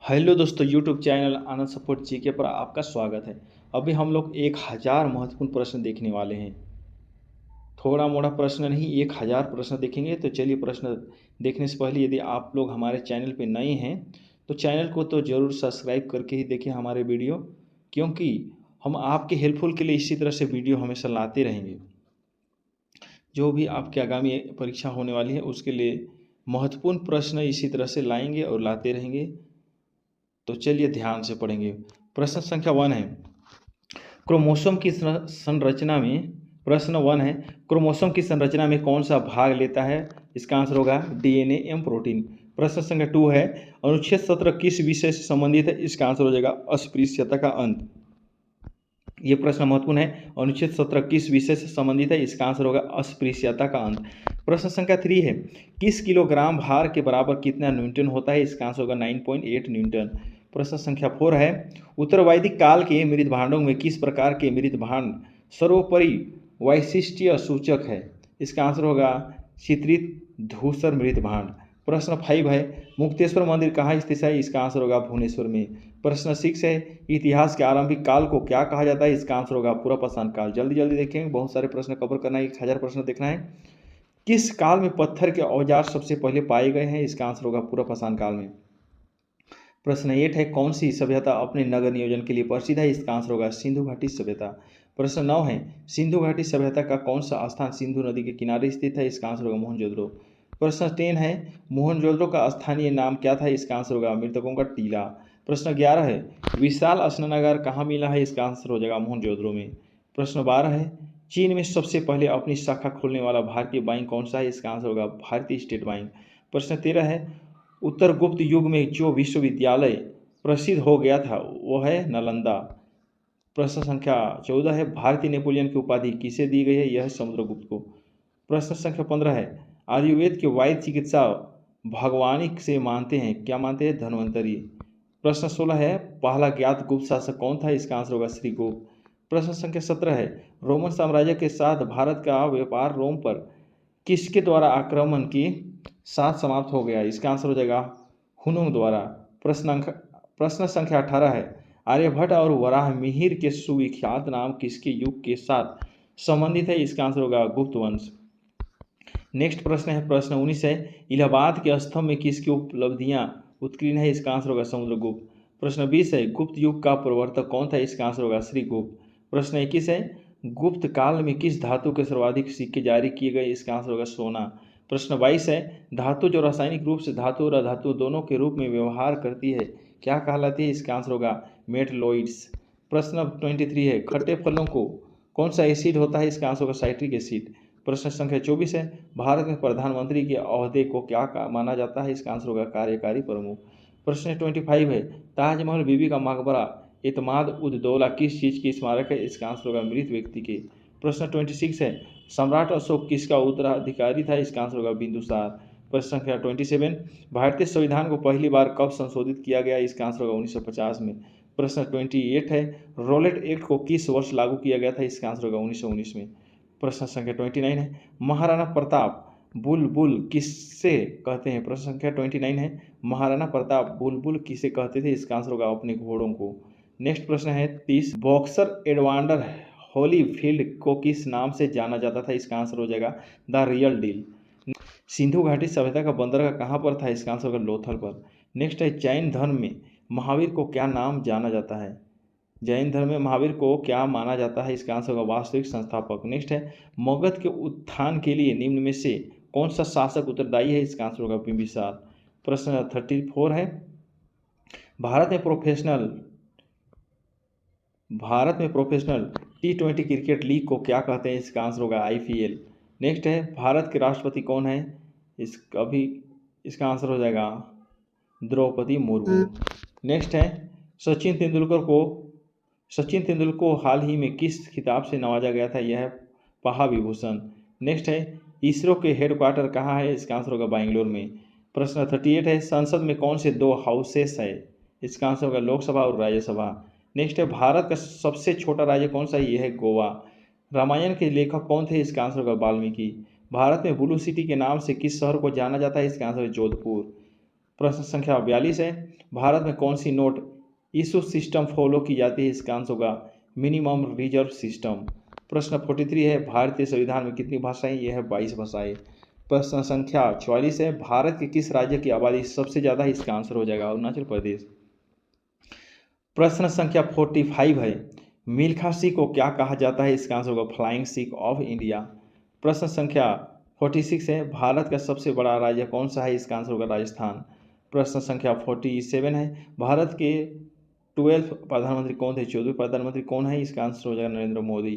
Hello दोस्तों, YouTube channel आनंद support GK पर आपका स्वागत है। अभी हम लोग 1000 महत्वपूर्ण प्रश्न देखने वाले हैं। थोड़ा मोड़ा प्रश्न नहीं, 1000 प्रश्न देखेंगे। तो चलिए, प्रश्न देखने से पहले यदि आप लोग हमारे चैनल पे नए हैं तो चैनल को तो ज़रूर सब्सक्राइब करके ही देखें हमारे वीडियो, क्योंकि हम आपके हेल्पफुल के लिए इसी तरह से वीडियो हमेशा लाते रहेंगे। जो भी आपके आगामी परीक्षा होने वाली है उसके लिए महत्वपूर्ण प्रश्न इसी तरह से लाएंगे और लाते रहेंगे। तो चलिए ध्यान से पढ़ेंगे। प्रश्न संख्या 1 है, क्रोमोसोम की संरचना में। प्रश्न 1 है, क्रोमोसोम की संरचना में कौन सा भाग लेता है? इसका आंसर होगा डीएनए एवं प्रोटीन। प्रश्न संख्या 2 है, अनुच्छेद 17 किस विषय से संबंधित है? इसका आंसर हो जाएगा अस्पृश्यता का अंत। ये प्रश्न महत्वपूर्ण है, अनुच्छेद 17 किस विषय से संबंधित है? इसका आंसर होगा अस्पृश्यता का अंत। प्रश्न संख्या 3 है, किस किलोग्राम भार के बराबर कितना न्यूटन होता है? इसका आंसर होगा 9.8 न्यूटन। प्रश्न संख्या 4 है, उत्तर वैदिक काल के मृत भांडों में किस प्रकार के मृत भांड सर्वोपरि वैशिष्ट्य सूचक है? इसका आंसर होगा चित्रित धूसर मृत भांड। प्रश्न 5 है, मुक्तेश्वर मंदिर कहाँ स्थित है? इसका आंसर होगा भुवनेश्वर में। प्रश्न 6 है, इतिहास के आरंभिक काल को क्या कहा जाता है? इसका आंसर होगा पुरपाषाण काल। जल्दी जल्दी देखेंगे, बहुत सारे प्रश्न कवर करना है, 1000 प्रश्न देखना है। किस काल में पत्थर के औजार सबसे पहले पाए गए हैं? इसका आंसर होगा पुरपाषाण काल में। प्रश्न 8 है, कौन सी सभ्यता अपने नगर नियोजन के लिए प्रसिद्ध है? इसका आंसर होगा सिंधु घाटी सभ्यता। प्रश्न 9 है, सिंधु घाटी सभ्यता का कौन सा स्थान सिंधु नदी के किनारे स्थित है? इसका आंसर होगा मोहनजोदड़ो। प्रश्न 10 है, मोहनजोदड़ो का स्थानीय नाम क्या था? इसका आंसर होगा मृतकों का टीला। प्रश्न 11 है, विशाल स्नानागार कहाँ मिला है? इसका आंसर हो जाएगा मोहनजोदड़ो में। प्रश्न 12 है, चीन में सबसे पहले अपनी शाखा खोलने वाला भारतीय बैंक कौन सा है? इसका आंसर होगा भारतीय स्टेट बैंक। प्रश्न 13 है, उत्तर गुप्त युग में जो विश्वविद्यालय प्रसिद्ध हो गया था वो है नालंदा। प्रश्न संख्या 14 है, भारतीय नेपोलियन की उपाधि किसे दी गई है? यह समुद्रगुप्त को। प्रश्न संख्या 15 है, आयुर्वेद के वैद्य चिकित्सा भगवानी से मानते हैं, क्या मानते हैं? धन्वंतरी। प्रश्न 16 है, पहला ज्ञात गुप्त शासक कौन था? इसका आंसर होगा श्रीगुप्त। प्रश्न संख्या 17 है, रोमन साम्राज्य के साथ भारत का व्यापार रोम पर किसके द्वारा आक्रमण के साथ समाप्त हो गया? इसका आंसर हो जाएगा हुनुम द्वारा। प्रश्न संख्या 18 है, आर्यभट्ट और वराह मिहिर के सुविख्यात नाम किसके युग के साथ संबंधित है? इसका आंसर होगा गुप्त वंश। नेक्स्ट प्रश्न है, प्रश्न 19 है, इलाहाबाद के स्तंभ में किसकी उपलब्धियां उत्कीर्ण है? इसका आंसर होगा समुद्रगुप्त। प्रश्न 20 है, गुप्त युग का प्रवर्तक कौन था? इसका आंसर होगा श्रीगुप्त। प्रश्न 21 है, गुप्त काल में किस धातु के सर्वाधिक सिक्के जारी किए गए? इसका आंसर होगा सोना। प्रश्न 22 है, धातु जो रासायनिक रूप से धातु और अधातु दोनों के रूप में व्यवहार करती है क्या कहलाती है? इसका आंसर होगा मेटलॉइड्स। प्रश्न 23 है, खट्टे फलों को कौन सा एसिड होता है? इसका आंसर होगा साइट्रिक एसिड। प्रश्न संख्या 24 है, भारत में प्रधानमंत्री के ओहदे को क्या माना जाता है? इसका आंसर होगा कार्यकारी प्रमुख। प्रश्न 25 है, ताजमहल बीबी का मकबरा एतमाद उद दौला किस चीज़ की स्मारक है? इसका आंसर होगा मृत व्यक्ति के। प्रश्न 26 है, सम्राट अशोक किसका उत्तराधिकारी था? इसका आंसर होगा बिंदुसार। प्रश्न संख्या 27, भारतीय संविधान को पहली बार कब संशोधित किया गया? इसका आंसर होगा 1950 में। प्रश्न 28 है, रोलेट एक्ट को किस वर्ष लागू किया गया था? इसका आंसर होगा 1919 में। प्रश्न संख्या 29 है, महाराणा प्रताप बुलबुल किससे कहते हैं? प्रश्न संख्या 29 है, महाराणा प्रताप बुलबुल किसे कहते थे? इसका आंसर होगा अपने घोड़ों को। नेक्स्ट प्रश्न है 30, बॉक्सर एडवांडर होलीफील्ड को किस नाम से जाना जाता था? इसका आंसर हो जाएगा द रियल डील। सिंधु घाटी सभ्यता का बंदरगाह कहाँ पर था? इसका आंसर होगा लोथल पर। नेक्स्ट है, जैन धर्म में महावीर को क्या नाम जाना जाता है? जैन धर्म में महावीर को क्या माना जाता है? इसका आंसर होगा वास्तविक संस्थापक। नेक्स्ट है, मगध के उत्थान के लिए निम्न में से कौन सा शासक उत्तरदायी है? इसका आंसर होगा बिंबिसार। प्रश्न 34 है, भारत में प्रोफेशनल T20 क्रिकेट लीग को क्या कहते हैं? इसका आंसर होगा IPL। नेक्स्ट है, भारत के राष्ट्रपति कौन है? इसका आंसर हो जाएगा द्रौपदी मुर्मू। नेक्स्ट है, सचिन तेंदुलकर को हाल ही में किस खिताब से नवाजा गया था? यह पहा विभूषण। नेक्स्ट है, इसरो के हेडक्वार्टर कहाँ है? इसका आंसर होगा बैंगलोर में। प्रश्न 38 है, संसद में कौन से दो हाउसेस है? इसका आंसर होगा लोकसभा और राज्यसभा। नेक्स्ट है, भारत का सबसे छोटा राज्य कौन सा है? यह है गोवा। रामायण के लेखक कौन थे? इसका आंसर होगा वाल्मीकि। भारत में ब्लू सिटी के नाम से किस शहर को जाना जाता है? इसका आंसर है जोधपुर। प्रश्न संख्या 42 है, भारत में कौन सी नोट इशू सिस्टम फॉलो की जाती है? इसका आंसर होगा मिनिमम रिजर्व सिस्टम। प्रश्न 43 है, भारतीय संविधान में कितनी भाषाएं? यह है 22 भाषाएं। प्रश्न संख्या 44 है, भारत के किस राज्य की आबादी सबसे ज़्यादा है? इसका आंसर हो जाएगा अरुणाचल प्रदेश। प्रश्न संख्या 45 है, मिल्खा सिंह को क्या कहा जाता है? इसका आंसर होगा फ्लाइंग सिख ऑफ इंडिया। प्रश्न संख्या 46 है, भारत का सबसे बड़ा राज्य कौन सा है? इसका आंसर होगा राजस्थान। प्रश्न संख्या 47 है, भारत के 12 प्रधानमंत्री कौन थे? 14वें प्रधानमंत्री कौन है? इसका आंसर हो जाएगा नरेंद्र मोदी।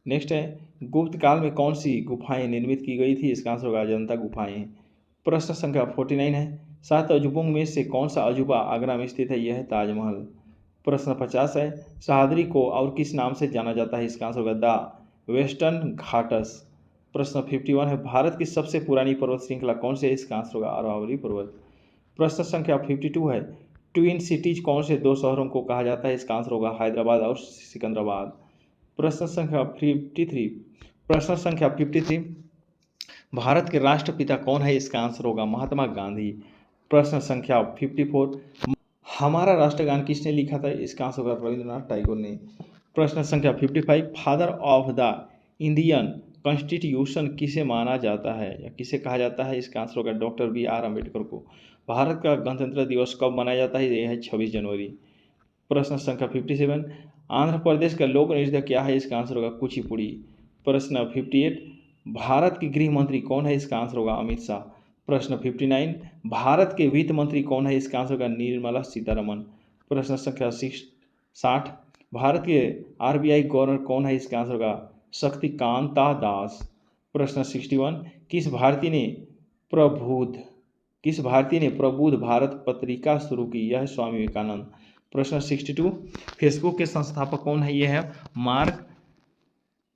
नेक्स्ट है, गुप्त काल में कौन सी गुफाएं निर्मित की गई थी? इसका आंसर होगा अजंता गुफाएं। प्रश्न संख्या 49 है, 7 अजूबों में से कौन सा अजूबा आगरा में स्थित है? यह है ताजमहल। प्रश्न 50 है, सह्याद्री को और किस नाम से जाना जाता है? इसका आंसर होगा द वेस्टर्न घाट्स। प्रश्न 51 है, भारत की सबसे पुरानी पर्वत श्रृंखला कौन सी है? इसका आंसर होगा अरावली पर्वत। प्रश्न संख्या 52 है, ट्विन सिटीज कौन से दो शहरों को कहा जाता है? इसका आंसर होगा हैदराबाद और सिकंदराबाद। प्रश्न संख्या 53, भारत के राष्ट्रपिता कौन है? इसका आंसर होगा महात्मा गांधी। प्रश्न संख्या 54, हमारा राष्ट्रगान किसने लिखा था? इसका आंसर होगा रविंद्रनाथ टैगोर ने। प्रश्न संख्या 55, father of the Indian constitution किसे माना जाता है या किसे कहा जाता है? इसका आंसर होगा डॉक्टर B.R. अम्बेडकर को। भारत का गणतंत्र दिवस कब मनाया जाता है? यह है 26 जनवरी। प्रश्न संख्या 57, आंध्र प्रदेश का लोक नृत्य क्या है? इसका आंसर होगा कुचिपुड़ी। प्रश्न 58, भारत के गृह मंत्री कौन है? इसका आंसर होगा अमित शाह। प्रश्न 59, भारत के वित्त मंत्री कौन है? इसका आंसर होगा निर्मला सीतारमन। प्रश्न संख्या 60, भारत के RBI गवर्नर कौन है? इसका आंसर होगा शक्तिकांता दास। प्रश्न 61, किस भारतीय ने प्रबुद्ध भारत पत्रिका शुरू की? यह है स्वामी विवेकानंद। प्रश्न 62, फेसबुक के संस्थापक कौन है? यह है मार्क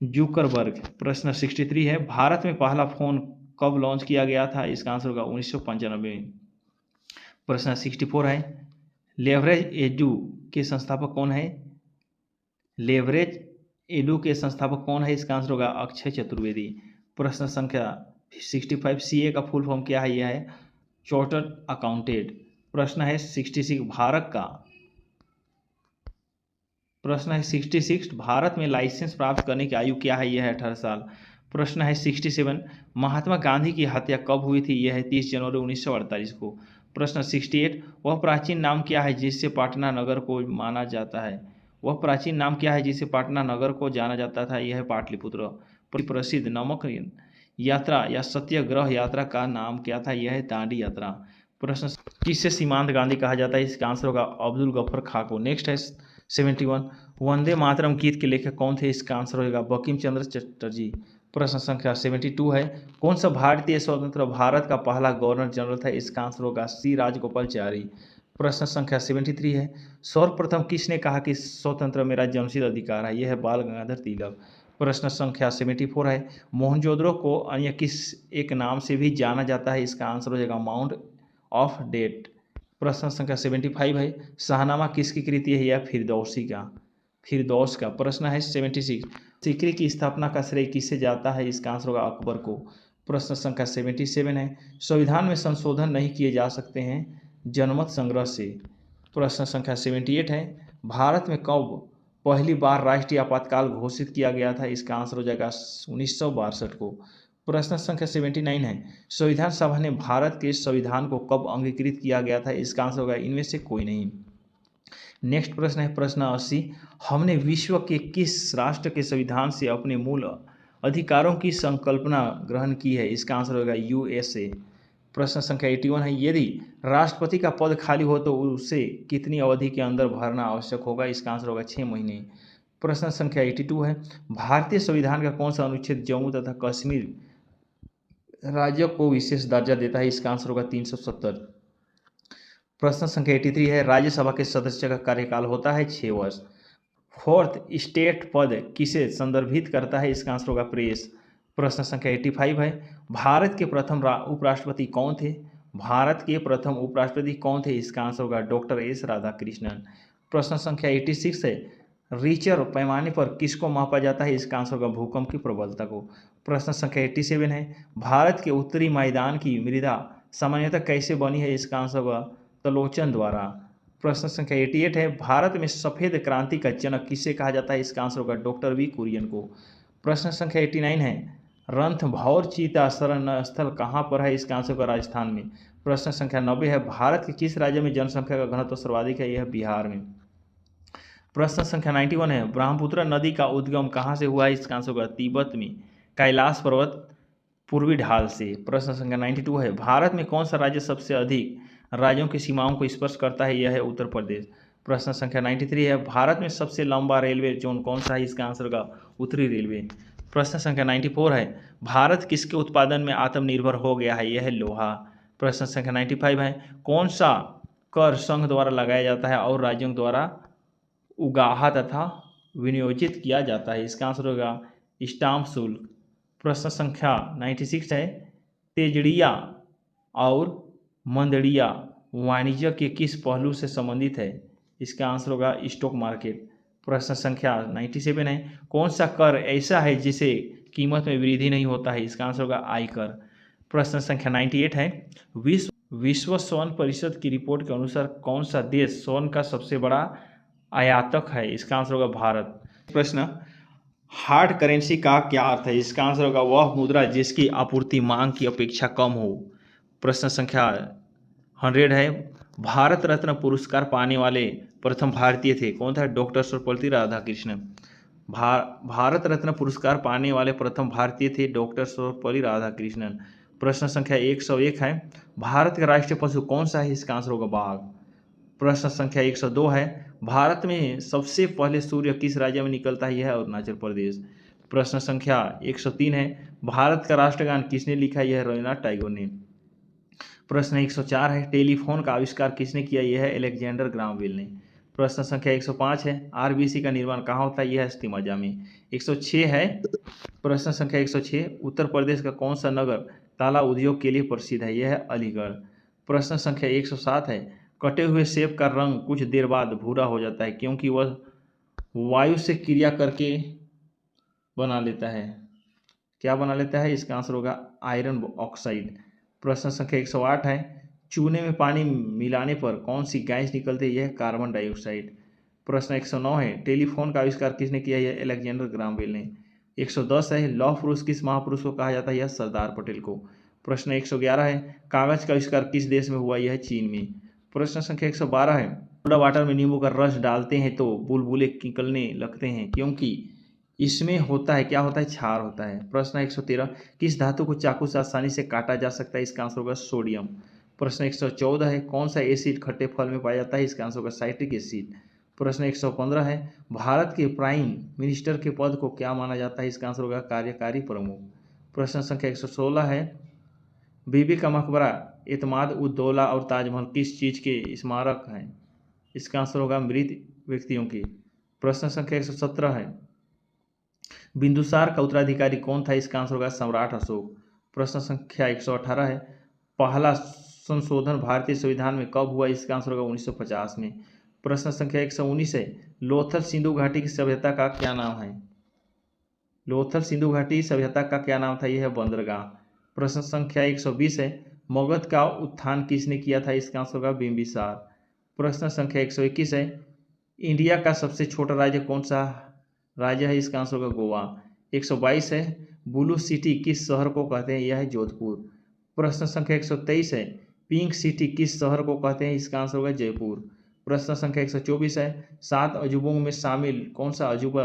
जुकरबर्ग। प्रश्न 63 है, भारत में पहला फोन कब लॉन्च किया गया था? इसका आंसर होगा 1995। प्रश्न 64 है, लेवरेज एडू के संस्थापक कौन है? इसका आंसर होगा अक्षय चतुर्वेदी। प्रश्न संख्या 65, CA का फुल फॉर्म क्या है? यह है चार्टर्ड अकाउंटेंट। प्रश्न है 66, भारत में लाइसेंस प्राप्त करने की आयु क्या है? यह है 18 साल। प्रश्न है 67, महात्मा गांधी की हत्या कब हुई थी? यह है 30 जनवरी 1948 को। प्रश्न 68, वह प्राचीन नाम क्या है जिससे पाटना नगर को जाना जाता था? यह है पाटलिपुत्र। प्रसिद्ध नमक यात्रा या सत्याग्रह यात्रा का नाम क्या था? यह है दांडी यात्रा। प्रश्न, किससे सीमांत गांधी कहा जाता है? इसका आंसर होगा अब्दुल गफ्फर खां को। नेक्स्ट है 71, वंदे मातरम गीत के लेखक कौन थे? इसका आंसर होगा बंकिम चंद्र चटर्जी। प्रश्न संख्या 72 है, कौन सा भारतीय स्वतंत्र भारत का पहला गवर्नर जनरल था? इसका आंसर होगा C. राजगोपालाचारी। प्रश्न संख्या 73 है, सर्वप्रथम किसने कहा कि स्वतंत्र मेरा जन्मसिद्ध अधिकार है? यह है बाल गंगाधर तिलक। प्रश्न संख्या 74 है, मोहनजोदड़ो को अन्य किस एक नाम से भी जाना जाता है? इसका आंसर हो जाएगा माउंट ऑफ डेट। प्रश्न संख्या 75 है, शाहनामा किसकी कृति है? यह फिरदौस का। प्रश्न है 76, सीकरी की स्थापना का श्रेय किससे जाता है? इसका आंसर होगा अकबर को। प्रश्न संख्या 77 है, संविधान में संशोधन नहीं किए जा सकते हैं जनमत संग्रह से। प्रश्न संख्या 78 है, भारत में कब पहली बार राष्ट्रीय आपातकाल घोषित किया गया था? इसका आंसर हो जाएगा 1962 को। प्रश्न संख्या 79 है, संविधान सभा ने भारत के संविधान को कब अंगीकृत किया गया था? इसका आंसर होगा इनमें से कोई नहीं। नेक्स्ट प्रश्न है प्रश्न 80, हमने विश्व के किस राष्ट्र के संविधान से अपने मूल अधिकारों की संकल्पना ग्रहण की है? इसका आंसर होगा USA। प्रश्न संख्या 81 है, यदि राष्ट्रपति का पद खाली हो तो उसे कितनी अवधि के अंदर भरना आवश्यक होगा? इसका आंसर होगा 6 महीने। प्रश्न संख्या 82 है, भारतीय संविधान का कौन सा अनुच्छेद जम्मू तथा कश्मीर राज्य को विशेष दर्जा देता है? इसका आंसर होगा 370। प्रश्न संख्या 83 है, राज्यसभा के सदस्य का कार्यकाल होता है 6 वर्ष। फोर्थ स्टेट पद किसे संदर्भित करता है? इसका आंसर होगा प्रेस। प्रश्न संख्या 85 है, भारत के प्रथम उपराष्ट्रपति कौन थे? इसका आंसर होगा डॉक्टर S. राधाकृष्णन। प्रश्न संख्या 86 है, रिचर पैमाने पर किसको मापा जाता है? इसका आंसर होगा भूकंप की प्रबलता को। प्रश्न संख्या 87 है, भारत के उत्तरी मैदान की मृदा सामान्यतः कैसे बनी है? इसका आंसर होगा त्रिलोचन द्वारा। प्रश्न संख्या 88 है, भारत में सफ़ेद क्रांति का जनक किसे कहा जाता है? इसका आंसर होगा डॉक्टर वी कुरियन को। प्रश्न संख्या 89 है, रणथंभौर चीता शरण स्थल कहाँ पर है? इसका आंसर होगा राजस्थान में। प्रश्न संख्या 90 है, भारत के किस राज्य में जनसंख्या का घनत्व सर्वाधिक है? यह बिहार में। प्रश्न संख्या 91 है, ब्रह्मपुत्र नदी का उद्गम कहाँ से हुआ है? इसका आंसर होगा तिब्बत में कैलाश पर्वत पूर्वी ढाल से। प्रश्न संख्या 92 है, भारत में कौन सा राज्य सबसे अधिक राज्यों की सीमाओं को स्पर्श करता है? यह है उत्तर प्रदेश। प्रश्न संख्या 93 है, भारत में सबसे लंबा रेलवे जोन कौन सा है? इसका आंसर होगा उत्तरी रेलवे। प्रश्न संख्या 94 है, भारत किसके उत्पादन में आत्मनिर्भर हो गया है? यह है लोहा। प्रश्न संख्या 95 है, कौन सा कर संघ द्वारा लगाया जाता है और राज्यों द्वारा उगाहा तथा विनियोजित किया जाता है? इसका आंसर होगा स्टाम्प शुल्क। प्रश्न संख्या 96 है, तेजड़िया और मंदड़िया वाणिज्य के किस पहलू से संबंधित है? इसका आंसर होगा स्टॉक मार्केट। प्रश्न संख्या 97 है, कौन सा कर ऐसा है जिसे कीमत में वृद्धि नहीं होता है? इसका आंसर होगा आयकर। प्रश्न संख्या 98 है, विश्व स्वर्ण परिषद की रिपोर्ट के अनुसार कौन सा देश स्वर्ण का सबसे बड़ा आयातक है? इसका आंसर होगा भारत। प्रश्न, हार्ड करेंसी का क्या अर्थ है? इसका आंसर होगा वह मुद्रा जिसकी आपूर्ति मांग की अपेक्षा कम हो। प्रश्न संख्या 100 है, भारत रत्न पुरस्कार पाने वाले प्रथम भारतीय थे? कौन था? डॉक्टर सर्वपल्ली राधाकृष्णन। भारत रत्न पुरस्कार पाने वाले प्रथम भारतीय थे डॉक्टर सर्वपल्ली राधाकृष्णन। प्रश्न संख्या 101 है, भारत का राष्ट्रीय पशु कौन सा है? इसका आंसर होगा बाघ। प्रश्न संख्या 102 है, भारत में सबसे पहले सूर्य किस राज्य में निकलता है? यह है अरुणाचल प्रदेश। प्रश्न संख्या 103 है, भारत का राष्ट्रगान किसने लिखा? यह रविन्द्रनाथ टैगोर ने। प्रश्न 104 है, टेलीफोन का आविष्कार किसने किया? यह है अलेक्जेंडर ग्राहम बेल ने। प्रश्न संख्या 105 है, आरबीसी का निर्माण कहाँ होता है? यह है अस्थि में। 106 है, प्रश्न संख्या 106, उत्तर प्रदेश का कौन सा नगर ताला उद्योग के लिए प्रसिद्ध है? यह है अलीगढ़। प्रश्न संख्या 107 है, कटे हुए सेब का रंग कुछ देर बाद भूरा हो जाता है क्योंकि वह वायु से क्रिया करके बना लेता है। क्या बना लेता है? इसका आंसर होगा आयरन ऑक्साइड। प्रश्न संख्या 108 है, चूने में पानी मिलाने पर कौन सी गैस निकलती है? यह कार्बन डाइऑक्साइड। प्रश्न 109 है, टेलीफोन का आविष्कार किसने किया? यह अलेक्जेंडर ग्राहम बेल ने। 110 है, लौह पुरुष किस महापुरुष को कहा जाता है? यह सरदार पटेल को। प्रश्न 111 है, कागज का आविष्कार किस देश में हुआ? यह चीन में। प्रश्न संख्या 112 है, सोडा वाटर में नींबू का रस डालते हैं तो बुलबुले निकलने लगते हैं क्योंकि इसमें होता है, क्या होता है? क्षार होता है। प्रश्न 113, किस धातु को चाकू से आसानी से काटा जा सकता है? इसका आंसर होगा सोडियम। प्रश्न 114 है, कौन सा एसिड खट्टे फल में पाया जाता है? इसका आंसर होगा साइट्रिक एसिड। प्रश्न 115 है, भारत के प्राइम मिनिस्टर के पद को क्या माना जाता है? इसका आंसर होगा कार्यकारी प्रमुख। प्रश्न संख्या 116 है, बीबी का मकबरा, एतमाद उद दौला और ताजमहल किस चीज़ के स्मारक हैं? इसका आंसर होगा मृत व्यक्तियों की। प्रश्न संख्या 117 है, बिंदुसार का उत्तराधिकारी कौन था? इसका आंसर होगा सम्राट अशोक। प्रश्न संख्या 118 है, पहला संशोधन भारतीय संविधान में कब हुआ? इसका आंसर होगा 1950 में। प्रश्न संख्या 119 है, लोथल सिंधु घाटी की सभ्यता का क्या नाम है? लोथल सिंधु घाटी सभ्यता का क्या नाम था? यह है बंदरगाह। प्रश्न संख्या 120 है, मगध का उत्थान किसने किया था? इसका आंसर होगा बिंबिसार। प्रश्न संख्या 121 है, इंडिया का सबसे छोटा राज्य कौन सा राज्य है? इसका आंसर होगा गोवा। 122 है, ब्लू सिटी किस शहर को कहते हैं? यह है जोधपुर। प्रश्न संख्या 123 है, पिंक सिटी किस शहर को कहते हैं? इसका आंसर होगा जयपुर। प्रश्न संख्या 124 है, 7 अजूबों में शामिल कौन सा अजूबा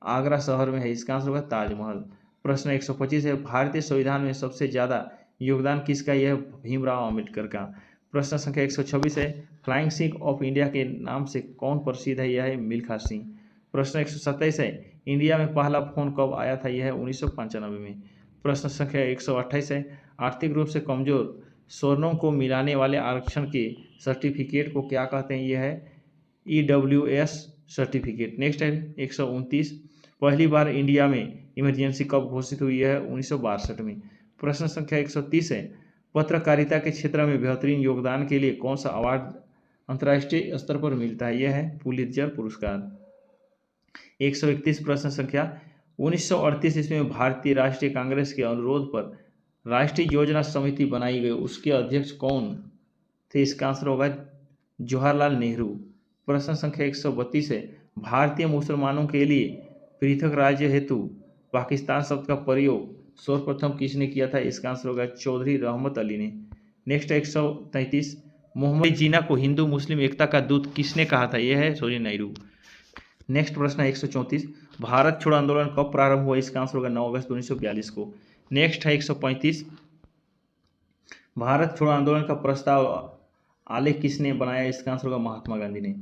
आगरा शहर में है? इसका आंसर होगा ताजमहल। प्रश्न 125 है, भारतीय संविधान में सबसे ज़्यादा योगदान किसका? यह भीमराव अम्बेडकर का। प्रश्न संख्या 126 है, फ्लाइंग सिख ऑफ इंडिया के नाम से कौन प्रसिद्ध है? यह है मिल्खा सिंह। प्रश्न 127 है, इंडिया में पहला फोन कब आया था? यह है 1995 में। प्रश्न संख्या 128 है, आर्थिक रूप से कमजोर स्वर्णों को मिलाने वाले आरक्षण के सर्टिफिकेट को क्या कहते हैं? यह है EWS सर्टिफिकेट। नेक्स्ट है 129, पहली बार इंडिया में इमरजेंसी कब घोषित हुई? है 1962 में। प्रश्न संख्या 130 है, पत्रकारिता के क्षेत्र में बेहतरीन योगदान के लिए कौन सा अवार्ड अंतर्राष्ट्रीय स्तर पर मिलता है? यह है पुलित्जर पुरस्कार। 131 प्रश्न संख्या, 1938 ईस्वी में भारतीय राष्ट्रीय कांग्रेस के अनुरोध पर राष्ट्रीय योजना समिति बनाई गई, उसके अध्यक्ष कौन थे? इसका आंसर होगा जवाहरलाल नेहरू। प्रश्न संख्या 132 है, भारतीय मुसलमानों के लिए पृथक राज्य हेतु पाकिस्तान शब्द का प्रयोग सर्वप्रथम किसने किया था? इसका आंसर होगा चौधरी रहमत अली ने। नेक्स्ट है 133, मोहम्मद जिन्ना को हिंदू मुस्लिम एकता का दूत किसने कहा था? यह है सरोजिनी नायडू। नेक्स्ट प्रश्न है 134, भारत छोड़ो आंदोलन कब प्रारंभ हुआ? इसका आंसर होगा 9 अगस्त 1942 को। नेक्स्ट है 135, भारत छोड़ो आंदोलन का प्रस्ताव आलेख किसने बनाया? इसका आंसर होगा महात्मा गांधी ने।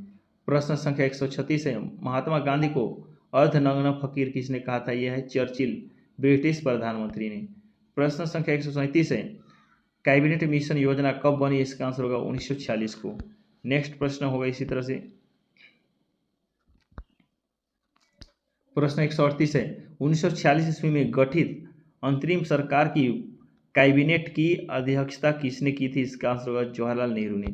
प्रश्न संख्या 136 है, महात्मा गांधी को अर्धनग्न फकीर किसने कहा था? यह है चर्चिल, ब्रिटिश प्रधानमंत्री ने। प्रश्न संख्या 137 है, कैबिनेट मिशन योजना कब बनी? इसका आंसर होगा 1946 को। नेक्स्ट प्रश्न होगा इसी तरह से प्रश्न 138 है, 1946 ईस्वी में गठित अंतरिम सरकार की कैबिनेट की अध्यक्षता किसने की थी? इसका आंसर होगा जवाहरलाल नेहरू ने।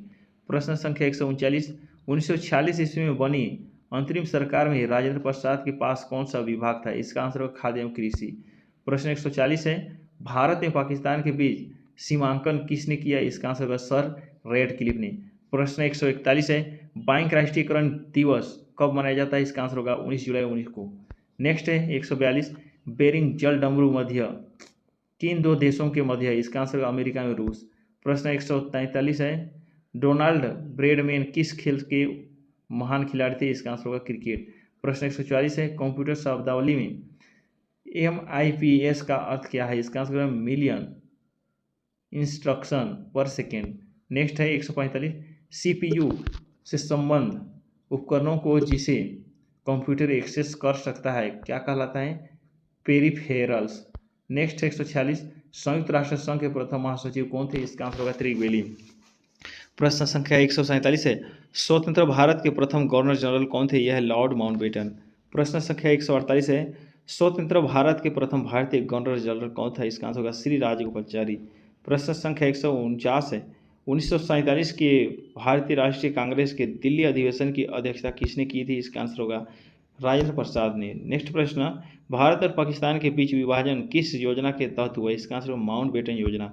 प्रश्न संख्या 139, 1946 ईस्वी में बनी अंतरिम सरकार में राजेंद्र प्रसाद के पास कौन सा विभाग था? इसका आंसर होगा खाद्य एवं कृषि। प्रश्न 140 है, भारत एवं पाकिस्तान के बीच सीमांकन किसने किया? इसका आंसर होगा सर रेडक्लिफ ने। प्रश्न 141 है, बैंक राष्ट्रीयकरण दिवस कब मनाया जाता है? इसका आंसर होगा 19 जुलाई 19 को। नेक्स्ट है 142, बेरिंग जल डमरू मध्य किन दो देशों के मध्य है? इसका आंसर होगा अमेरिका में रूस। प्रश्न 143 है, डोनाल्ड ब्रेडमैन किस खेल के महान खिलाड़ी थे? इसका आंसर होगा क्रिकेट। प्रश्न 144 है, कंप्यूटर शब्दावली में MIPS का अर्थ क्या है? इसका आंसर होगा मिलियन इंस्ट्रक्शन पर सेकेंड। नेक्स्ट है 145, CPU से संबंध उपकरणों को जिसे कंप्यूटर एक्सेस कर सकता है क्या कहलाता है? पेरिफेरल्स। नेक्स्ट है 146, संयुक्त राष्ट्र संघ के प्रथम महासचिव कौन थे? इसका आंसर होगा त्रिवेली। प्रश्न संख्या 147 है, स्वतंत्र भारत के प्रथम गवर्नर जनरल कौन थे? यह है लॉर्ड माउंटबेटन। प्रश्न संख्या 148 है, स्वतंत्र भारत के प्रथम भारतीय गवर्नर जनरल कौन था? इसका आंसर होगा श्री राजगोपालाचारी। प्रश्न संख्या 149 है, 1947 के भारतीय राष्ट्रीय कांग्रेस के दिल्ली अधिवेशन की अध्यक्षता किसने की थी? इसका आंसर होगा राजेंद्र प्रसाद ने। नेक्स्ट प्रश्न, भारत और पाकिस्तान के बीच विभाजन किस योजना के तहत हुआ? इसका आंसर होगा माउंटबेटन योजना।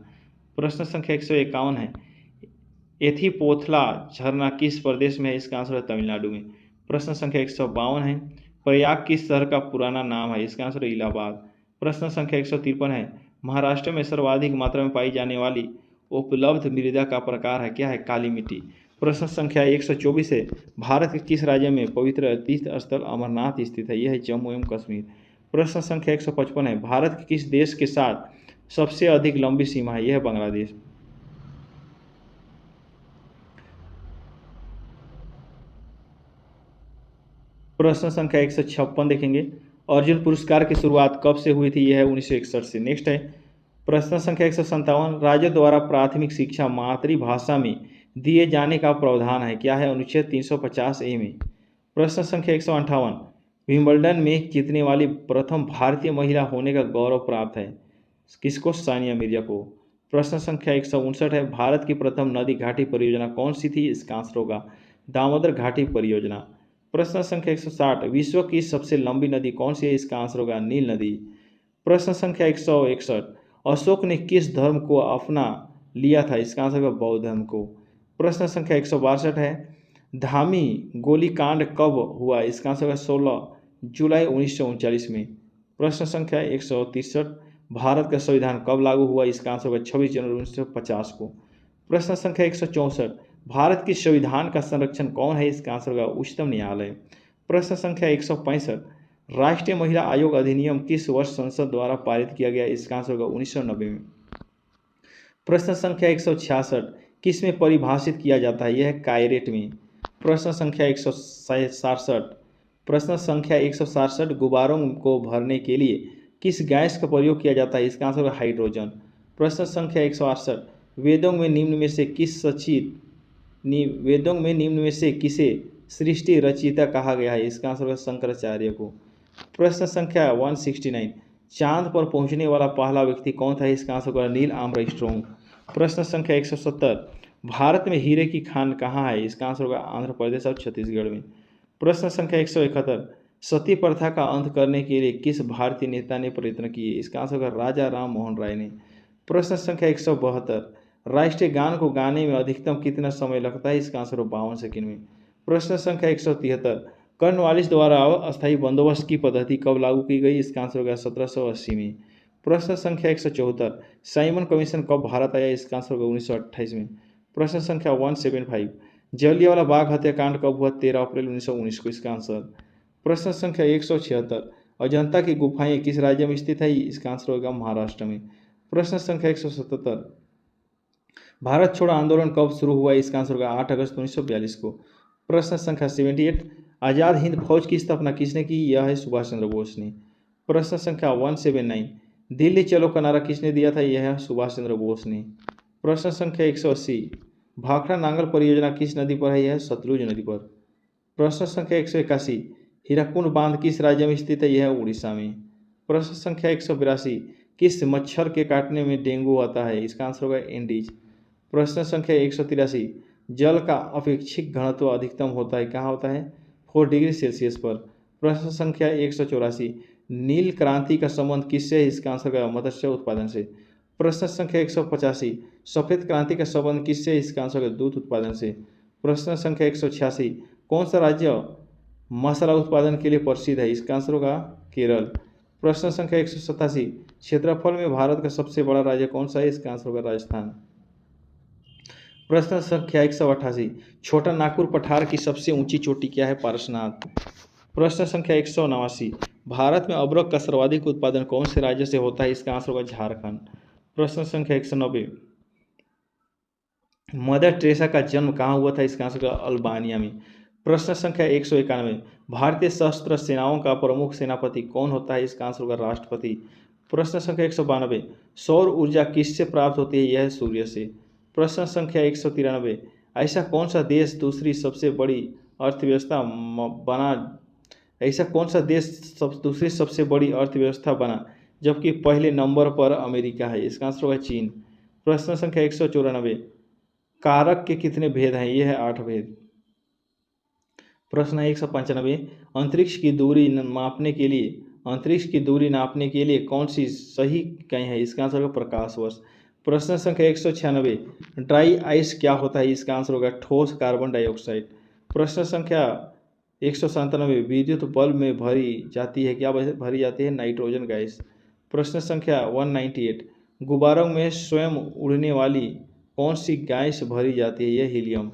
प्रश्न संख्या 151 है, एथिपोथला झरना किस प्रदेश में है? इसका आंसर है तमिलनाडु में। प्रश्न संख्या 152 है, प्रयाग किस शहर का पुराना नाम है? इसका आंसर है इलाहाबाद। प्रश्न संख्या 153 है, महाराष्ट्र में सर्वाधिक मात्रा में पाई जाने वाली उपलब्ध मृदा का प्रकार है? क्या है? काली मिट्टी। प्रश्न संख्या 124 है, भारत के किस राज्य में पवित्र तीर्थ स्थल अमरनाथ स्थित है? यह है जम्मू एवं कश्मीर। प्रश्न संख्या 155 है, भारत के किस देश के साथ सबसे अधिक लंबी सीमा है? यह है बांग्लादेश। प्रश्न संख्या 156 देखेंगे, अर्जुन पुरस्कार की शुरुआत कब से हुई थी? यह है 1961 से। नेक्स्ट है प्रश्न संख्या 157, राज्य द्वारा प्राथमिक शिक्षा मातृभाषा में दिए जाने का प्रावधान है? क्या है? अनुच्छेद 350A में। प्रश्न संख्या 158, विंबलडन में जीतने वाली प्रथम भारतीय महिला होने का गौरव प्राप्त है किसको? सानिया मिर्जा को। प्रश्न संख्या 159 है, भारत की प्रथम नदी घाटी परियोजना कौन सी थी? इसका आंसर होगा दामोदर घाटी परियोजना। प्रश्न संख्या 160, विश्व की सबसे लंबी नदी कौन सी है? इसका आंसर होगा नील नदी। प्रश्न संख्या 161, अशोक ने किस धर्म को अपना लिया था? इसका आंसर होगा बौद्ध धर्म को। प्रश्न संख्या 162 है, धामी गोलीकांड कब हुआ? इसका आंसर होगा 16 जुलाई 1939 में। प्रश्न संख्या 163, भारत का संविधान कब लागू हुआ? इसका आंसर होगा 26 जनवरी 1950 को। प्रश्न संख्या 164, भारत के संविधान का संरक्षण कौन है? इसका आंसर होगा उच्चतम न्यायालय। प्रश्न संख्या 165, राष्ट्रीय महिला आयोग अधिनियम किस वर्ष संसद द्वारा पारित किया गया? इसका आंसर होगा 1990 में। प्रश्न संख्या 166, किस में परिभाषित किया जाता है? यह है कायरेट में। प्रश्न संख्या 167, गुब्बारों को भरने के लिए किस गैस का प्रयोग किया जाता है? इसका आंसर होगा हाइड्रोजन। प्रश्न संख्या 168, वेदों में निम्न में से किसे सृष्टि रचयिता कहा गया है? इसका आंसर होगा शंकराचार्य को। प्रश्न संख्या 169, चांद पर पहुंचने वाला पहला व्यक्ति कौन था? इसका आंसर होगा नील आर्मस्ट्रॉन्ग। प्रश्न संख्या 170, भारत में हीरे की खान कहाँ है? इसका आंसर होगा आंध्र प्रदेश और छत्तीसगढ़ में। प्रश्न संख्या 171, सती प्रथा का अंत करने के लिए किस भारतीय नेता ने प्रयत्न किए? इसका आंसर होगा राजा राम मोहन राय ने। प्रश्न संख्या 172, राष्ट्रीय गान को गाने में अधिकतम कितना समय लगता है? इसका आंसर हो 52 सेकंड में। प्रश्न संख्या 173, कॉर्नवालिस द्वारा अस्थायी बंदोबस्त की पद्धति कब लागू की गई? इसका आंसर होगा 1780 में। प्रश्न संख्या 174, साइमन कमीशन कब भारत आया? इसका आंसर होगा 1928 में। प्रश्न संख्या 175, जलियांवाला बाग हत्याकांड कब हुआ? 13 अप्रैल 1919 को इसका आंसर। प्रश्न संख्या 176, अजंता की गुफाएं किस राज्य में स्थित है? इसका आंसर होगा महाराष्ट्र में। प्रश्न संख्या 177, भारत छोड़ो आंदोलन कब शुरू हुआ? इसका आंसर होगा 8 अगस्त 1942 को। प्रश्न संख्या 78, आज़ाद हिंद फौज की स्थापना किसने की? यह है सुभाष चंद्र बोस ने। प्रश्न संख्या 179, दिल्ली चलो का नारा किसने दिया था? यह है सुभाष चंद्र बोस ने। प्रश्न संख्या 180, भाखड़ा नांगल परियोजना किस नदी पर है? यह सतलुज नदी पर। प्रश्न संख्या 181, हीराकुंड बांध किस राज्य में स्थित है? यह है उड़ीसा में। प्रश्न संख्या 182, किस मच्छर के काटने में डेंगू आता है? इसका आंसर होगा एंडीज। प्रश्न संख्या 183, जल का अपेक्षित घनत्व अधिकतम होता है कहाँ होता है? 4 डिग्री सेल्सियस पर। प्रश्न संख्या 184, नील क्रांति का संबंध किससे है? इसका आंसर होगा मत्स्य उत्पादन से। प्रश्न संख्या 185, सफेद क्रांति का संबंध किससे है? इसका आंसर होगा दूध उत्पादन से। प्रश्न संख्या 186, कौन सा राज्य मसाला उत्पादन के लिए प्रसिद्ध है? इसका आंसर होगा केरल। प्रश्न संख्या 187, क्षेत्रफल में भारत का सबसे बड़ा राज्य कौन सा है? इसका आंसर होगा राजस्थान। प्रश्न संख्या 188, छोटा नागपुर पठार की सबसे ऊंची चोटी क्या है? पारसनाथ। प्रश्न संख्या 189, भारत में अदरक का सर्वाधिक उत्पादन कौन से राज्य से होता है? इसका आंसर होगा झारखंड। प्रश्न संख्या 190, मदर टेरेसा का जन्म कहाँ हुआ था? इसका आंसर होगा अल्बानिया में। प्रश्न संख्या 191, भारतीय सशस्त्र सेनाओं का प्रमुख सेनापति कौन होता है? इसका आंसर होगा राष्ट्रपति। प्रश्न संख्या 192, सौर ऊर्जा किससे प्राप्त होती है? यह है सूर्य से। प्रश्न संख्या 193, ऐसा कौन सा देश दूसरी सबसे बड़ी अर्थव्यवस्था दूसरी सबसे बड़ी अर्थव्यवस्था बना जबकि पहले नंबर पर अमेरिका है? इसका आंसर होगा चीन। प्रश्न संख्या 194, कारक के कितने भेद हैं? यह है 8 भेद। प्रश्न 195, अंतरिक्ष की दूरी नापने के लिए कौन सी सही इकाई है? इसका आंसर होगा प्रकाश वर्ष। प्रश्न संख्या 196, ड्राई आइस क्या होता है? इसका आंसर होगा ठोस कार्बन डाइऑक्साइड। प्रश्न संख्या 197, विद्युत बल्ब में भरी जाती है क्या? भरी जाती है नाइट्रोजन गैस। प्रश्न संख्या 198, गुब्बारों में स्वयं उड़ने वाली कौन सी गैस भरी जाती है? यह हीलियम।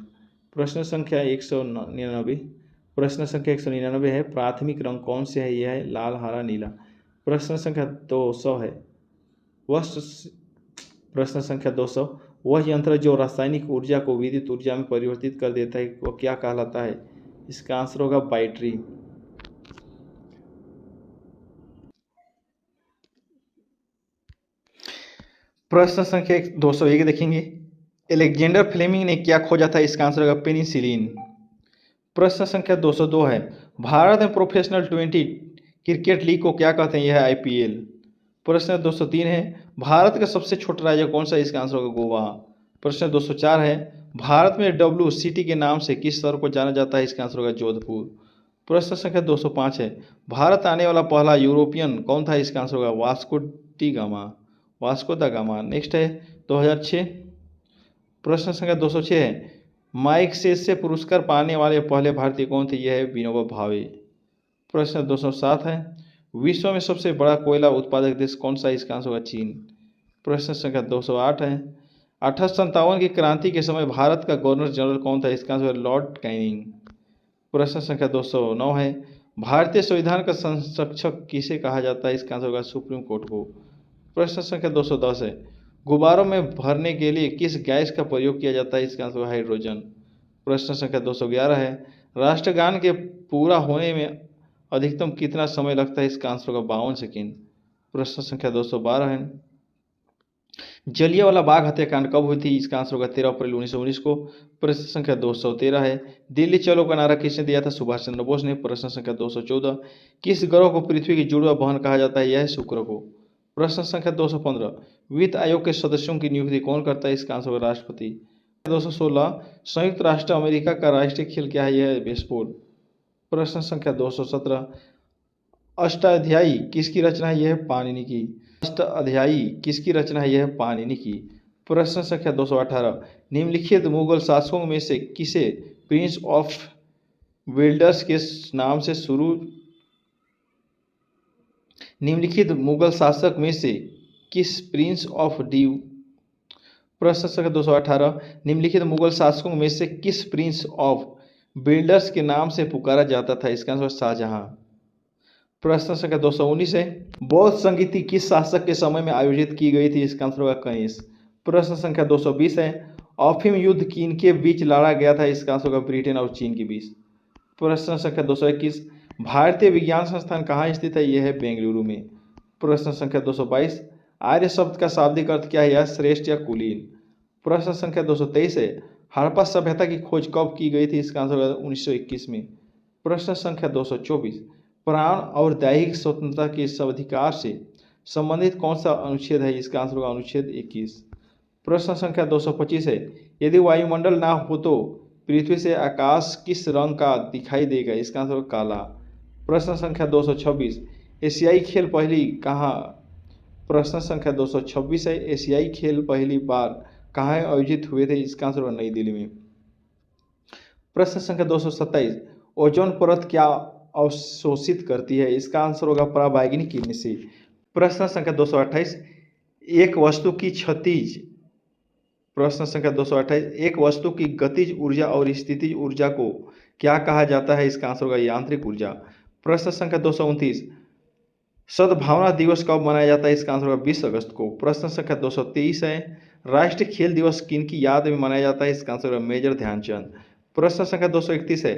प्रश्न संख्या 199 है, प्राथमिक रंग कौन से है? यह है लाल, हरा, नीला। प्रश्न संख्या 200 है, प्रश्न संख्या 200, वह यंत्र जो रासायनिक ऊर्जा को विद्युत ऊर्जा में परिवर्तित कर देता है वह क्या कहलाता है? इसका आंसर होगा बैटरी। प्रश्न संख्या 201 देखेंगे, एलेक्जेंडर फ्लेमिंग ने क्या खोजा था? इसका आंसर होगा पेनिसिलिन। प्रश्न संख्या 202 है, भारत में प्रोफेशनल 20 क्रिकेट लीग को क्या कहते हैं? यह है आईपीएल। प्रश्न 203 है, भारत का सबसे छोटा राज्य कौन सा है? इसका आंसर होगा गोवा। प्रश्न 204 है, भारत में डब्ल्यू सिटी के नाम से किस शहर को जाना जाता है? इसका आंसर होगा जोधपुर। प्रश्न संख्या 205 है, भारत आने वाला पहला यूरोपियन कौन था? इसका आंसर होगा वास्को द गामा। नेक्स्ट है 2006। प्रश्न संख्या 206 है, मैग्सेसे पुरस्कार पाने वाले पहले भारतीय कौन थे? यह है विनोबा भावे। प्रश्न 207 है, विश्व में सबसे बड़ा कोयला उत्पादक देश कौन सा है? इसका आंसर होगा चीन। प्रश्न संख्या 208 है, 1857 की क्रांति के समय भारत का गवर्नर जनरल कौन था? इसका आंसर लॉर्ड कैनिंग। प्रश्न संख्या 209 है, भारतीय संविधान का संरक्षक किसे कहा जाता है? इसका आंसर होगा सुप्रीम कोर्ट को। प्रश्न संख्या 210 है, गुब्बारों में भरने के लिए किस गैस का प्रयोग किया जाता है? इसका आंसर हाइड्रोजन। प्रश्न संख्या 211 है, राष्ट्रगान के पूरा होने में अधिकतम कितना समय लगता है? इसका आंसर होगा 52 सेकेंड। प्रश्न संख्या 212 है, जलियांवाला बाग हत्याकांड कब हुई थी? इसका आंसर होगा 13 अप्रैल 1919 को। प्रश्न संख्या 213 है, दिल्ली चलो का नारा किसने दिया था? सुभाष चंद्र बोस ने। प्रश्न संख्या 214, किस ग्रह को पृथ्वी की जुड़वा बहन कहा जाता है? यह है शुक्र को। प्रश्न संख्या 215, वित्त आयोग के सदस्यों की नियुक्ति कौन करता है? इसका आंसर होगा राष्ट्रपति। 216, संयुक्त राष्ट्र अमेरिका का राष्ट्रीय खेल क्या है? यह है बेसबॉल। प्रश्न संख्या 217, अष्टाध्यायी किसकी रचना है? यह है पाणिनि की। अष्टाध्यायी किसकी रचना है? यह है पाणिनि की। प्रश्न संख्या 218, निम्नलिखित मुगल शासकों में से किसे प्रिंस ऑफ वेल्डर्स के नाम से शुरू निम्नलिखित मुगल शासक में से किस प्रिंस ऑफ ड्यू प्रश्न संख्या 218, निम्नलिखित मुगल शासकों में से किस प्रिंस ऑफ बिल्डर्स के नाम से पुकारा जाता था? इसका आंसर शाहजहां। प्रश्न संख्या 219 है, बौद्ध संगीति किस शासक के समय में आयोजित की गई थी? इसका आंसर होगा कनिष्क। प्रश्न संख्या 220 है, अफीम युद्ध किन के बीच लड़ा गया था? इसका आंसर होगा ब्रिटेन और चीन के बीच। प्रश्न संख्या 221, भारतीय विज्ञान संस्थान कहाँ स्थित है? यह है बेंगलुरु में। प्रश्न संख्या 222, आर्य शब्द का शाब्दिक अर्थ क्या है? यह श्रेष्ठ या कुलीन। प्रश्न संख्या 223 है, हड़प्पा सभ्यता की खोज कब की गई थी? इसका आंसर होगा 1921 में। प्रश्न संख्या 224, प्राण और दैहिक स्वतंत्रता के अधिकार से संबंधित कौन सा अनुच्छेद है? इसका आंसर होगा अनुच्छेद 21। प्रश्न संख्या 225 है, यदि वायुमंडल ना हो तो पृथ्वी से आकाश किस रंग का दिखाई देगा? इसका आंसर होगा काला। प्रश्न संख्या 226, एशियाई खेल पहली कहाँ प्रश्न संख्या 226 है, एशियाई खेल पहली बार कहाँ आयोजित हुए थे? इसका आंसर होगा नई दिल्ली में। प्रश्न संख्या 227, ओजोन परत क्या अवशोषित करती है? इसका आंसर होगा पराबैंगनी किरण से। प्रश्न संख्या 228, एक वस्तु की क्षतिज प्रश्न संख्या 228, एक वस्तु की गतिज ऊर्जा और स्थितिज ऊर्जा को क्या कहा जाता है? इसका आंसर होगा यांत्रिक ऊर्जा। प्रश्न संख्या 229, सद्भावना दिवस कब मनाया जाता है? इसका आंसर होगा 20 अगस्त को। प्रश्न संख्या 223 है, राष्ट्रीय खेल दिवस किन की याद में मनाया जाता है? इसका आंसर होगा मेजर ध्यानचंद। प्रश्न संख्या 231 है,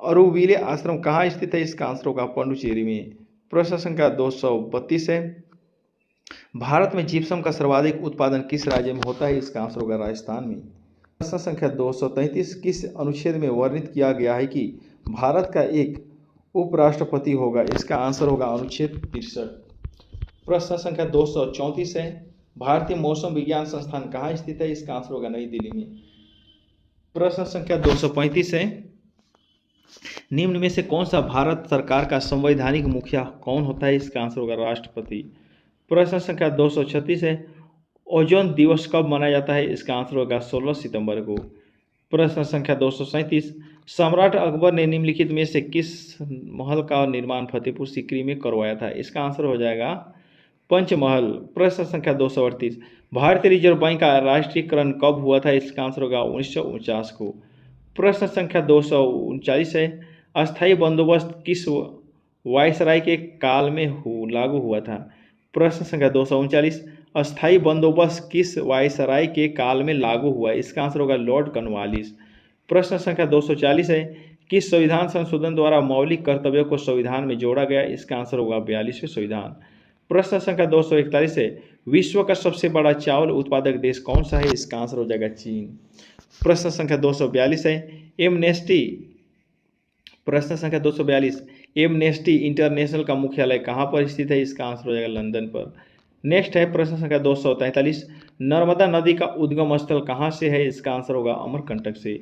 अरुविले आश्रम कहाँ स्थित है? इसका आंसर होगा पांडुचेरी में। प्रश्न संख्या 232 है, भारत में जिप्सम का सर्वाधिक उत्पादन किस राज्य में होता है? इसका आंसर होगा राजस्थान में। प्रश्न संख्या 233, किस अनुच्छेद में वर्णित किया गया है कि भारत का एक उपराष्ट्रपति होगा? इसका आंसर होगा अनुच्छेद 63। प्रश्न संख्या 234 है, भारतीय मौसम विज्ञान संस्थान कहाँ स्थित है? इसका आंसर होगा नई दिल्ली में। प्रश्न संख्या 235 है, निम्न में से कौन सा भारत सरकार का संवैधानिक मुखिया कौन होता है? इसका आंसर होगा राष्ट्रपति। प्रश्न संख्या 236 है, ओजोन दिवस कब मनाया जाता है? इसका आंसर होगा 16 सितंबर को। प्रश्न संख्या 237, सम्राट अकबर ने निम्नलिखित में से किस महल का निर्माण फतेहपुर सीकरी में करवाया था? इसका आंसर हो जाएगा पंचमहल। प्रश्न संख्या 238, भारतीय रिजर्व बैंक का राष्ट्रीयकरण कब हुआ था? इसका आंसर होगा 1949 को। प्रश्न संख्या 239 है, अस्थायी बंदोबस्त किस वायसराय के काल में लागू हुआ था? प्रश्न संख्या 239, अस्थायी बंदोबस्त किस वायसराय के काल में लागू हुआ? इसका आंसर होगा लॉर्ड कॉर्नवालिस। प्रश्न संख्या 240 है, किस संविधान संशोधन द्वारा मौलिक कर्तव्यों को संविधान में जोड़ा गया? इसका आंसर होगा 42वें संविधान। प्रश्न संख्या 241 है, विश्व का सबसे बड़ा चावल उत्पादक देश कौन सा है? इसका आंसर हो जाएगा चीन। प्रश्न संख्या 242 है, प्रश्न संख्या 242, एमनेस्टी इंटरनेशनल का मुख्यालय कहाँ पर स्थित है? इसका आंसर हो जाएगा लंदन पर। नेक्स्ट है प्रश्न संख्या 243, नर्मदा नदी का उद्गम स्थल कहाँ से है? इसका आंसर होगा अमरकंटक से।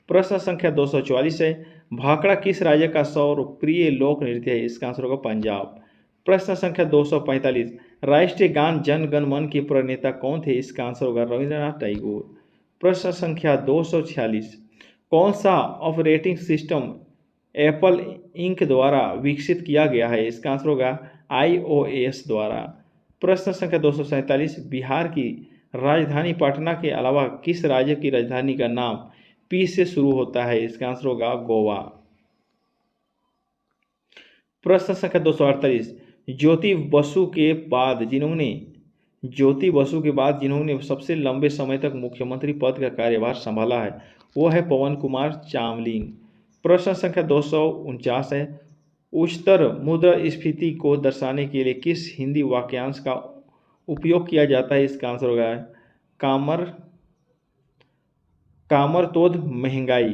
प्रश्न संख्या 244 है, भाखड़ा किस राज्य का सौरप्रिय लोक नृत्य है? इसका आंसर होगा पंजाब। प्रश्न संख्या 245, राष्ट्रीय गान जन गण मन के प्रणेता कौन थे? इसका आंसर होगा रविंद्रनाथ टैगोर। प्रश्न संख्या 246, कौन सा ऑपरेटिंग सिस्टम एप्पल इंक द्वारा विकसित किया गया है? इसका आंसर होगा iOS द्वारा। प्रश्न संख्या 247, बिहार की राजधानी पटना के अलावा किस राज्य की राजधानी का नाम पी से शुरू होता है? इसका आंसर होगा गोवा। प्रश्न संख्या 248, ज्योति बसु के बाद जिन्होंने सबसे लंबे समय तक मुख्यमंत्री पद का कार्यभार संभाला है वो है पवन कुमार चामलिंग। प्रश्न संख्या 249 है, उच्चतर मुद्रास्फीति को दर्शाने के लिए किस हिंदी वाक्यांश का उपयोग किया जाता है? इसका आंसर होगा कामरतोद महंगाई।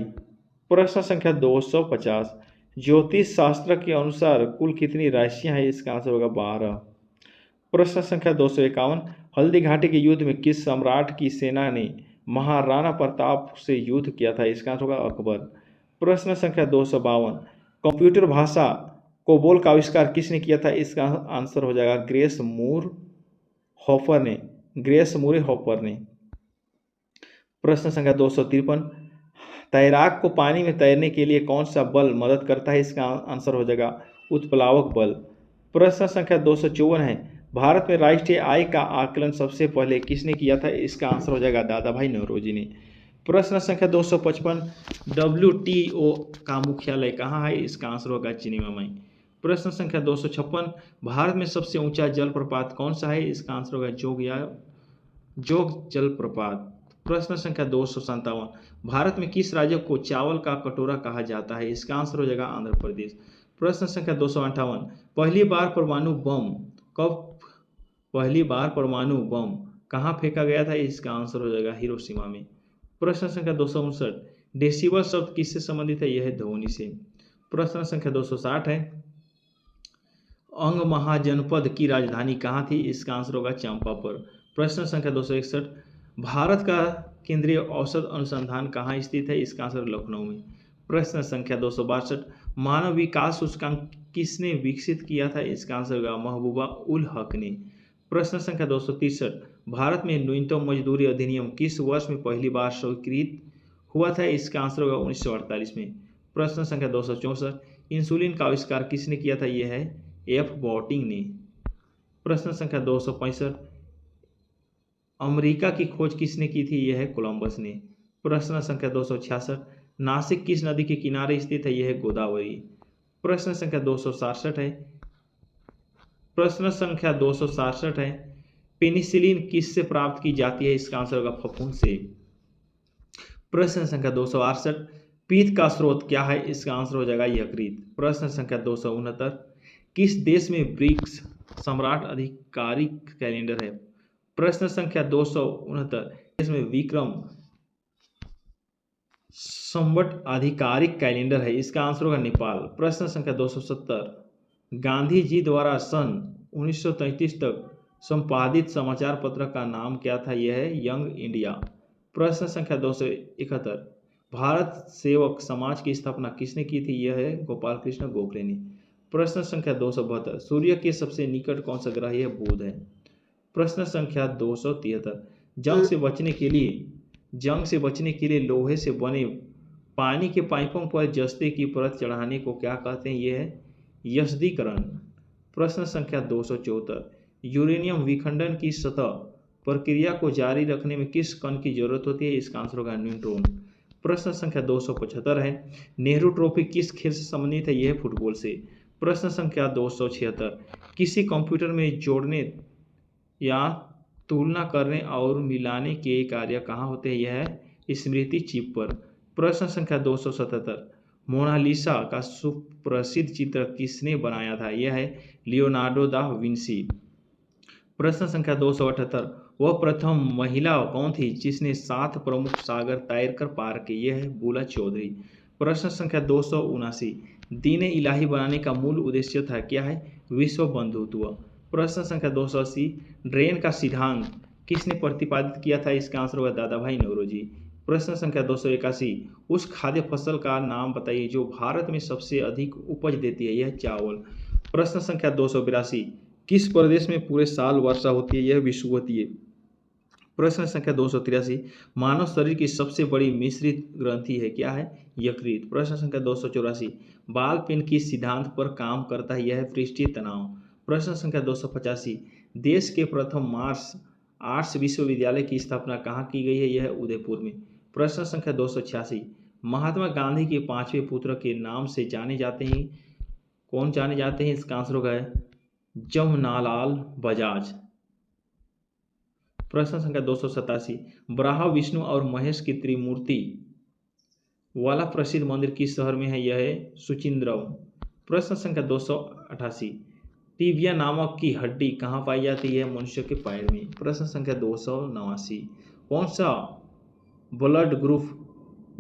प्रश्न संख्या 250, ज्योतिष शास्त्र के अनुसार कुल कितनी राशियां हैं? इसका आंसर होगा 12। प्रश्न संख्या 251, हल्दी घाटी के युद्ध में किस सम्राट की सेना ने महाराणा प्रताप से युद्ध किया था? इसका आंसर होगा अकबर। प्रश्न संख्या 252, कंप्यूटर भाषा कोबोल का आविष्कार किसने किया था? इसका आंसर हो जाएगा ग्रेस मूर हॉपर ने, ग्रेस मूरे हॉपर ने। प्रश्न संख्या 253, तैराक को पानी में तैरने के लिए कौन सा बल मदद करता है? इसका आंसर हो जाएगा उत्प्लावक बल। प्रश्न संख्या 254 है, भारत में राष्ट्रीय आय का आकलन सबसे पहले किसने किया था? इसका आंसर हो जाएगा दादा भाई नौरोजी ने। प्रश्न संख्या 255, WTO का मुख्यालय कहाँ है? इसका आंसर होगा जिनेवा में। प्रश्न संख्या 256, भारत में सबसे ऊंचा जलप्रपात कौन सा है? इसका आंसर होगा जोग जलप्रपात। प्रश्न संख्या 257, भारत में किस राज्य को चावल का कटोरा कहा जाता है? इसका आंसर हो जाएगा आंध्र प्रदेश। प्रश्न संख्या 258, पहली बार परमाणु बम कहाँ फेंका गया था? इसका आंसर हो जाएगा हिरोशिमा में। प्रश्न संख्या 259, डेसिबल शब्द किससे संबंधित है? यह है ध्वनि से। प्रश्न संख्या 260 है, अंग महाजनपद की राजधानी कहाँ थी? इसका आंसर होगा चंपापुर। प्रश्न संख्या 261, भारत का केंद्रीय औषध अनुसंधान कहाँ स्थित है? इसका आंसर लखनऊ में। प्रश्न संख्या 262, मानव विकास सूचकांक किसने विकसित किया था? इसका आंसर होगा महबूबा उल हक ने। प्रश्न संख्या 263, भारत में न्यूनतम मजदूरी अधिनियम किस वर्ष में पहली बार स्वीकृत हुआ था? इसका आंसर होगा 1948 में। प्रश्न संख्या 264, इंसुलिन का आविष्कार किसने किया था? यह है एफ बॉटिंग ने। प्रश्न संख्या 265, अमेरिका की खोज किसने की थी? यह है कोलंबस ने। प्रश्न संख्या 266, नासिक किस नदी के किनारे स्थित है? यह है गोदावरी। प्रश्न संख्या 267 है, पेनिसिलिन किससे प्राप्त की जाती है? इसका आंसर होगा फफूंद से। प्रश्न संख्या 268, पित्त का स्रोत क्या है? इसका आंसर हो जाएगा यकृत। प्रश्न संख्या 269, किस देश में ब्रिक्स सम्राट आधिकारिक कैलेंडर है? प्रश्न संख्या 269, देश में विक्रम संवत आधिकारिक कैलेंडर है? इसका आंसर होगा नेपाल। प्रश्न संख्या 270, गांधी जी द्वारा सन 1933 तक संपादित समाचार पत्र का नाम क्या था? यह है यंग इंडिया। प्रश्न संख्या 271, भारत सेवक समाज की स्थापना किसने की थी? यह है गोपाल कृष्ण गोखले ने। प्रश्न संख्या 272, सूर्य के सबसे निकट कौन सा ग्रह? यह बुध है। प्रश्न संख्या 273, जंग से बचने के लिए लोहे से बने पानी के पाइपों पर जस्ते की परत चढ़ाने को क्या कहते हैं? यह है यस्दीकरण। प्रश्न संख्या 274, यूरेनियम विखंडन की सतह प्रक्रिया को जारी रखने में किस कण की जरूरत होती है? इसका आंसर होगा न्यूट्रॉन। प्रश्न संख्या 275 है, नेहरू ट्रॉफी किस खेल से संबंधित है? यह है फुटबॉल से। प्रश्न संख्या 276, किसी कंप्यूटर में जोड़ने या तुलना करने और मिलाने के कार्य कहाँ होते हैं? यह है स्मृति चिप पर। प्रश्न संख्या 277, मोनालिसा का सुप्रसिद्ध चित्र किसने बनाया था? यह है लियोनार्डो दा विंसी। प्रश्न संख्या 278, वह प्रथम महिला कौन थी जिसने 7 प्रमुख सागर तैरकर पार किए? यह है बुला चौधरी। प्रश्न संख्या 279, दीन इलाही बनाने का मूल उद्देश्य था? क्या है? विश्व बंधुत्व। प्रश्न संख्या 280, ड्रेन का सिद्धांत किसने प्रतिपादित किया था? इसका आंसर होगा दादा भाई नौरोजी। प्रश्न संख्या 281, उस खाद्य फसल का नाम बताइए जो भारत में सबसे अधिक उपज देती है? यह चावल। प्रश्न संख्या 282, किस प्रदेश में पूरे साल वर्षा होती है? यह विषुवतीय। प्रश्न संख्या 283, मानव शरीर की सबसे बड़ी मिश्रित ग्रंथि है? क्या है? यकृत। प्रश्न संख्या 284, बाल पेन किस सिद्धांत पर काम करता है? यह है पृष्ठीय तनाव। प्रश्न संख्या 285, देश के प्रथम मार्शल आर्ट्स विश्वविद्यालय की स्थापना कहाँ की गई है? यह है उदयपुर में। प्रश्न संख्या 286, महात्मा गांधी के 5वें पुत्र के नाम से जाने जाते हैं? कौन जाने जाते हैं? इसका आंसर होगा जमनालाल बजाज। प्रश्न संख्या 287, ब्रह्मा विष्णु और महेश की त्रिमूर्ति वाला प्रसिद्ध मंदिर किस शहर में है? यह है सुचिंद्रम। प्रश्न संख्या 288, टिबिया नामक की हड्डी कहाँ पाई जाती है? मनुष्य के पैर में। प्रश्न संख्या 289, कौन सा ब्लड ग्रुप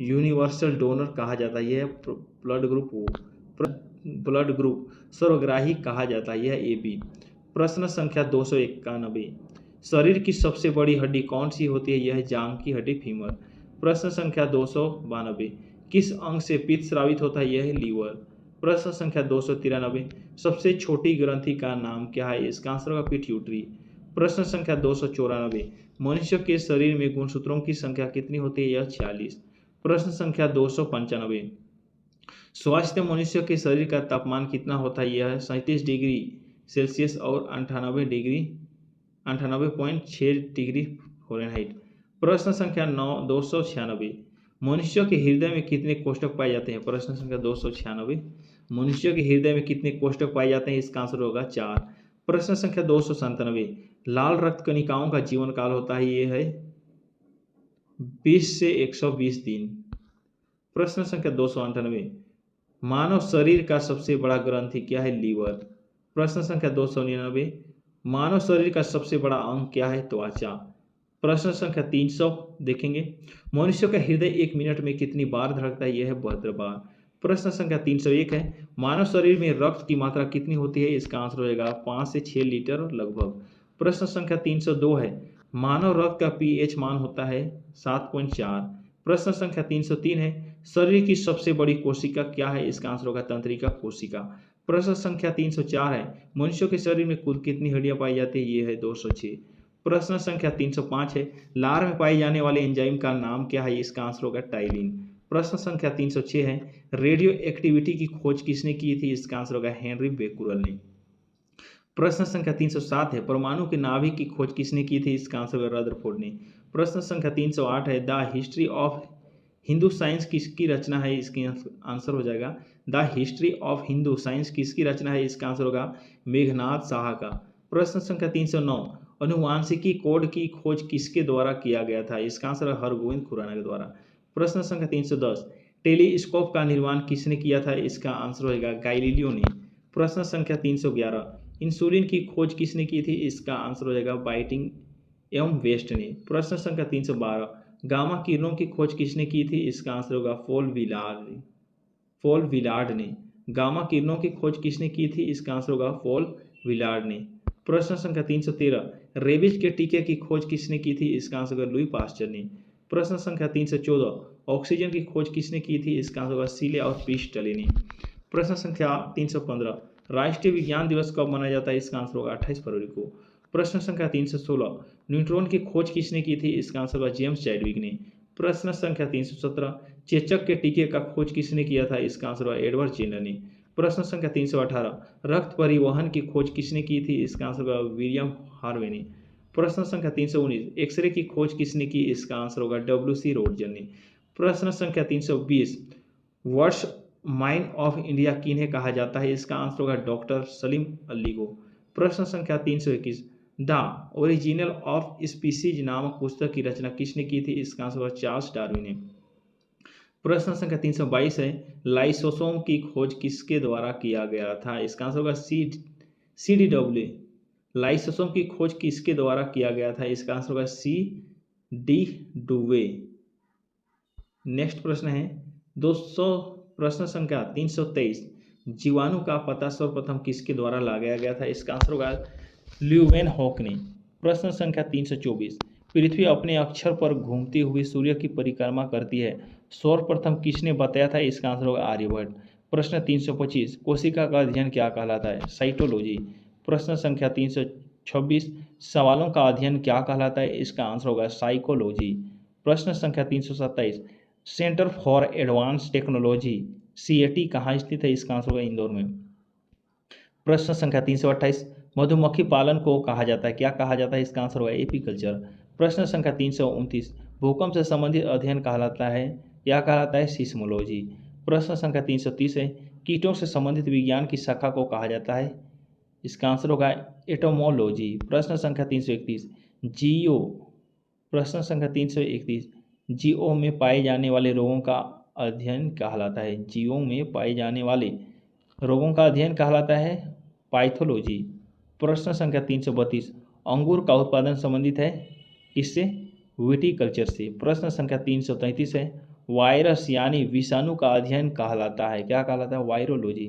यूनिवर्सल डोनर कहा जाता है? यह ब्लड ग्रुप सर्वग्राही कहा जाता है? यह AB। प्रश्न संख्या 291, शरीर की सबसे बड़ी हड्डी कौन सी होती है? यह जांघ की हड्डी फीमर। प्रश्न संख्या 292, किस अंग से पित्त स्रावित होता है? यह है लीवर। प्रश्न संख्या 293, सबसे छोटी ग्रंथि का नाम क्या है? इसका आंसर होगा पिट्यूटरी। प्रश्न संख्या 294, मनुष्य के शरीर में गुणसूत्रों की संख्या कितनी होती है? यह 46। प्रश्न संख्या 295, स्वास्थ्य मनुष्य के शरीर का तापमान कितना होता है? यह 37 डिग्री सेल्सियस और 98.6 डिग्री फ़ारेनहाइट। प्रश्न संख्या 296, मनुष्य के हृदय में कितने कोष्ठक पाए जाते हैं? प्रश्न संख्या 296, मनुष्य के हृदय में कितने कोष्ठक पाए जाते हैं? इसका आंसर होगा 4। प्रश्न संख्या 297, लाल रक्त कणिकाओं का जीवन काल होता है? ये है 20 से 120 दिन। प्रश्न संख्या 298, मानव शरीर का सबसे बड़ा ग्रंथि क्या है? लीवर। प्रश्न संख्या 299, मानव शरीर का सबसे बड़ा अंग क्या है? त्वचा। प्रश्न संख्या 300 देखेंगे, मनुष्य का हृदय 1 मिनट में कितनी बार धड़कता है? यह है 72 बार। प्रश्न संख्या 301 है, मानव शरीर में रक्त की मात्रा कितनी होती है? इसका आंसर हो जाएगा 5 से 6 लीटर लगभग। प्रश्न संख्या 302 है, मानव रक्त का पीएच मान होता है 7.4। प्रश्न संख्या 303 है, शरीर की सबसे बड़ी कोशिका क्या है? इसका आंसर होगा तंत्रिका कोशिका। प्रश्न संख्या 304 है, मनुष्य के शरीर में कुल कितनी हड्डियां पाई जाती है? ये है 206। प्रश्न संख्या 305 है, लार में पाए जाने वाले एंजाइम का नाम क्या है? इसका आंसर होगा टाइलिन। प्रश्न संख्या 306 है, रेडियो एक्टिविटी की खोज किसने की थी? इसका आंसर होगा हेनरी बेकुरल ने। प्रश्न संख्या 307 है, परमाणु के नाभिक की खोज किसने की थी? इसका आंसर होगा रदरफोर्ड ने। प्रश्न संख्या 308 है, the history of Hindu science किसकी रचना है? इसकी आंसर हो जाएगा the history of Hindu science किसकी रचना है? इसका आंसर होगा मेघनाथ साहा का। प्रश्न संख्या 309, अनुवांशिकी कोड की खोज किसके द्वारा किया गया था? इसका आंसर है हरगोविंद खुराना के द्वारा। प्रश्न संख्या 310, टेलीस्कोप का निर्माण किसने किया था? इसका आंसर होगा गैलीलियो ने। प्रश्न संख्या 311, इंसुलिन की खोज किसने की थी? इसका आंसर हो जाएगा बाइटिंग एवं वेस्ट ने। प्रश्न संख्या 312, गामा किरणों की खोज किसने की थी? इसका आंसर होगा पॉल विलार्ड ने। गामा किरणों की खोज किसने की थी? इसका आंसर होगा पॉल विलार्ड ने। प्रश्न संख्या 313, रेबीज के टीके की खोज किसने की थी? इसका आंसर होगा लुई पास्चर ने। प्रश्न संख्या 314, ऑक्सीजन की खोज किसने की थी? इसका आंसर होगा सीले और प्रिस्टले ने। प्रश्न संख्या 315, राष्ट्रीय विज्ञान दिवस कब मनाया जाता है? इसका आंसर होगा 28 फरवरी को। प्रश्न संख्या 316, न्यूट्रॉन की खोज किसने की थी? इसका आंसर होगा जेम्स चैडविक ने। प्रश्न संख्या 317, चेचक के टीके का खोज किसने किया था? इसका आंसर होगा एडवर्ड जेनर ने। प्रश्न संख्या 318, रक्त परिवहन की खोज किसने की थी? इसका आंसर होगा विलियम हार्वे ने। प्रश्न संख्या 319, एक्सरे की खोज किसने की? इसका आंसर होगा WC रोडजन ने। प्रश्न संख्या 320, वर्ष माइन ऑफ इंडिया किन्हें कहा जाता है? इसका आंसर होगा डॉक्टर सलीम अली को। प्रश्न संख्या 321, द ओरिजिनल ऑफ स्पीसीज नामक पुस्तक की रचना किसने की थी? इसका आंसर होगा चार्ल्स डार्विन ने। प्रश्न संख्या 322 है, लाइसोसोम की खोज किसके द्वारा किया गया था? इसका आंसर होगा CDW। लाइसोसोम की खोज किसके द्वारा किया गया था? इसका आंसर होगा CD डुवे। नेक्स्ट प्रश्न है 200 प्रश्न संख्या 323, जीवाणु का पता सर्वप्रथम किसके द्वारा लगाया गया था? इसका आंसर होगा ल्यूवेनहॉक ने। प्रश्न संख्या 324, पृथ्वी अपने अक्षर पर घूमते हुए सूर्य की परिक्रमा करती है, सर्वप्रथम किसने बताया था? इसका आंसर होगा आर्यभट्ट। प्रश्न 325, कोशिका का अध्ययन क्या कहलाता है? साइटोलॉजी। प्रश्न संख्या 326, सवालों का अध्ययन क्या कहलाता है? इसका आंसर होगा साइकोलॉजी। प्रश्न संख्या 327, centre for advance technology CAT कहाँ स्थित है? इसका आंसर होगा इंदौर में। प्रश्न संख्या 328, मधुमक्खी पालन को कहा जाता है, क्या कहा जाता है? इसका आंसर होगा एपीकल्चर। प्रश्न संख्या 329, भूकंप से संबंधित अध्ययन कहलाता है, क्या कहलाता है? सीस्मोलॉजी। प्रश्न संख्या 330 है, कीटों से संबंधित विज्ञान की शाखा को कहा जाता है? इसका आंसर होगा एटोमोलॉजी। प्रश्न संख्या 331, जियो। प्रश्न संख्या 331, जीओ में पाए जाने वाले रोगों का अध्ययन कहलाता है? जीओ में पाए जाने वाले रोगों का अध्ययन कहलाता है पाइथोलॉजी। प्रश्न संख्या 332, अंगूर का उत्पादन संबंधित है किससे? विटीकल्चर से। प्रश्न संख्या 333 है, वायरस यानी विषाणु का अध्ययन कहलाता है, क्या कहलाता है? वायरोलॉजी।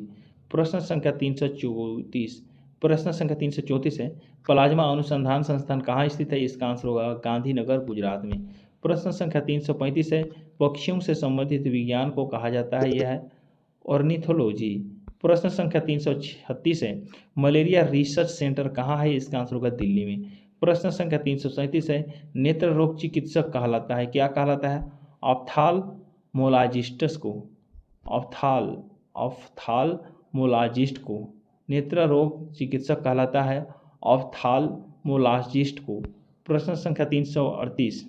प्रश्न संख्या 334, प्रश्न संख्या 334 है, प्लाज्मा अनुसंधान संस्थान कहाँ स्थित है? इसका आंसर होगा गांधीनगर गुजरात में। प्रश्न संख्या 335 है, पक्षियों से संबंधित विज्ञान को कहा जाता है, यह है ऑर्निथोलॉजी। प्रश्न संख्या 336 है, मलेरिया रिसर्च सेंटर कहाँ है? इसका आंसर होगा दिल्ली में। प्रश्न संख्या 337 है, नेत्र रोग चिकित्सक कहलाता है, क्या कहलाता है? ऑप्थाल्मोलॉजिस्टस को, ऑप्थाल्मोलॉजिस्ट को नेत्र रोग चिकित्सक कहलाता है, ऑप्थाल्मोलॉजिस्ट को। प्रश्न संख्या 338,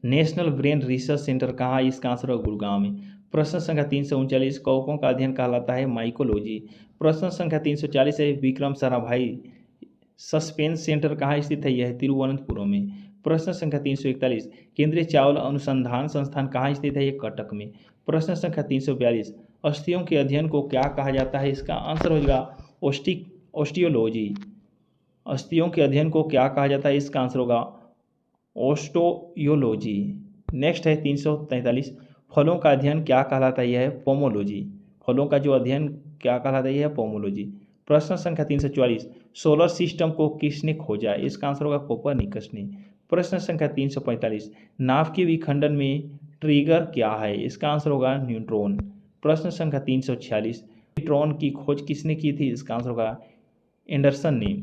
नेशनल ब्रेन रिसर्च सेंटर कहाँ है? इसका आंसर है गुड़गांव में। प्रश्न संख्या 339, कवकों का अध्ययन कहलाता है माइकोलॉजी। प्रश्न संख्या 340 है, विक्रम साराभाई सस्पेंस सेंटर कहाँ स्थित है? यह है तिरुवनंतपुरम में। प्रश्न संख्या 341, केंद्रीय चावल अनुसंधान संस्थान कहाँ स्थित है? यह कटक में। प्रश्न संख्या 342, अस्थियों के अध्ययन को क्या कहा जाता है? इसका आंसर हो जाएगा ऑस्टियोलॉजी। अस्थियों के अध्ययन को क्या कहा जाता है? इसका आंसर होगा ओस्टोयोलॉजी। नेक्स्ट है 343, फलों का अध्ययन क्या कहलाता है? यह है पोमोलॉजी। फलों का जो अध्ययन क्या कहलाता है? यह है पोमोलॉजी। प्रश्न संख्या 344, सोलर सिस्टम को किसने खोजा? इसका आंसर होगा कोपरनिकस ने। प्रश्न संख्या 345, नाभ के विखंडन में ट्रिगर क्या है? इसका आंसर होगा न्यूट्रॉन। प्रश्न संख्या 346, न्यूट्रॉन की खोज किसने की थी? इसका आंसर होगा एंडरसन ने।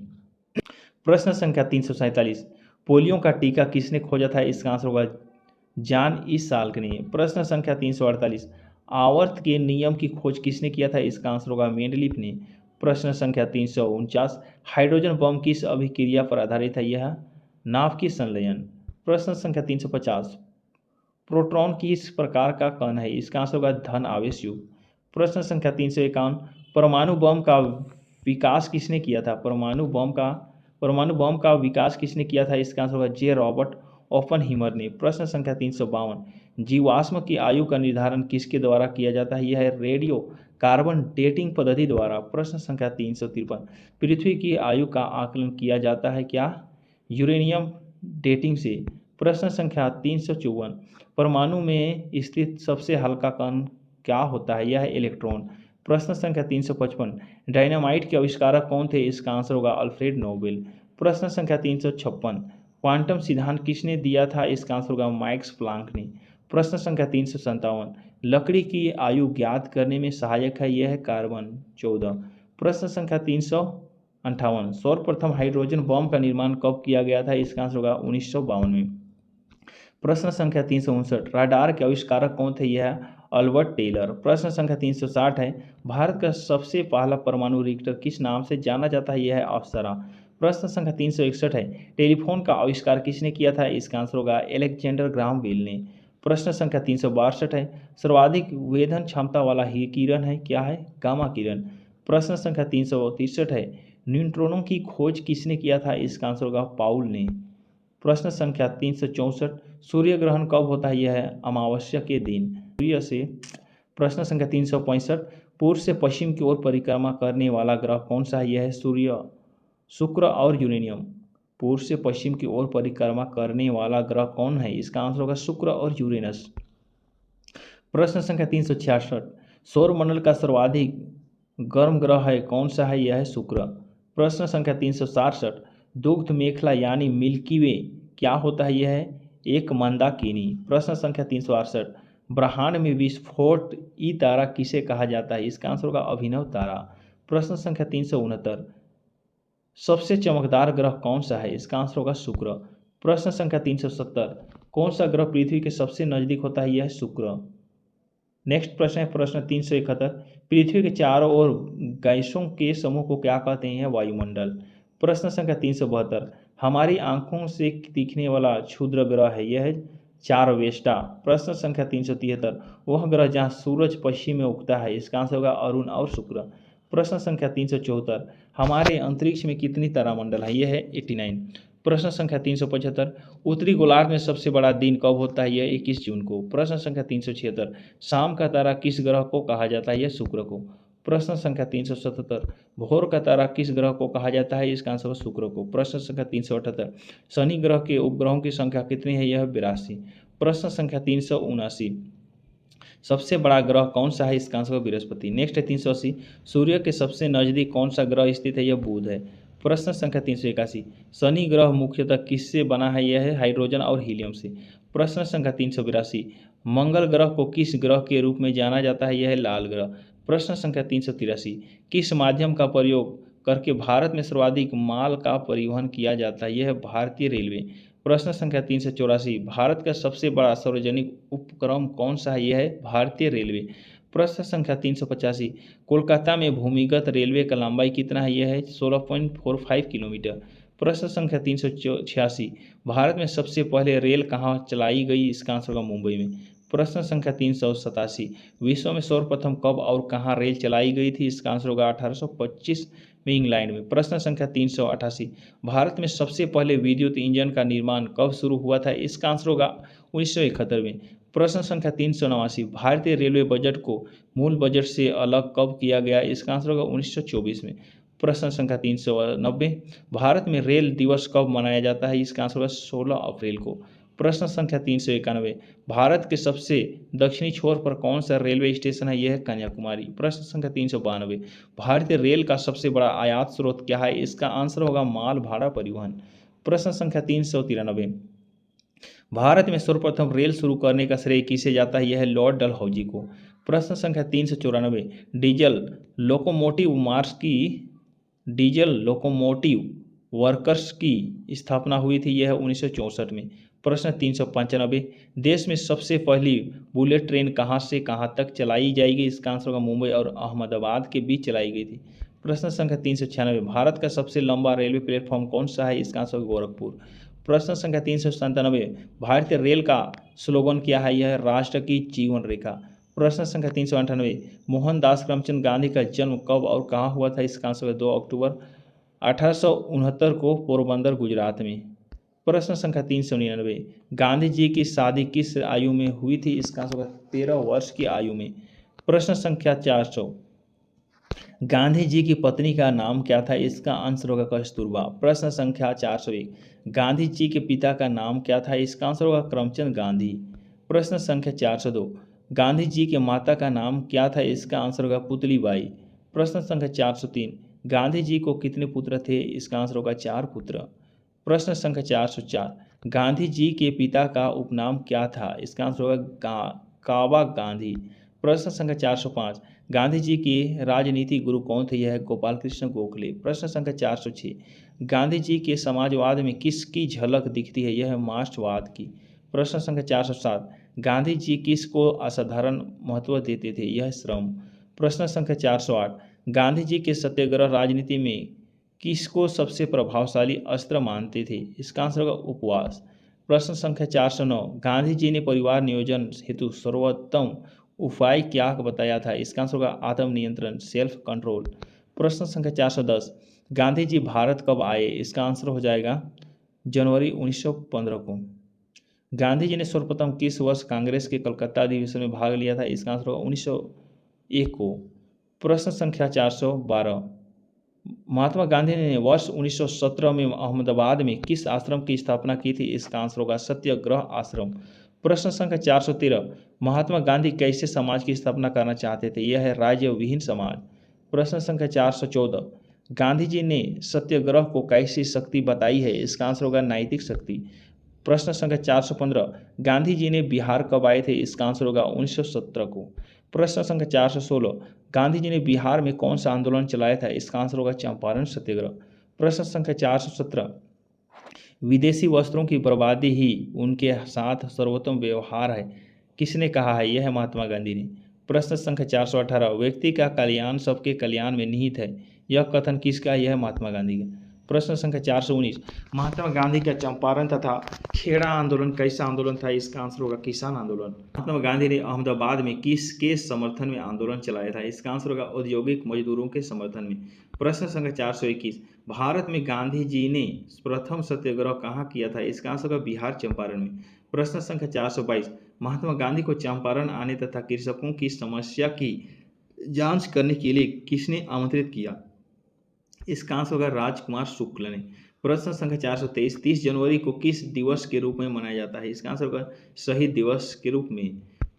प्रश्न संख्या 347, पोलियो का टीका किसने खोजा था? इसका आंसर होगा जॉन ईसाल्क ने। प्रश्न संख्या 348, आवर्त के नियम की खोज किसने किया था? इसका आंसर होगा मेंडलीफ ने। प्रश्न संख्या 349, हाइड्रोजन बम किस अभिक्रिया पर आधारित है? यह नाभ की संलयन। प्रश्न संख्या 350, प्रोटॉन किस प्रकार का कण है? इसका आंसर होगा धन आवेश युक्त। प्रश्न संख्या 351, परमाणु बम का विकास किसने किया था? परमाणु बम का विकास किसने किया था? इसका आंसर होगा जे रॉबर्ट ओपनहीमर ने। प्रश्न संख्या 352, जीवाश्म की आयु का निर्धारण किसके द्वारा किया जाता है? यह है रेडियो कार्बन डेटिंग पद्धति द्वारा। प्रश्न संख्या 353, पृथ्वी की आयु का आकलन किया जाता है क्या? यूरेनियम डेटिंग से। प्रश्न संख्या 354, परमाणु में स्थित सबसे हल्का कण क्या होता है? यह है इलेक्ट्रॉन। प्रश्न संख्या 355, डायनामाइट के आविष्कारक कौन थे? इसका आंसर होगा अल्फ्रेड नोबेल। प्रश्न संख्या 356, क्वांटम सिद्धांत किसने दिया था? इसका आंसर होगा मैक्स प्लांक ने। प्रश्न संख्या 357, लकड़ी की आयु ज्ञात करने में सहायक है? यह है कार्बन 14। प्रश्न संख्या 358, सर्वप्रथम हाइड्रोजन बम का निर्माण कब किया गया था? इसका आंसर होगा 1952 में। प्रश्न संख्या 359, राडार के आविष्कारक कौन थे? यह अल्बर्ट टेलर। प्रश्न संख्या 360 है, भारत का सबसे पहला परमाणु रिएक्टर किस नाम से जाना जाता है? यह है अप्सरा। प्रश्न संख्या 361 है, टेलीफोन का आविष्कार किसने किया था? इसका आंसर होगा एलेक्जेंडर ग्राहम बेल ने। प्रश्न संख्या 362 है, सर्वाधिक वेधन क्षमता वाला ही किरण है? क्या है? गामा किरण। प्रश्न संख्या 363 है, न्यूट्रॉनों की खोज किसने किया था? इसका आंसर होगा पाउल ने। प्रश्न संख्या 364, सूर्य ग्रहण कब होता है? यह है अमावस्या के दिन सूर्य से। प्रश्न संख्या 365, पूर्व से पश्चिम की ओर परिक्रमा करने वाला ग्रह कौन सा है? यह है सूर्य, शुक्र और यूरेनियम। पूर्व से पश्चिम की ओर परिक्रमा करने वाला ग्रह कौन है? इसका आंसर होगा शुक्र और यूरेनस। प्रश्न संख्या 366, सौरमंडल का सर्वाधिक गर्म ग्रह है कौन सा है? यह है शुक्र। प्रश्न संख्या 367, दुग्ध मेखला यानी मिल्की वे क्या होता है? यह है एक मंदाकिनी। प्रश्न संख्या 368, ब्रह्मांड में विस्फोट ई तारा किसे कहा जाता है? इसका आंसर होगा अभिनव तारा। प्रश्न संख्या 369, सबसे चमकदार ग्रह कौन सा है? इसका आंसर होगा शुक्र। प्रश्न संख्या 370, कौन सा ग्रह पृथ्वी के सबसे नजदीक होता है? यह है शुक्र। नेक्स्ट प्रश्न है प्रश्न 371, पृथ्वी के चारों ओर गैसों के समूह को क्या कहते हैं? वायुमंडल। प्रश्न संख्या 372, हमारी आंखों से दिखने वाला क्षुद्र ग्रह है? यह है चारवेष्टा। प्रश्न संख्या 373, वह ग्रह जहाँ सूरज पश्चिम में उगता है? इसका आंसर होगा अरुण और शुक्र। प्रश्न संख्या 374, हमारे अंतरिक्ष में कितनी तारामंडल है? यह है 89। प्रश्न संख्या 375, उत्तरी गोलार्ध में सबसे बड़ा दिन कब होता है? यह 21 जून को। प्रश्न संख्या 376, शाम का तारा किस ग्रह को कहा जाता है? यह शुक्र को। प्रश्न संख्या 377, भोर का तारा किस ग्रह को कहा जाता है? इसका आंसर शुक्र को। प्रश्न संख्या 378, शनि ग्रह के उपग्रहों की संख्या कितनी है? यह 82। प्रश्न संख्या 379, सबसे बड़ा ग्रह कौन सा है? इसका आंसर बृहस्पति। नेक्स्ट है 380, सूर्य के सबसे नजदीक कौन सा ग्रह स्थित है? यह बुध है। प्रश्न संख्या 381, शनि ग्रह मुख्यतः किससे बना है? यह है हाइड्रोजन और हीलियम से। प्रश्न संख्या 382, मंगल ग्रह को किस ग्रह के रूप में जाना जाता है? यह है लाल ग्रह। प्रश्न संख्या 383, किस माध्यम का प्रयोग करके भारत में सर्वाधिक माल का परिवहन किया जाता है? यह है भारतीय रेलवे। प्रश्न संख्या 384, भारत का सबसे बड़ा सार्वजनिक उपक्रम कौन सा है? यह है भारतीय रेलवे। प्रश्न संख्या 385, कोलकाता में भूमिगत रेलवे का लंबाई कितना है? यह है 16.45 किलोमीटर। प्रश्न संख्या 386, भारत में सबसे पहले रेल कहाँ चलाई गई? इसका आंसर होगा मुंबई में। प्रश्न संख्या 387, विश्व में सर्वप्रथम कब और कहाँ रेल चलाई गई थी? इसका आंसर होगा 1825 में इंग्लैंड में। प्रश्न संख्या 388, भारत में सबसे पहले विद्युत इंजन का निर्माण कब शुरू हुआ था? इसका आंसर होगा 1971 में। प्रश्न संख्या 389, भारतीय रेलवे बजट को मूल बजट से अलग कब किया गया? इसका आंसर होगा 1924 में। प्रश्न संख्या 390, भारत में रेल दिवस कब मनाया जाता है? इसका आंसर होगा 16 अप्रैल को। प्रश्न संख्या 391, भारत के सबसे दक्षिणी छोर पर कौन सा रेलवे स्टेशन है? यह है कन्याकुमारी। प्रश्न संख्या 392, भारतीय रेल का सबसे बड़ा आयात स्रोत क्या है? इसका आंसर होगा माल भाड़ा परिवहन। प्रश्न संख्या 393, भारत में सर्वप्रथम रेल शुरू करने का श्रेय किसे जाता है? यह है लॉर्ड डलहौजी को। प्रश्न संख्या 394, डीजल लोकोमोटिव वर्कर्स की स्थापना हुई थी? यह है 1964 में। प्रश्न 395, देश में सबसे पहली बुलेट ट्रेन कहाँ से कहाँ तक चलाई जाएगी? इसका आंसर होगा मुंबई और अहमदाबाद के बीच चलाई गई थी। प्रश्न संख्या 396, भारत का सबसे लंबा रेलवे प्लेटफॉर्म कौन सा है? इसका आंसर गोरखपुर। प्रश्न संख्या 397, भारतीय रेल का स्लोगन क्या है? यह है राष्ट्र की जीवन रेखा। प्रश्न संख्या 398, मोहनदास करमचंद गांधी का जन्म कब और कहाँ हुआ था? इसका आंसर है 2 अक्टूबर 1869 को पोरबंदर गुजरात में। प्रश्न संख्या 399, गांधी जी की शादी किस आयु में हुई थी? इसका आंसर 13 वर्ष की आयु में। प्रश्न संख्या 400, गांधी जी की पत्नी का नाम क्या था? इसका आंसर होगा कस्तूरबा। प्रश्न संख्या 401, गांधी जी के पिता का नाम क्या था? इसका आंसर होगा करमचंद गांधी। प्रश्न संख्या 402, गांधी जी के माता का नाम क्या था? इसका आंसर होगा पुतलीबाई। प्रश्न संख्या 403, गांधी जी को कितने पुत्र थे? इसका आंसर होगा 4 पुत्र। प्रश्न संख्या 404, गांधी जी के पिता का उपनाम क्या था? इसका आंसर होगा काबा गांधी। प्रश्न संख्या 405, गांधी जी के राजनीतिक गुरु कौन थे? यह है गोपाल कृष्ण गोखले। प्रश्न संख्या 406, गांधी जी के समाजवाद में किसकी झलक दिखती है? यह है मार्क्सवाद की। प्रश्न संख्या 407, गांधी जी किसको असाधारण महत्व देते थे? यह श्रम। प्रश्न संख्या 408, गांधी जी के सत्याग्रह राजनीति में किसको सबसे प्रभावशाली अस्त्र मानते थे? इसका आंसर होगा उपवास। प्रश्न संख्या 409, गांधी जी ने परिवार नियोजन हेतु सर्वोत्तम उपाय क्या बताया था? इसका आंसर होगा आत्मनियंत्रण, सेल्फ कंट्रोल। प्रश्न संख्या 410, गांधी जी भारत कब आए? इसका आंसर हो जाएगा जनवरी 1915 को। गांधी जी ने सर्वप्रथम किस वर्ष कांग्रेस के कलकत्ता अधिवेशन में भाग लिया था? इसका आंसर होगा 1901 को। प्रश्न संख्या 412, महात्मा गांधी ने वर्ष 1917 में अहमदाबाद में किस आश्रम की स्थापना की थी? इसका आंसर होगा सत्याग्रह आश्रम। प्रश्न संख्या 413, महात्मा गांधी कैसे समाज की स्थापना करना चाहते थे? यह है राज्य विहीन समाज। प्रश्न संख्या 414, गांधी जी ने सत्याग्रह को कैसी शक्ति बताई है? इसका आंसर होगा नैतिक शक्ति। प्रश्न संख्या 415, गांधी जी ने बिहार कब आए थे? इसका आंसर होगा 1917 को। प्रश्न संख्या 416, गांधी जी ने बिहार में कौन सा आंदोलन चलाया था? इसका आंसर होगा चंपारण सत्याग्रह। प्रश्न संख्या 417, विदेशी वस्त्रों की बर्बादी ही उनके साथ सर्वोत्तम व्यवहार है, किसने कहा है? यह है महात्मा गांधी ने। प्रश्न संख्या 418, व्यक्ति का कल्याण सबके कल्याण में निहित है, यह कथन किसका? यह है महात्मा गांधी का। प्रश्न संख्या 419, महात्मा गांधी का चंपारण तथा खेड़ा आंदोलन कैसा आंदोलन था? इसका आंसर होगा किसान आंदोलन। महात्मा गांधी ने अहमदाबाद में किसके समर्थन में आंदोलन चलाया था? इसका आंसर होगा औद्योगिक मजदूरों के समर्थन में। प्रश्न संख्या 421, भारत में गांधी जी ने प्रथम सत्याग्रह कहाँ किया था? इसका आंसर होगा बिहार चंपारण में। प्रश्न संख्या 422, महात्मा गांधी को चंपारण आने तथा कृषकों की समस्या की जांच करने के लिए किसने आमंत्रित किया? इसका आंसर होगा राजकुमार शुक्ल ने। प्रश्न संख्या 423, 30 जनवरी को किस दिवस के रूप में मनाया जाता है? इसका आंसर होगा शहीद दिवस के रूप में।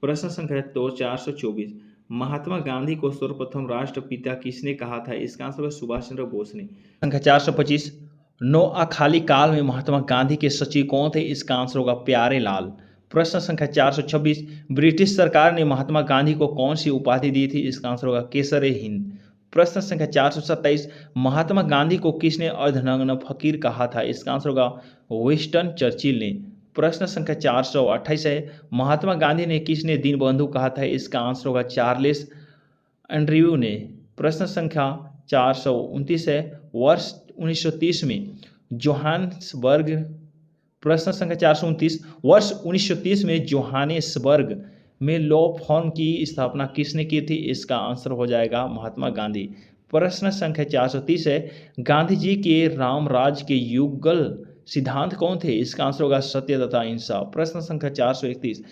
प्रश्न संख्या 424, महात्मा गांधी को सर्वप्रथम राष्ट्रपिता किसने कहा था? इसका आंसर होगा सुभाष चंद्र बोस ने। संख्या 425, नौअखाली काल में महात्मा गांधी के सचिव कौन थे? इसका आंसर होगा प्यारे लाल। प्रश्न संख्या 426, ब्रिटिश सरकार ने महात्मा गांधी को कौन सी उपाधि दी थी? इसका आंसर होगा केसर ए हिंद। प्रश्न संख्या 427, महात्मा गांधी को किसने अर्धनग्न फकीर कहा था? इसका आंसर होगा विंस्टन चर्चिल ने। प्रश्न संख्या 428 है, महात्मा गांधी ने किसने दीनबंधु कहा था? इसका आंसर होगा चार्ल्स एंड्रयू ने। प्रश्न संख्या 429 है, वर्ष 1930 में जोहान्सबर्ग प्रश्न संख्या 429, वर्ष 1930 में जोहान्सबर्ग में लॉ फर्म की स्थापना किसने की थी? इसका आंसर हो जाएगा महात्मा गांधी। प्रश्न संख्या 430 है, गांधी जी के रामराज के युगल सिद्धांत कौन थे? इसका आंसर होगा सत्य तथा अहिंसा। प्रश्न संख्या 431,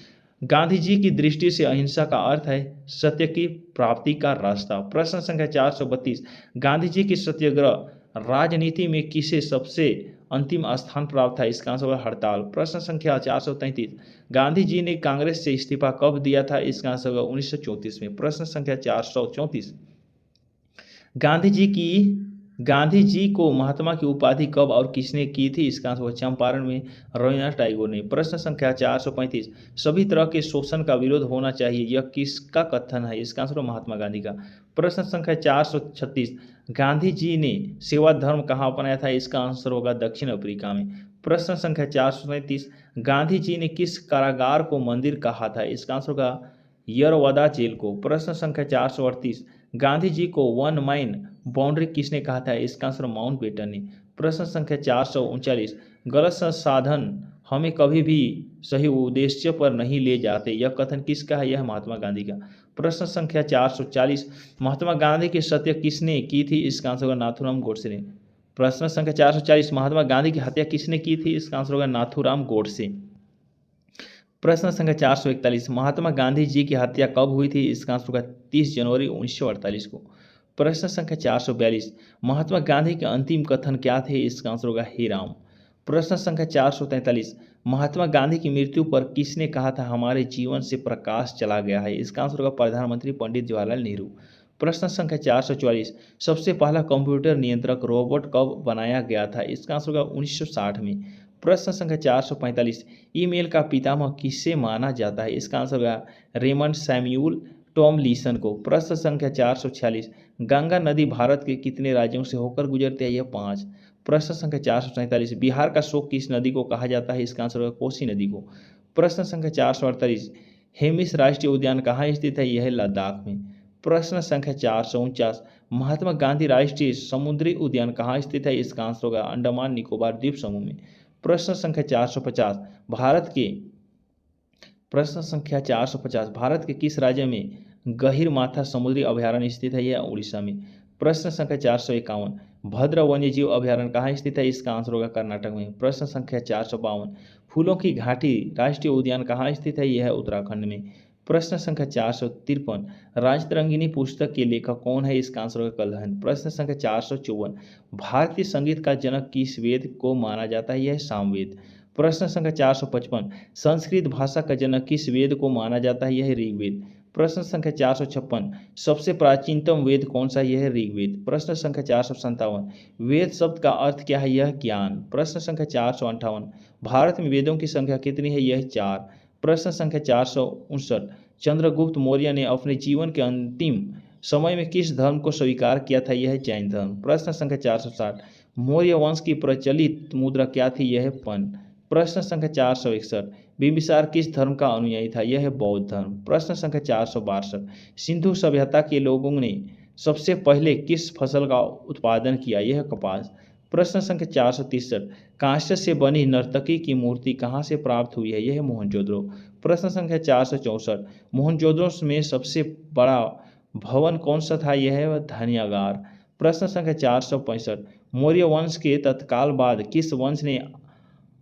गांधी जी की दृष्टि से अहिंसा का अर्थ है सत्य की प्राप्ति का रास्ता। प्रश्न संख्या 432, गांधी जी की सत्याग्रह राजनीति में किसे सबसे अंतिम स्थान प्राप्त था? इसका आंसर होगा हड़ताल। प्रश्न संख्या 433, गांधी जी ने कांग्रेस से इस्तीफा कब दिया था? इसका आंसर होगा 1934 में। प्रश्न संख्या 434, गांधी जी को महात्मा की उपाधि कब और किसने की थी? इसका आंसर होगा चंपारण में रविन्द्रनाथ टैगोर ने। प्रश्न संख्या 435, सभी तरह के शोषण का विरोध होना चाहिए, यह किसका कथन है? इसका आंसर महात्मा गांधी का। प्रश्न संख्या 436, गांधी जी ने सेवा धर्म कहाँ अपनाया था? इसका आंसर होगा दक्षिण अफ्रीका में। प्रश्न संख्या 437, गांधी जी ने किस कारागार को मंदिर कहा था? इसका आंसर होगा यरवदा जेल को। प्रश्न संख्या 438, गांधी जी को वन मैन बाउंड्री किसने कहा था? इसका आंसर माउंटबेटन ने। प्रश्न संख्या 439, गलत संसाधन हमें कभी भी सही उद्देश्य पर नहीं ले जाते, यह कथन किसका है? यह महात्मा गांधी का। प्रश्न संख्या 440, महात्मा गांधी की हत्या किसने की थी? इसका आंसर होगा नाथूराम गोडसे ने। प्रश्न संख्या 440, महात्मा गांधी की हत्या किसने की थी? इसका आंसर होगा नाथूराम गोडसे। प्रश्न संख्या 441, महात्मा गांधी जी की हत्या कब हुई थी? इसका आंसर होगा 30 जनवरी 1948 को। प्रश्न संख्या 442, महात्मा गांधी के अंतिम कथन क्या थे? इसका आंसर होगा हे राम। प्रश्न संख्या 443, महात्मा गांधी की मृत्यु पर किसने कहा था हमारे जीवन से प्रकाश चला गया है? इसका आंसर होगा प्रधानमंत्री पंडित जवाहरलाल नेहरू। प्रश्न संख्या 444, सबसे पहला कंप्यूटर नियंत्रक रोबोट कब बनाया गया था? इसका आंसर होगा 1960 में। प्रश्न संख्या 445, ईमेल का पितामह किसे माना जाता है? इसका आंसर होगा रेमंड सैम्यूल टॉमलिसन को। प्रश्न संख्या 446, गंगा नदी भारत के कितने राज्यों से होकर गुजरती है? यह 5। प्रश्न संख्या 447, बिहार का शोक किस नदी को कहा जाता है? इसका आंसर होगा कोसी नदी को। प्रश्न संख्या 448, हेमिस राष्ट्रीय उद्यान कहाँ स्थित है? यह लद्दाख में। प्रश्न संख्या 449, महात्मा गांधी राष्ट्रीय समुद्री उद्यान कहाँ स्थित है? इसका आंसर होगा अंडमान निकोबार द्वीप समूह में। प्रश्न संख्या 450, भारत के किस राज्य में गहीरमाथा समुद्री अभयारण्य स्थित है? यह उड़ीसा में। प्रश्न संख्या 451, भद्र वन्यजीव अभयारण्य कहाँ स्थित है? इसका आंसर होगा कर्नाटक में। प्रश्न संख्या 452, फूलों की घाटी राष्ट्रीय उद्यान कहाँ स्थित है? यह उत्तराखंड में। प्रश्न संख्या 453, राजतरंगिणी पुस्तक के लेखक कौन है? इसका आंसर होगा कल्हण। प्रश्न संख्या 454, भारतीय संगीत का जनक किस वेद को माना जाता है? यह सामवेद। प्रश्न संख्या 455, संस्कृत भाषा का जनक किस वेद को माना जाता है? यह ऋग्वेद। प्रश्न संख्या 456, सबसे प्राचीनतम वेद कौन सा? यह ऋग्वेद। प्रश्न संख्या 457, वेद शब्द का अर्थ क्या है? यह ज्ञान। प्रश्न संख्या 458, भारत में वेदों की संख्या कितनी है? यह 4। प्रश्न संख्या 459, चंद्रगुप्त मौर्य ने अपने जीवन के अंतिम समय में किस धर्म को स्वीकार किया था? यह जैन धर्म। प्रश्न संख्या 460, मौर्य वंश की प्रचलित मुद्रा क्या थी? यह पन। प्रश्न संख्या 461, बिंबिसार किस धर्म का अनुयायी था? यह बौद्ध धर्म। प्रश्न संख्या 462, सिंधु सभ्यता के लोगों ने सबसे पहले किस फसल का उत्पादन किया? यह कपास। प्रश्न संख्या 463, कांस्य से बनी नर्तकी की मूर्ति कहाँ से प्राप्त हुई है? यह मोहनजोदड़ो। प्रश्न संख्या 464, मोहनजोदड़ो में सबसे बड़ा भवन कौन सा था? यह धन्यागार। प्रश्न संख्या 465, मौर्य वंश के तत्काल बाद किस वंश ने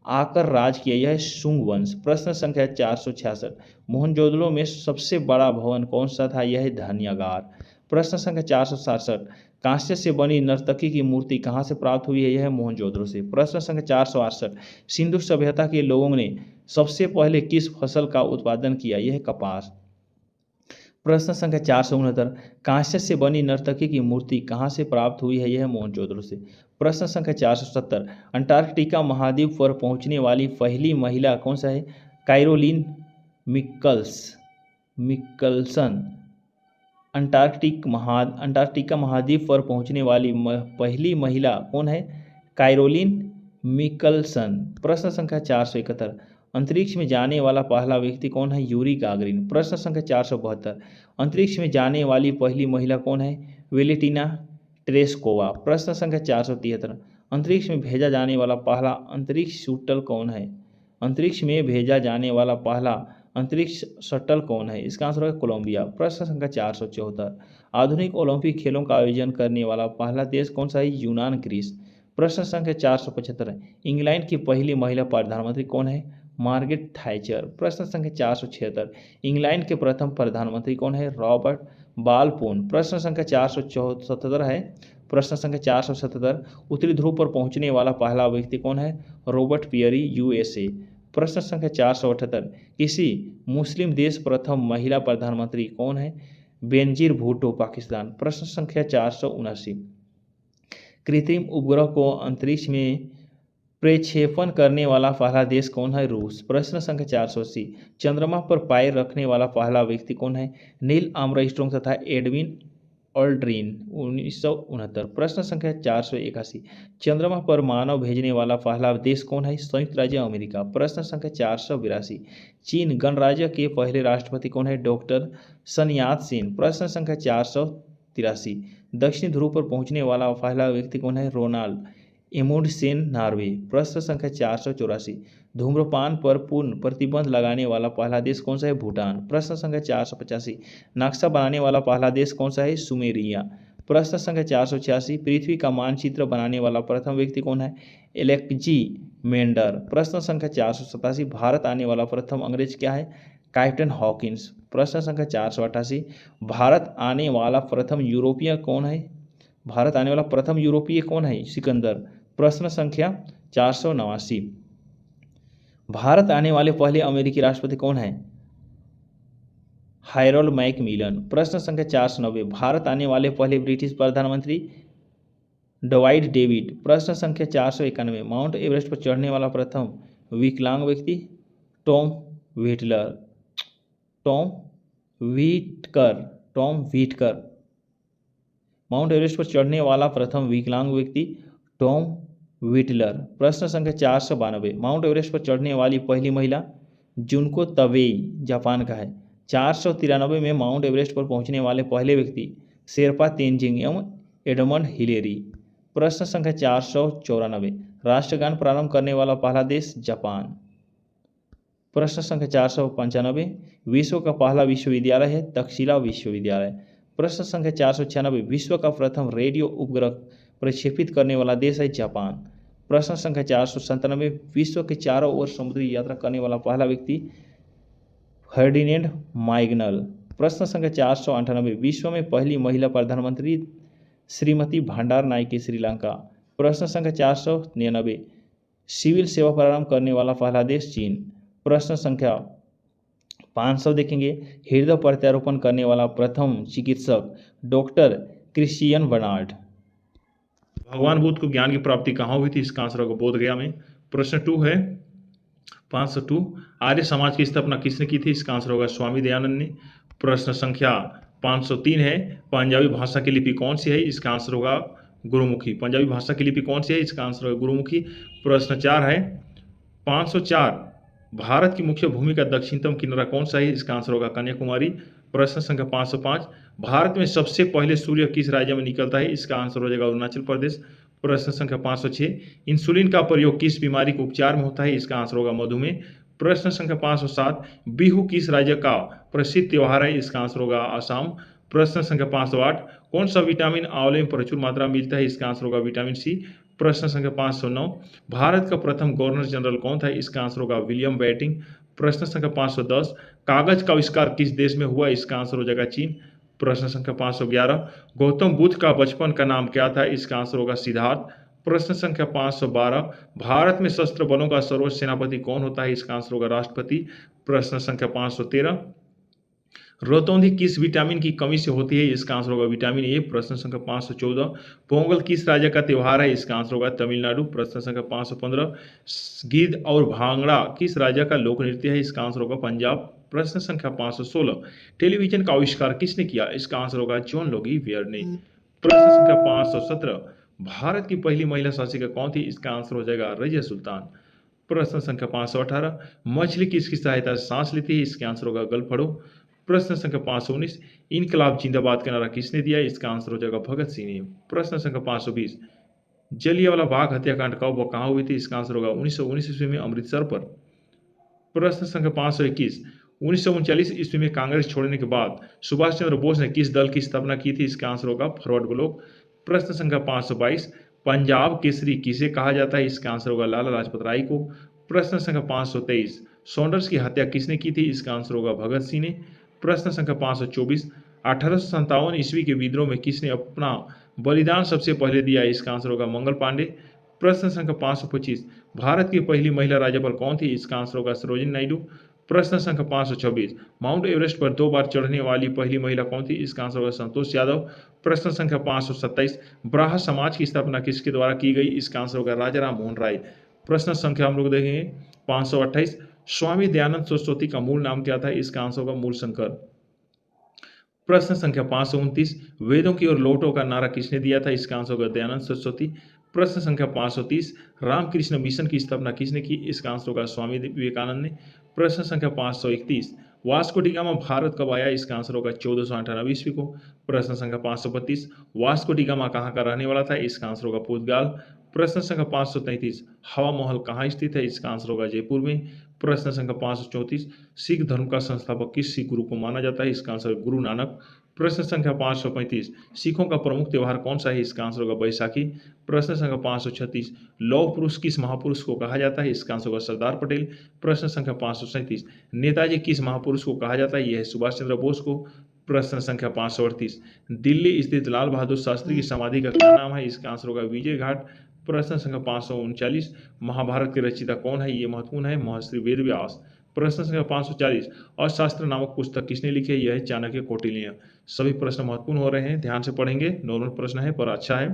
आकर राज किया? यह शुंग वंश। प्रश्न संख्या 466, मोहनजोदड़ो में सबसे बड़ा भवन कौन सा था? यह धन्यागार। प्रश्न संख्या 467, कांस्य से बनी नर्तकी की मूर्ति कहाँ से प्राप्त हुई है? यह मोहनजोदड़ो से। प्रश्न संख्या 468, सिंधु सभ्यता के लोगों ने सबसे पहले किस फसल का उत्पादन किया? यह कपास। प्रश्न संख्या 469, कांस्य से बनी नर्तकी की मूर्ति कहाँ से प्राप्त हुई है? यह मोहनजोदड़ो से। प्रश्न संख्या 470, अंटार्कटिका महाद्वीप पर पहुंचने वाली पहली महिला कौन सा है? कैरोलिन मिकल्सन। अंटार्कटिका महाद्वीप पर पहुंचने वाली पहली महिला कौन है? कैरोलिन मिकल्सन। प्रश्न संख्या 471, अंतरिक्ष में जाने वाला पहला व्यक्ति कौन है? Yuri Gagarin. प्रश्न संख्या 472, अंतरिक्ष में जाने वाली पहली महिला कौन है? Valentina Tereshkova. प्रश्न संख्या 473, अंतरिक्ष में भेजा जाने वाला पहला अंतरिक्ष शटल कौन है? अंतरिक्ष में भेजा जाने वाला पहला अंतरिक्ष शटल कौन है? इसका आंसर है कोलंबिया। प्रश्न संख्या 474, आधुनिक ओलंपिक खेलों का आयोजन करने वाला पहला देश कौन सा है? यूनान ग्रीस। प्रश्न संख्या 475, इंग्लैंड की पहली महिला प्रधानमंत्री कौन है? Margaret Thatcher. प्रश्न संख्या 476, इंग्लैंड के प्रथम प्रधानमंत्री कौन है? रॉबर्ट बालपून। प्रश्न संख्या 477 है। प्रश्न संख्या 477, उत्तरी ध्रुव पर पहुंचने वाला पहला व्यक्ति कौन है? Robert Peary, USA. प्रश्न संख्या 478, किसी मुस्लिम देश प्रथम महिला प्रधानमंत्री कौन है? बेनजीर भुट्टो, पाकिस्तान। प्रश्न संख्या 479, कृत्रिम उपग्रह को अंतरिक्ष में प्रक्षेपण करने वाला पहला देश कौन है? रूस। प्रश्न संख्या 480, चंद्रमा पर पैर रखने वाला पहला व्यक्ति कौन है? नील आर्मस्ट्रॉन्ग तथा एडविन ऑल्ड्रिन, 1969। प्रश्न संख्या 481, चंद्रमा पर मानव भेजने वाला पहला देश कौन है? संयुक्त राज्य अमेरिका। प्रश्न संख्या 482, चीन गणराज्य के पहले राष्ट्रपति कौन है? डॉक्टर सन यात सेन। प्रश्न संख्या 483, दक्षिणी ध्रुव पर पहुंचने वाला पहला व्यक्ति कौन है? Ronald Amundsen, Norway. प्रश्न संख्या 484, धूम्रपान पर पूर्ण प्रतिबंध लगाने वाला पहला देश कौन सा है? भूटान। प्रश्न संख्या 485, नक्शा बनाने वाला पहला देश कौन सा है? सुमेरिया। प्रश्न संख्या 486, पृथ्वी का मानचित्र बनाने वाला प्रथम व्यक्ति कौन है? एलेक्जेंडर। प्रश्न संख्या 487, भारत आने वाला प्रथम अंग्रेज क्या है? Captain Hawkins. प्रश्न संख्या 488, भारत आने वाला प्रथम यूरोपीय कौन है? भारत आने वाला प्रथम यूरोपीय कौन है? सिकंदर। प्रश्न संख्या 489, भारत आने वाले पहले अमेरिकी राष्ट्रपति कौन है? Harold Macmillan. प्रश्न संख्या 490, भारत आने वाले पहले ब्रिटिश प्रधानमंत्री डवाइट डेविड। प्रश्न संख्या 491, माउंट एवरेस्ट पर चढ़ने वाला प्रथम विकलांग व्यक्ति? टॉम व्हिटकर। माउंट एवरेस्ट पर चढ़ने वाला प्रथम विकलांग व्यक्ति? टॉम व्हिटलर। प्रश्न संख्या 492, माउंट एवरेस्ट पर चढ़ने वाली पहली महिला? जुनको तबेई, जापान का है। 493 में माउंट एवरेस्ट पर पहुंचने वाले पहले व्यक्ति? शेरपा तेंजिंग एवं एडमंड हिलेरी। प्रश्न संख्या 494, राष्ट्रगान प्रारंभ करने वाला पहला देश? जापान। प्रश्न संख्या 495, विश्व का पहला विश्वविद्यालय है? तक्षशिला विश्वविद्यालय। प्रश्न संख्या 496, विश्व का प्रथम रेडियो उपग्रह प्रक्षेपित करने वाला देश है? जापान। प्रश्न संख्या 497, विश्व के चारों ओर समुद्री यात्रा करने वाला पहला व्यक्ति? फर्डिनेंड मैगनल। प्रश्न संख्या 498, विश्व में पहली महिला प्रधानमंत्री? श्रीमती भंडार नायके, श्रीलंका। प्रश्न संख्या 499, सिविल सेवा प्रारंभ करने वाला पहला देश? चीन। प्रश्न संख्या 500 देखेंगे, हृदय प्रत्यारोपण करने वाला प्रथम चिकित्सक? Doctor Christian Barnard. भगवान बुद्ध को ज्ञान की प्राप्ति कहाँ हुई थी? इसका आंसर होगा बोधगया में। प्रश्न 2 है 502, आर्य समाज की स्थापना किसने की थी? इसका आंसर होगा स्वामी दयानंद ने। प्रश्न संख्या 503 है, पंजाबी भाषा की लिपि कौन सी है? इसका आंसर होगा गुरुमुखी। पंजाबी भाषा की लिपि कौन सी है? इसका आंसर होगा गुरुमुखी। प्रश्न 4 है 504, भारत की मुख्य भूमि का दक्षिणतम किनारा कौन सा है? इसका आंसर होगा कन्याकुमारी। प्रश्न संख्या 505, भारत में सबसे पहले सूर्य किस राज्य में निकलता है? इसका आंसर हो जाएगा अरुणाचल प्रदेश। प्रश्न संख्या 506, इंसुलिन का प्रयोग किस बीमारी के उपचार में होता है? इसका आंसर होगा मधुमेह। प्रश्न संख्या 507, बिहू किस राज्य का प्रसिद्ध त्योहार है? इसका आंसर होगा असम। प्रश्न संख्या 508, कौन सा विटामिन आंवले में प्रचुर मात्रा में मिलता है? इसका आंसर होगा विटामिन सी। प्रश्न संख्या 509, भारत का प्रथम गवर्नर जनरल कौन था? इसका आंसर होगा विलियम बेंटिंक। प्रश्न संख्या 510, कागज का आविष्कार किस देश में हुआ? इसका आंसर हो जाएगा चीन। प्रश्न संख्या 511, गौतम बुद्ध का बचपन का नाम क्या था? इसका आंसर होगा सिद्धार्थ। प्रश्न संख्या 512, भारत में सशस्त्र बलों का सर्वोच्च सेनापति कौन होता है? इसका आंसर होगा राष्ट्रपति। प्रश्न संख्या 513, रतौंधी किस विटामिन की कमी से होती है? इसका आंसर होगा विटामिन ए। प्रश्न संख्या 514। पोंगल किस राज्य का त्योहार है? इसका आंसर होगा तमिलनाडु। प्रश्न संख्या 515। गिद्ध और भांगड़ा किस राज्य का लोक नृत्य है? इसका आंसर होगा पंजाब। प्रश्न संख्या 516। टेलीविजन का आविष्कार किसने किया? इसका आंसर होगा जॉन लोगी वेयर ने। प्रश्न संख्या 517। भारत की पहली महिला शासिका कौन थी? इसका आंसर हो जाएगा रजिया सुल्तान। प्रश्न संख्या 518। मछली किसकी सहायता से सांस लेती है? इसका आंसर होगा गलफड़ो। प्रश्न संख्या 519। इनकलाब जिंदाबाद का नारा किसने दिया? इसका आंसर हो जाएगा भगत सिंह ने। प्रश्न संख्या 520। जलियांवाला बाग हत्याकांड कब व कहाँ हुई थी? इसका आंसर होगा 1919 ईस्वी में अमृतसर पर। प्रश्न संख्या 521। 1939 ईस्वी में कांग्रेस छोड़ने के बाद सुभाष चंद्र बोस ने किस दल की स्थापना की थी? इसका आंसर होगा फॉरवर्ड ब्लॉक। प्रश्न संख्या 522। पंजाब केसरी किसे कहा जाता है? इसका आंसर होगा लाला लाजपत राय को। प्रश्न संख्या 523। सॉन्डर्स की हत्या किसने की थी? इसका आंसर होगा भगत सिंह ने। प्रश्न संख्या 524। 1857 ईस्वी के विद्रोह में किसने अपना बलिदान सबसे पहले दिया? इसका आंसर होगा मंगल पांडे। प्रश्न संख्या 525। भारत की पहली महिला राज्यपाल कौन थी? इसका आंसर होगा सरोजिनी नायडू। प्रश्न संख्या 526। माउंट एवरेस्ट पर 2 बार चढ़ने वाली पहली महिला कौन थी? इसका आंसर होगा संतोष यादव। प्रश्न संख्या 527। ब्राह्मण समाज की स्थापना किसके द्वारा की गई? इसका आंसर होगा राजा राम मोहन राय। प्रश्न संख्या हम लोग देखेंगे 528। स्वामी दयानंद सरस्वती का मूल नाम क्या था? इसका आंसर होगा मूलशंकर। प्रश्न संख्या 529। वेदों की ओर लौटो का नारा किसने दिया था? इसका आंसर होगा दयानंद सरस्वती। प्रश्न संख्या 530। रामकृष्ण मिशन की स्थापना किसने की? इसका आंसर होगा स्वामी विवेकानंद ने। प्रश्न संख्या 531। वास्को डी गामा भारत कब आया? इसका आंसर होगा 1498 ईस्वी को। प्रश्न संख्या 532। वास्को डी गामा कहाँ का रहने वाला था? इसका आंसर होगा पुर्तगाल। प्रश्न संख्या 533। हवा महल कहाँ स्थित है? इसका आंसर होगा जयपुर में। प्रश्न संख्या 534। सिख धर्म का संस्थापक किस सिख गुरु को माना जाता है? इसका आंसर गुरु नानक। प्रश्न संख्या 535। सिखों का प्रमुख त्योहार कौन सा है? इसका आंसर होगा बैसाखी। प्रश्न संख्या 536। लौह पुरुष किस महापुरुष को कहा जाता है? इसका आंसर होगा सरदार पटेल। प्रश्न संख्या 537। नेताजी किस महापुरुष को कहा जाता है? यह है सुभाष चंद्र बोस को। प्रश्न संख्या 538। दिल्ली स्थित लाल बहादुर शास्त्री की समाधि का क्या नाम है? इसका आंसर होगा विजय घाट। प्रश्न संख्या 539। महाभारत के रचयिता कौन है? ये महत्वपूर्ण है, महर्षि वेद व्यास। प्रश्न संख्या 540। अर्थशास्त्र नामक पुस्तक किसने लिखी है? यह है चाणक्य कौटिल्य। सभी प्रश्न महत्वपूर्ण हो रहे हैं, ध्यान से पढ़ेंगे। नॉर्मल प्रश्न है पर अच्छा है।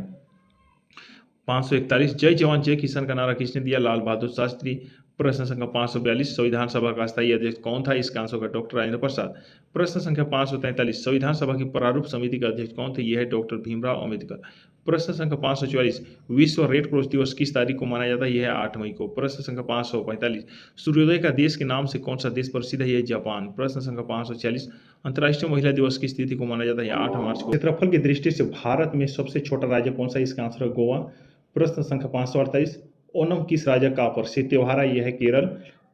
541। जय जवान जय किसान का नारा किसने दिया? लाल बहादुर शास्त्री। प्रश्न संख्या 542। संविधान सभा का स्थायी अध्यक्ष कौन था? इसका आंसर होगा डॉक्टर राजेंद्र प्रसाद। प्रश्न संख्या 543। संविधान सभा की प्रारूप समिति के अध्यक्ष कौन थे? यह है डॉक्टर भीमराव अम्बेडकर। प्रश्न संख्या 544। विश्व रेड क्रॉस दिवस किस तारीख को मनाया जाता है? यह है 8 मई को। प्रश्न संख्या 545। सूर्योदय का देश के नाम से कौन सा देश प्रसिद्ध है? यह जापान। प्रश्न संख्या 546। अंतर्राष्ट्रीय महिला दिवस किस तिथि को माना जाता है? 8 मार्च को। क्षेत्रफल की दृष्टि से भारत में सबसे छोटा राज्य कौन सा है? इसका आंसर है गोवा। प्रश्न संख्या 548। ओणम किस राज्य का प्रसिद्ध त्योहार है? यह है केरल।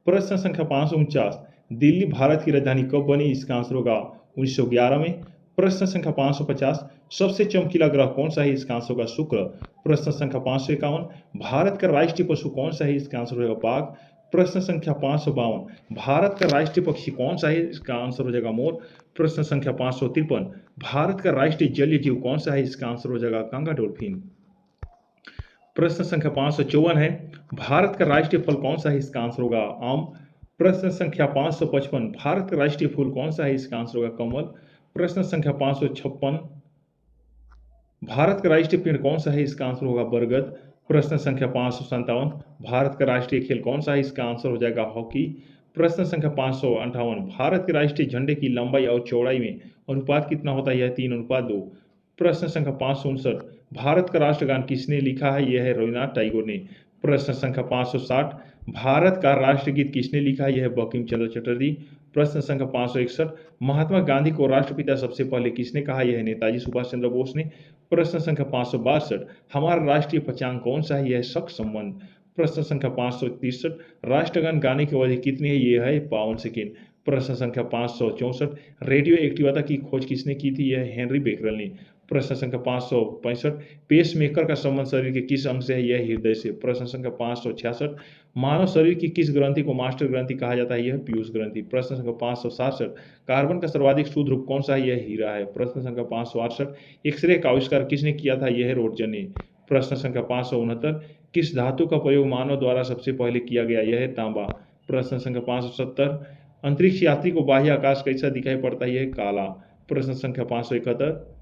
प्रश्न संख्या 549। दिल्ली भारत की राजधानी कब बनी? इसका आंसर होगा 1911 में। प्रश्न संख्या 550। सबसे चमकीला ग्रह कौन सा है? इसका आंसर होगा शुक्र। प्रश्न संख्या 551। भारत का राष्ट्रीय पशु कौन सा है? इसका आंसर होगा बाघ। प्रश्न संख्या 552। भारत का राष्ट्रीय पक्षी कौन सा है? इसका आंसर हो जाएगा मोर। प्रश्न संख्या 553। भारत का राष्ट्रीय जलीय जीव कौन सा है? इसका आंसर हो जाएगा कांगा डॉल्फिन। प्रश्न संख्या 554 है, भारत का राष्ट्रीय फल कौन सा है? इसका आंसर होगा आम। प्रश्न संख्या 555। भारत का राष्ट्रीय फूल कौन सा है? इसका आंसर होगा कमल। प्रश्न संख्या 556। भारत का राष्ट्रीय पेड़ कौन सा है? इसका आंसर होगा बरगद। प्रश्न संख्या 557। भारत का राष्ट्रीय खेल कौन सा है? इसका आंसर हो जाएगा हॉकी। प्रश्न संख्या 558। भारत के राष्ट्रीय झंडे की लंबाई और चौड़ाई में अनुपात कितना होता है? यह 3:2। प्रश्न संख्या 559। भारत का राष्ट्रगान किसने लिखा है? यह है रविन्द्रनाथ टैगोर ने। प्रश्न संख्या 560। भारत का राष्ट्रगीत किसने लिखा है? यह है बंकिम चंद्र चटर्जी। प्रश्न संख्या 561। महात्मा गांधी को राष्ट्रपिता सबसे पहले किसने कहा? यह है नेताजी सुभाष चंद्र बोस ने। प्रश्न संख्या 562। हमारा राष्ट्रीय पहचान कौन सा है? यह है सख संबंध। प्रश्न संख्या 563। राष्ट्रगान गाने की अवधि कितनी है? यह है 52 सेकेंड। प्रश्न संख्या 564। रेडियो एक्टिविटी की खोज किसने की थी? यह है हेनरी बेकरल ने। प्रश्न संख्या 565। पेस मेकर का संबंध शरीर के किस अंग से है? यह हृदय से। प्रश्न संख्या 566। मानव शरीर की किस ग्रंथि को मास्टर ग्रंथि कहा जाता है? यह पीयूष ग्रंथि। प्रश्न संख्या 567। कार्बन का सर्वाधिक शुद्ध रूप कौन सा है? यह हीरा है। प्रश्न संख्या 568। एक्सरे का आविष्कार किसने किया था? यह है रोटजन ने। प्रश्न संख्या 569। किस धातु का प्रयोग मानव द्वारा सबसे पहले किया गया? यह है तांबा। प्रश्न संख्या 570। अंतरिक्ष यात्री को बाह्य आकाश कैसा दिखाई पड़ता है? यह काला। प्रश्न संख्या 571।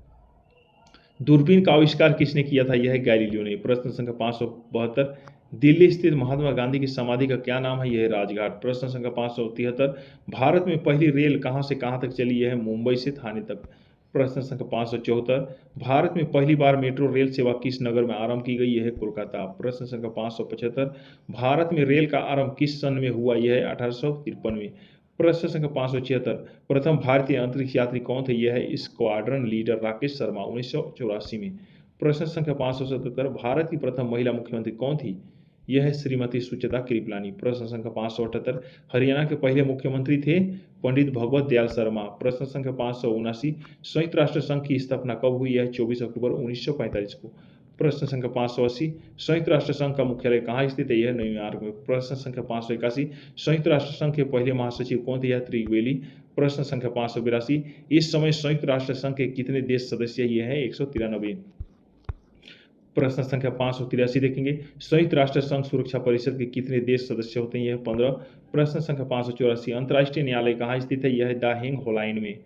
दूरबीन का आविष्कार किसने किया था? यह गैलीलियो ने। प्रश्न संख्या 572। दिल्ली स्थित महात्मा गांधी की समाधि का क्या नाम है? यह राजघाट। प्रश्न संख्या 573। भारत में पहली रेल कहां से कहां तक चली? यह मुंबई से थाने तक। प्रश्न संख्या 574। भारत में पहली बार मेट्रो रेल सेवा किस नगर में आरंभ की गई? यह है कोलकाता। प्रश्न संख्या 575। भारत में रेल का आरंभ किस सन में हुआ? यह है 1853 में। प्रश्न संख्या 576। प्रथम भारतीय अंतरिक्ष यात्री कौन थे? यह है स्क्वाड्रन लीडर राकेश शर्मा, 1984 में। प्रश्न संख्या 577। भारत की प्रथम महिला मुख्यमंत्री कौन थी? यह है श्रीमती सुचेता कृपलानी। प्रश्न संख्या 578। हरियाणा के पहले मुख्यमंत्री थे पंडित भगवत दयाल शर्मा। प्रश्न संख्या 579। संयुक्त राष्ट्र संघ की स्थापना कब हुई? है 24 अक्टूबर 1945 को। प्रश्न संख्या 580। संयुक्त राष्ट्र संघ का मुख्यालय कहाँ स्थित है? यह न्यूयॉर्क में। प्रश्न संख्या 581। संयुक्त राष्ट्र संघ के पहले महासचिव कौन थे? यह त्रिवेली। प्रश्न संख्या 582। इस समय संयुक्त राष्ट्र संघ के कितने देश सदस्य? यह है 193। प्रश्न संख्या 583 देखेंगे, संयुक्त राष्ट्र संघ सुरक्षा परिषद के कितने देश सदस्य होते हैं? यह 15। प्रश्न संख्या 584। अंतर्राष्ट्रीय न्यायालय कहाँ स्थित है? यह है द हेग होलाइन में।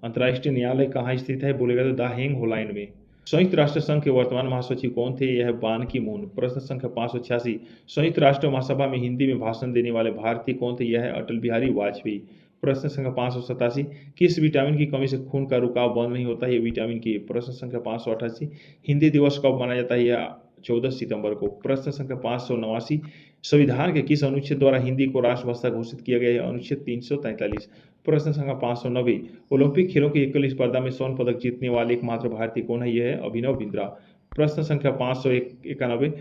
अंतर्राष्ट्रीय न्यायालय कहाँ स्थित है बोलेगा तो द हेग होलाइन में। संयुक्त राष्ट्र संघ के वर्तमान महासचिव कौन थे? यह बान की मून। प्रश्न संख्या 586। संयुक्त राष्ट्र महासभा में हिंदी में भाषण देने वाले भारतीय कौन थे? यह है अटल बिहारी वाजपेयी। प्रश्न संख्या 587। किस विटामिन की कमी से खून का रुकाव बंद नहीं होता है? विटामिन के। प्रश्न संख्या 588। हिंदी दिवस कब मनाया जाता है? यह 14 सितंबर को। प्रश्न संख्या 589। संविधान के किस अनुच्छेद द्वारा हिंदी को राष्ट्रभाषा घोषित किया गया है? अनुच्छेद 343। प्रश्न संख्या 590। ओलंपिक खेलों की एकल स्पर्धा में स्वर्ण पदक जीतने वाले एकमात्र भारतीय कौन है? यह है अभिनव बिंद्रा। प्रश्न संख्या 591।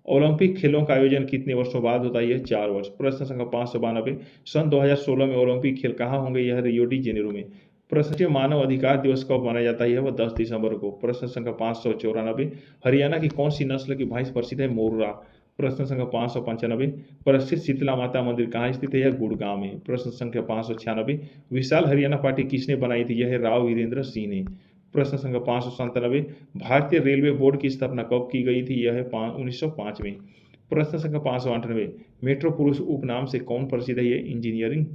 ओलंपिक खेलों का आयोजन कितने वर्षों बाद होता है? यह 4 वर्ष। प्रश्न संख्या 592। सन 2016 में ओलंपिक खेल कहाँ होंगे? यह रियो डी जेनेरो में। राष्ट्रीय मानव अधिकार दिवस कब मनाया जाता है? वह 10 दिसंबर को। प्रश्न संख्या 594। हरियाणा की कौन सी नस्ल की भैंस प्रसिद्ध है? मोर्रा। प्रश्न संख्या 595। प्रसिद्ध शीतला माता मंदिर कहाँ स्थित है? यह गुड़गांव में। प्रश्न संख्या 596। विशाल हरियाणा पार्टी किसने बनाई थी? यह राव वीरेंद्र सिंह ने। प्रश्न संख्या 597। भारतीय रेलवे बोर्ड की स्थापना कब की गई थी? यह है 1905 में। प्रश्न संख्या 598। मेट्रो पुरुष उपनाम से कौन प्रसिद्ध है? यह इंजीनियरिंग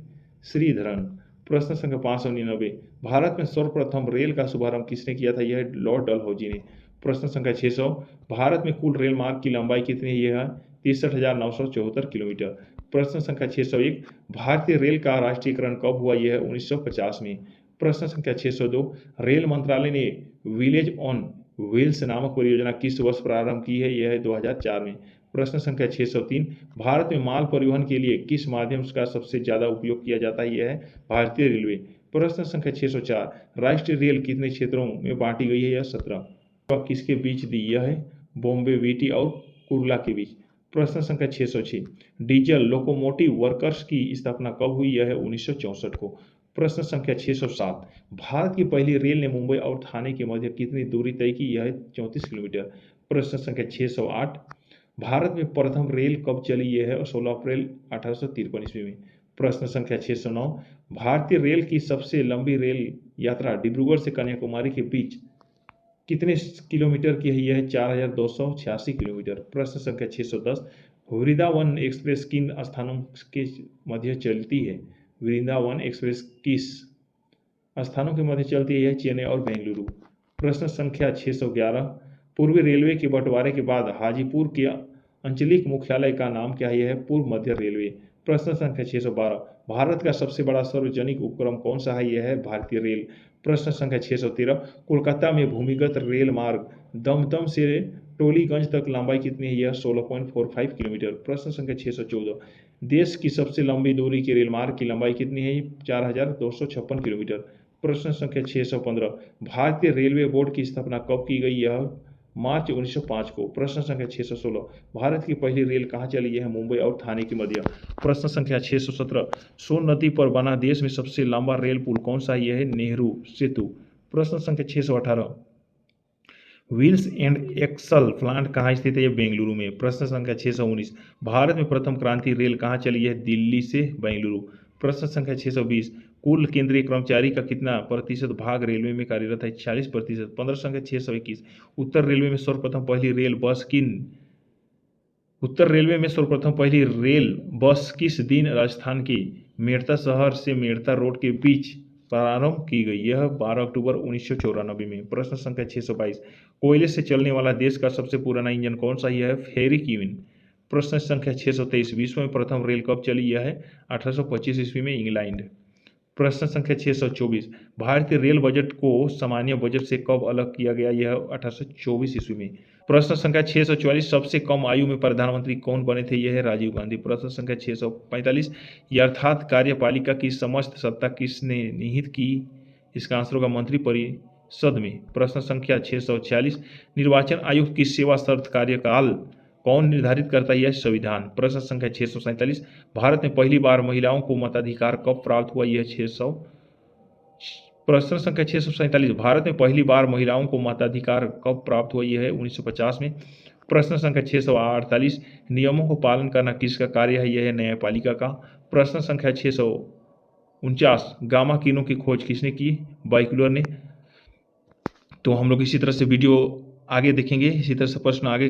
श्रीधरन। प्रश्न संख्या 599। भारत में सर्वप्रथम रेल का शुभारंभ किसने किया था? यह लॉर्ड डलहौजी ने। प्रश्न संख्या 600। भारत में कुल रेल मार्ग की लंबाई कितनी है? यह 63,974 किलोमीटर। प्रश्न संख्या 601। भारतीय रेल का राष्ट्रीयकरण कब हुआ? यह 1950 में। प्रश्न संख्या 602। रेल मंत्रालय ने विलेज ऑन व्हील्स नामक परियोजना किस वर्ष प्रारंभ की है? यह है 2004 में। प्रश्न संख्या 603। भारत में माल परिवहन के लिए किस माध्यम का सबसे ज्यादा उपयोग किया जाता है? यह है भारतीय रेलवे। प्रश्न संख्या 604। राष्ट्रीय रेल कितने क्षेत्रों में बांटी गई है? यह 17। किसके बीच दी? यह है बॉम्बे वीटी और कुर्ला के बीच। प्रश्न संख्या 606। डीजल लोकोमोटिव वर्कर्स की स्थापना कब हुई? यह है 1964 को। प्रश्न संख्या 607। भारत की पहली रेल ने मुंबई और ठाणे के मध्य कितनी दूरी तय की? यह है 34 किलोमीटर। प्रश्न संख्या 608। भारत में प्रथम रेल कब चली? यह है 16 अप्रैल 1853 ईस्वी में। प्रश्न संख्या 609। भारतीय रेल की सबसे लंबी रेल यात्रा डिब्रूगढ़ से कन्याकुमारी के बीच कितने किलोमीटर की है? यह है 4286 किलोमीटर। प्रश्न संख्या 610। वृंदावन एक्सप्रेस किन स्थानों के मध्य चलती है? वृंदावन एक्सप्रेस किस स्थानों के मध्य चलती है? यह चेन्नई और बेंगलुरु। प्रश्न संख्या 611। पूर्वी रेलवे के बंटवारे के बाद हाजीपुर के अंचलिक मुख्यालय का नाम क्या है? यह है पूर्व मध्य रेलवे। प्रश्न संख्या 612। भारत का सबसे बड़ा सार्वजनिक उपक्रम कौन सा है? यह है भारतीय रेल। प्रश्न संख्या 613। कोलकाता में भूमिगत रेल मार्ग दमदम से टोलीगंज तक लंबाई कितनी है? यह 16.45 किलोमीटर। प्रश्न संख्या 614। देश की सबसे लंबी दूरी के रेल मार्ग की लंबाई कितनी है? 4256 किलोमीटर। प्रश्न संख्या 615। भारतीय रेलवे बोर्ड की स्थापना कब की गई? यह मार्च 1905 को। प्रश्न संख्या 616। भारत की पहली रेल कहाँ चली? यह मुंबई और ठाणे के मध्य। प्रश्न संख्या 617। सोन नदी पर बना देश में सबसे लंबा रेल पुल कौन सा है? यह है नेहरू सेतु। प्रश्न संख्या 618। व्हील्स एंड एक्सल प्लांट कहाँ स्थित है? यह बेंगलुरु में। प्रश्न संख्या 619। भारत में प्रथम क्रांति रेल कहाँ चली? है दिल्ली से बेंगलुरु। प्रश्न संख्या 620। कुल केंद्रीय कर्मचारी का कितना प्रतिशत भाग रेलवे में कार्यरत है? 46%। प्रश्न संख्या 621। उत्तर रेलवे में सर्वप्रथम पहली रेल बस किस दिन राजस्थान के मेड़ता शहर से मेड़ता रोड के बीच प्रारंभ की गई। यह 12 अक्टूबर 1994 में। प्रश्न संख्या 622, कोयले से चलने वाला देश का सबसे पुराना इंजन कौन सा? यह है फेरी क्वीन। प्रश्न संख्या 623, विश्व में प्रथम रेल कब चली? यह है 1825 ईस्वी में, इंग्लैंड। प्रश्न संख्या 624, भारतीय रेल बजट को सामान्य बजट से कब अलग किया गया? यह 1824 ईस्वी में। प्रश्न संख्या 644, सबसे कम आयु में प्रधानमंत्री कौन बने थे? यह है राजीव गांधी। प्रश्न संख्या 645, यथार्थ कार्यपालिका की समस्त सत्ता किसने निहित की? इसका आंसर होगा मंत्रिपरिषद में। प्रश्न संख्या 646, निर्वाचन आयुक्त की सेवा शर्त कार्यकाल कौन निर्धारित करता है? यह संविधान। प्रश्न संख्या 647, भारत में पहली बार महिलाओं को मताधिकार कब प्राप्त हुआ? यह 600। प्रश्न संख्या 647, भारत में पहली बार महिलाओं को मताधिकार कब प्राप्त हुआ? यह है 1950 में। प्रश्न संख्या 648, नियमों को पालन करना किसका कार्य है? यह है न्यायपालिका का। प्रश्न संख्या 649, गामा किरणों की खोज किसने की? बाइकुलर ने। तो हम लोग इसी तरह से वीडियो आगे देखेंगे, इसी तरह से प्रश्न आगे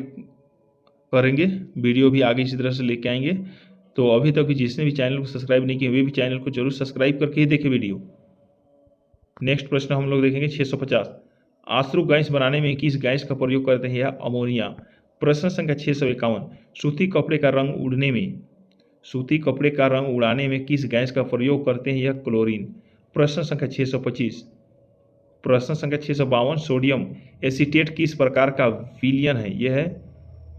करेंगे, वीडियो भी आगे इसी तरह से लेके आएंगे। तो अभी तक जिसने भी चैनल को सब्सक्राइब नहीं किया वे भी चैनल को जरूर सब्सक्राइब करके ही देखें वीडियो। नेक्स्ट प्रश्न हम लोग देखेंगे 650, आश्रु गैस बनाने में किस गैस का प्रयोग करते हैं? या अमोनिया। प्रश्न संख्या 651, सूती कपड़े का रंग उड़ाने में किस गैस का प्रयोग करते हैं? यह क्लोरीन। प्रश्न संख्या 625, प्रश्न संख्या 652, सोडियम एसीटेट किस प्रकार का विलयन है? यह है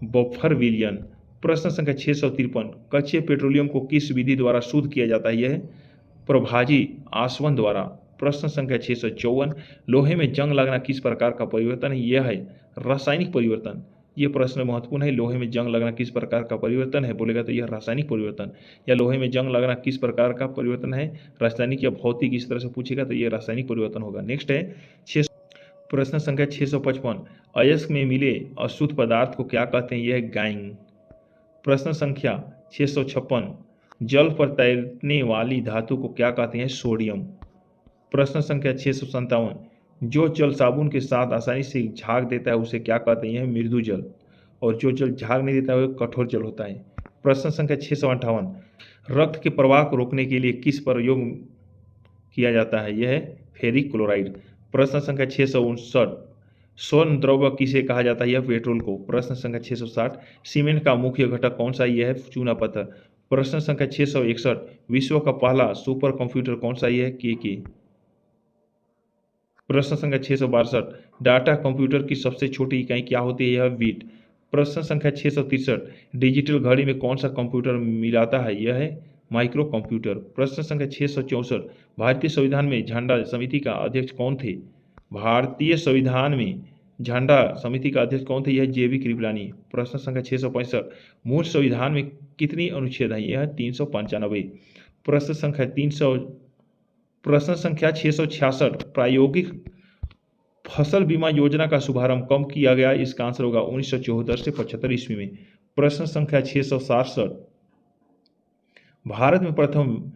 बफर विलयन। प्रश्न संख्या 653, कच्चे पेट्रोलियम को किस विधि द्वारा शुद्ध किया जाता है? यह है प्रभाजी आसवन द्वारा। प्रश्न संख्या 654, लोहे में जंग लगना किस प्रकार का परिवर्तन है? यह है रासायनिक परिवर्तन। यह प्रश्न महत्वपूर्ण है, लोहे में जंग लगना किस प्रकार का परिवर्तन है? बोलेगा तो यह रासायनिक परिवर्तन। या लोहे में जंग लगना किस प्रकार का परिवर्तन है? रासायनिक या भौतिक, इस तरह से पूछेगा तो यह रासायनिक परिवर्तन होगा। नेक्स्ट है प्रश्न संख्या 655, अयस्क में मिले अशुद्ध पदार्थ को क्या कहते हैं? यह है गाइंग। प्रश्न संख्या 656, जल पर तैरने वाली धातु को क्या कहते हैं? सोडियम। प्रश्न संख्या 657, जो जल साबुन के साथ आसानी से झाग देता है उसे क्या कहते हैं? यह मृदु जल। और जो जल झाग नहीं देता है वह कठोर जल होता है। प्रश्न संख्या 658, रक्त के प्रवाह को रोकने के लिए किस प्रयोग किया जाता है? यह है फेरिक क्लोराइड। प्रश्न संख्या 659, स्वर्ण द्रव्य किसे कहा जाता है? यह पेट्रोल को। प्रश्न संख्या 660, सीमेंट का मुख्य घटक कौन सा? यह है चूना पत्थर। प्रश्न संख्या 661, विश्व का पहला सुपर कंप्यूटर कौन सा? यह है के। प्रश्न संख्या 662, डाटा कंप्यूटर की सबसे छोटी इकाई क्या होती है? यह बिट। प्रश्न संख्या 663, डिजिटल घड़ी में कौन सा कंप्यूटर मिलाता है? यह है माइक्रो कंप्यूटर। प्रश्न संख्या 664, भारतीय संविधान में झंडा समिति का अध्यक्ष कौन थे? भारतीय संविधान में झंडा समिति का अध्यक्ष कौन थे? यह जेबी कृपलानी। प्रश्न संख्या 665, मूल संविधान में कितनी अनुच्छेद है? यह 395। प्रश्न संख्या 666, प्रायोगिक फसल बीमा योजना का शुभारंभ कब किया गया? इसका आंसर होगा 1974 से 75 ईस्वी में। प्रश्न संख्या 667, भारत में प्रथम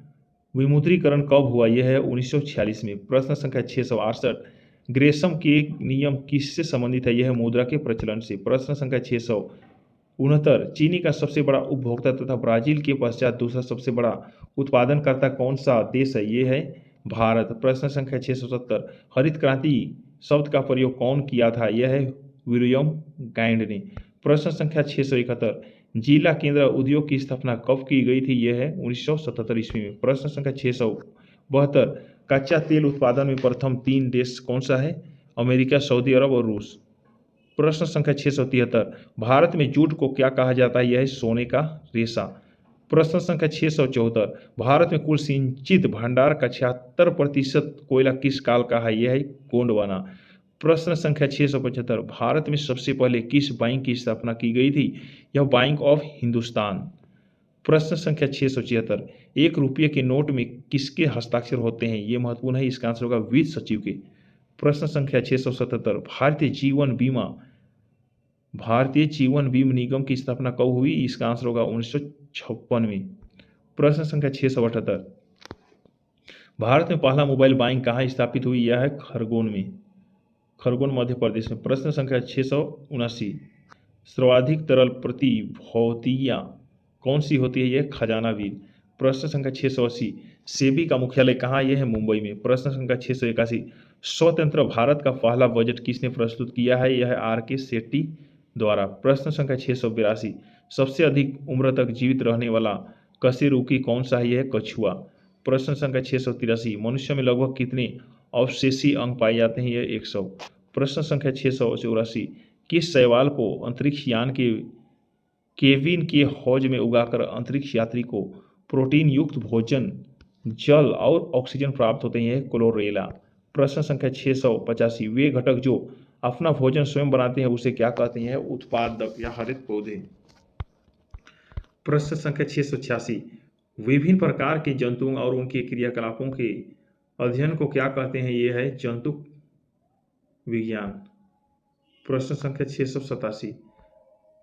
विमुद्रीकरण कब हुआ? यह है 1946 में। प्रश्न संख्या 668, ग्रेशम के नियम किससे संबंधित है? यह है मुद्रा के प्रचलन से। प्रश्न संख्या 669, चीनी का सबसे बड़ा उपभोक्ता तथा ब्राजील के पश्चात दूसरा सबसे बड़ा उत्पादनकर्ता कौन सा देश है? यह है भारत। प्रश्न संख्या 670, हरित क्रांति शब्द का प्रयोग कौन किया था? यह है विलियम गाइंड ने। प्रश्न संख्या 671, जिला केंद्र उद्योग की स्थापना कब की गई थी? यह है 1977 ईस्वी में। प्रश्न संख्या 672, कच्चा तेल उत्पादन में प्रथम 3 देश कौन सा है? अमेरिका, सऊदी अरब और रूस। प्रश्न संख्या 673, भारत में जूट को क्या कहा जाता है? यह है सोने का रेशा। प्रश्न संख्या 674, भारत में कुल सिंचित भंडार का 76% कोयला किस काल का है? यह है गोंडवाना। प्रश्न संख्या 675, भारत में सबसे पहले किस बैंक की स्थापना की गई थी? यह बैंक ऑफ हिंदुस्तान। प्रश्न संख्या 676, 1 रुपये के नोट में किसके हस्ताक्षर होते हैं? ये महत्वपूर्ण है, इसका आंसर होगा वित्त सचिव के। प्रश्न संख्या 677, भारतीय जीवन बीमा निगम की स्थापना कब हुई? इसका आंसर होगा 1956 में। प्रश्न संख्या 678, भारत में पहला मोबाइल बैंक कहाँ स्थापित हुई? यह है खरगोन मध्य प्रदेश में। प्रश्न संख्या 679, सर्वाधिक तरल प्रतिभूतियां कौन सी होती है? यह खजाना बिल। प्रश्न संख्या 680, सेबी का मुख्यालय कहाँ? यह है मुंबई में। प्रश्न संख्या 681, स्वतंत्र भारत का पहला बजट किसने प्रस्तुत किया है? यह है आर के शेट्टी द्वारा। प्रश्न संख्या 682, सबसे अधिक उम्र तक जीवित रहने वाला कशेरुकी कौन सा है? यह है कछुआ। प्रश्न संख्या 683, मनुष्य में लगभग कितने अवशेषी अंग पाए जाते हैं? यह 100। प्रश्न संख्या 684, किस शैवाल को अंतरिक्ष यान के केविन के हौज में उगाकर अंतरिक्ष यात्री को प्रोटीन युक्त भोजन, जल और ऑक्सीजन प्राप्त होते हैं? क्लोरेला। प्रश्न संख्या 685, वे घटक जो अपना भोजन स्वयं बनाते हैं उसे क्या कहते हैं? उत्पादक या हरित पौधे। प्रश्न संख्या 686, विभिन्न प्रकार के जंतुओं और उनके क्रियाकलापों के अध्ययन को क्या कहते हैं? यह है जंतु विज्ञान। प्रश्न संख्या 687,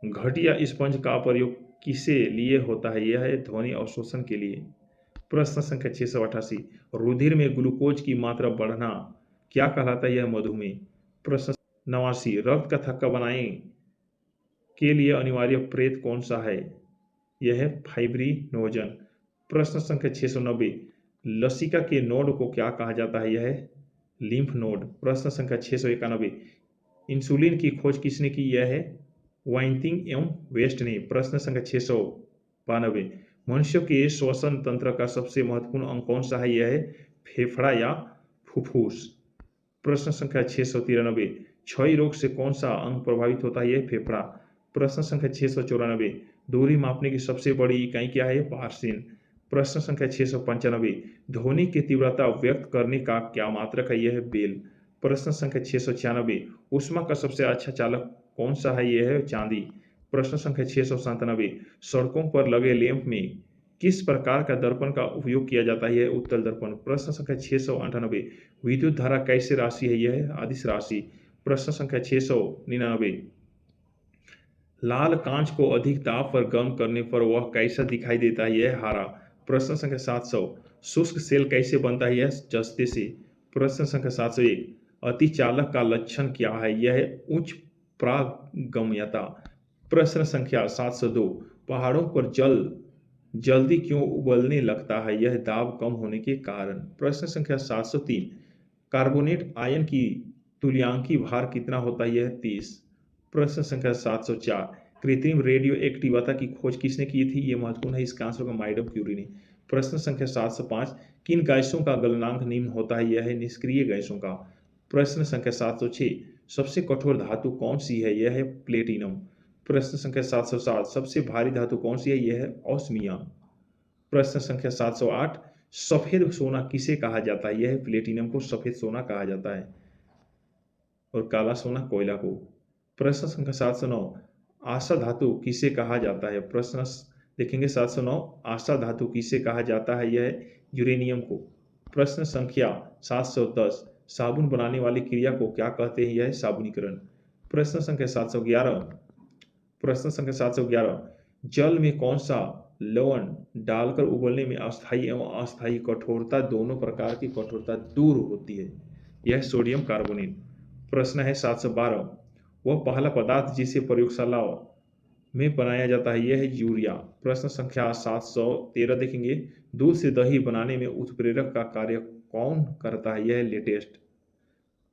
घटिया स्पंज का प्रयोग किसे लिए होता है? यह है ध्वनि अवशोषण के लिए। प्रश्न संख्या 688, रुधिर में ग्लूकोज की मात्रा बढ़ना क्या कहलाता है? यह मधुमेह। प्रश्न 89, रक्त का थक्का बनाने के लिए अनिवार्य प्रेत कौन सा है? यह है फाइब्रिनोजन। प्रश्न संख्या 690, लसिका के नोड को क्या कहा जाता है? यह है लिम्फ नोड। प्रश्न संख्या 691, इंसुलिन की खोज किसने की? यह है वाइंटिंग एवं वेस्ट ने। प्रश्न संख्या 692, मनुष्य के श्वसन तंत्र का सबसे महत्वपूर्ण अंग कौन सा है? यह है फेफड़ा या फुफ्फुस। प्रश्न संख्या 693, क्षय रोग से कौन सा अंग प्रभावित होता है? यह फेफड़ा। प्रश्न संख्या 694, दूरी मापने की सबसे बड़ी इकाई क्या है? पार्सेन। प्रश्न संख्या 695, ध्वनि की तीव्रता व्यक्त करने का क्या मात्रक है? यह है बेल। प्रश्न संख्या 696, ऊष्मा का सबसे अच्छा चालक कौन सा है? यह है चांदी। प्रश्न संख्या 697, सड़कों पर लगे लैंप में किस प्रकार का दर्पण का उपयोग किया जाता है? यह उत्तल दर्पण। प्रश्न संख्या 698, विद्युत धारा कैसी राशि है? यह है अदिश राशि। प्रश्न संख्या 699, लाल कांच को अधिक दाब पर गर्म करने पर वह कैसा दिखाई देता है? यह हरा। प्रश्न संख्या 700, शुष्क सेल कैसे बनता है? यह जस्ते से। प्रश्न संख्या 701, अतिचालक का लक्षण क्या है? यह है उच्च प्रागम्यता। प्रश्न संख्या 702, पहाड़ों पर जल जल्दी क्यों उबलने लगता है? यह दाब कम होने के कारण। प्रश्न संख्या 703, कार्बोनेट आयन की तुल्यांकी भार कितना होता है? यह 30। प्रश्न संख्या 704, कृत्रिम रेडियो एक्टिवता की खोज किसने की थी? यह महत्वपूर्ण है, इसका आंसर होगा मैडम क्यूरी ने। प्रश्न संख्या 705, किन गैसों का गलनांक निम्न होता है? यह है निष्क्रिय गैसों का। प्रश्न संख्या 706, सबसे कठोर धातु कौन सी है? यह है प्लेटिनम। प्रश्न संख्या 707, सबसे भारी धातु कौन सी है? यह है ऑस्मियम। प्रश्न संख्या 708, सफेद सोना किसे कहा जाता है? यह है प्लेटिनम को सफेद सोना कहा जाता है और काला सोना कोयला को। प्रश्न संख्या 709, आशा धातु किसे कहा जाता है? प्रश्न देखेंगे 709, आशा धातु किसे कहा जाता है? यह है यूरेनियम को। प्रश्न संख्या 710, साबुन बनाने वाली क्रिया को क्या कहते हैं? यह है साबुनीकरण। प्रश्न संख्या 711, जल में कौन सा लवण डालकर उबलने में अस्थायी एवं अस्थायी कठोरता दोनों प्रकार की कठोरता दूर होती है? यह सोडियम कार्बोनेट। प्रश्न है 712, वह पहला पदार्थ जिसे प्रयोगशाला में बनाया जाता है? यह है यूरिया। प्रश्न संख्या 713 देखेंगे, दूध से दही बनाने में उत्प्रेरक का कार्य कौन करता है? यह है लेटेस्ट।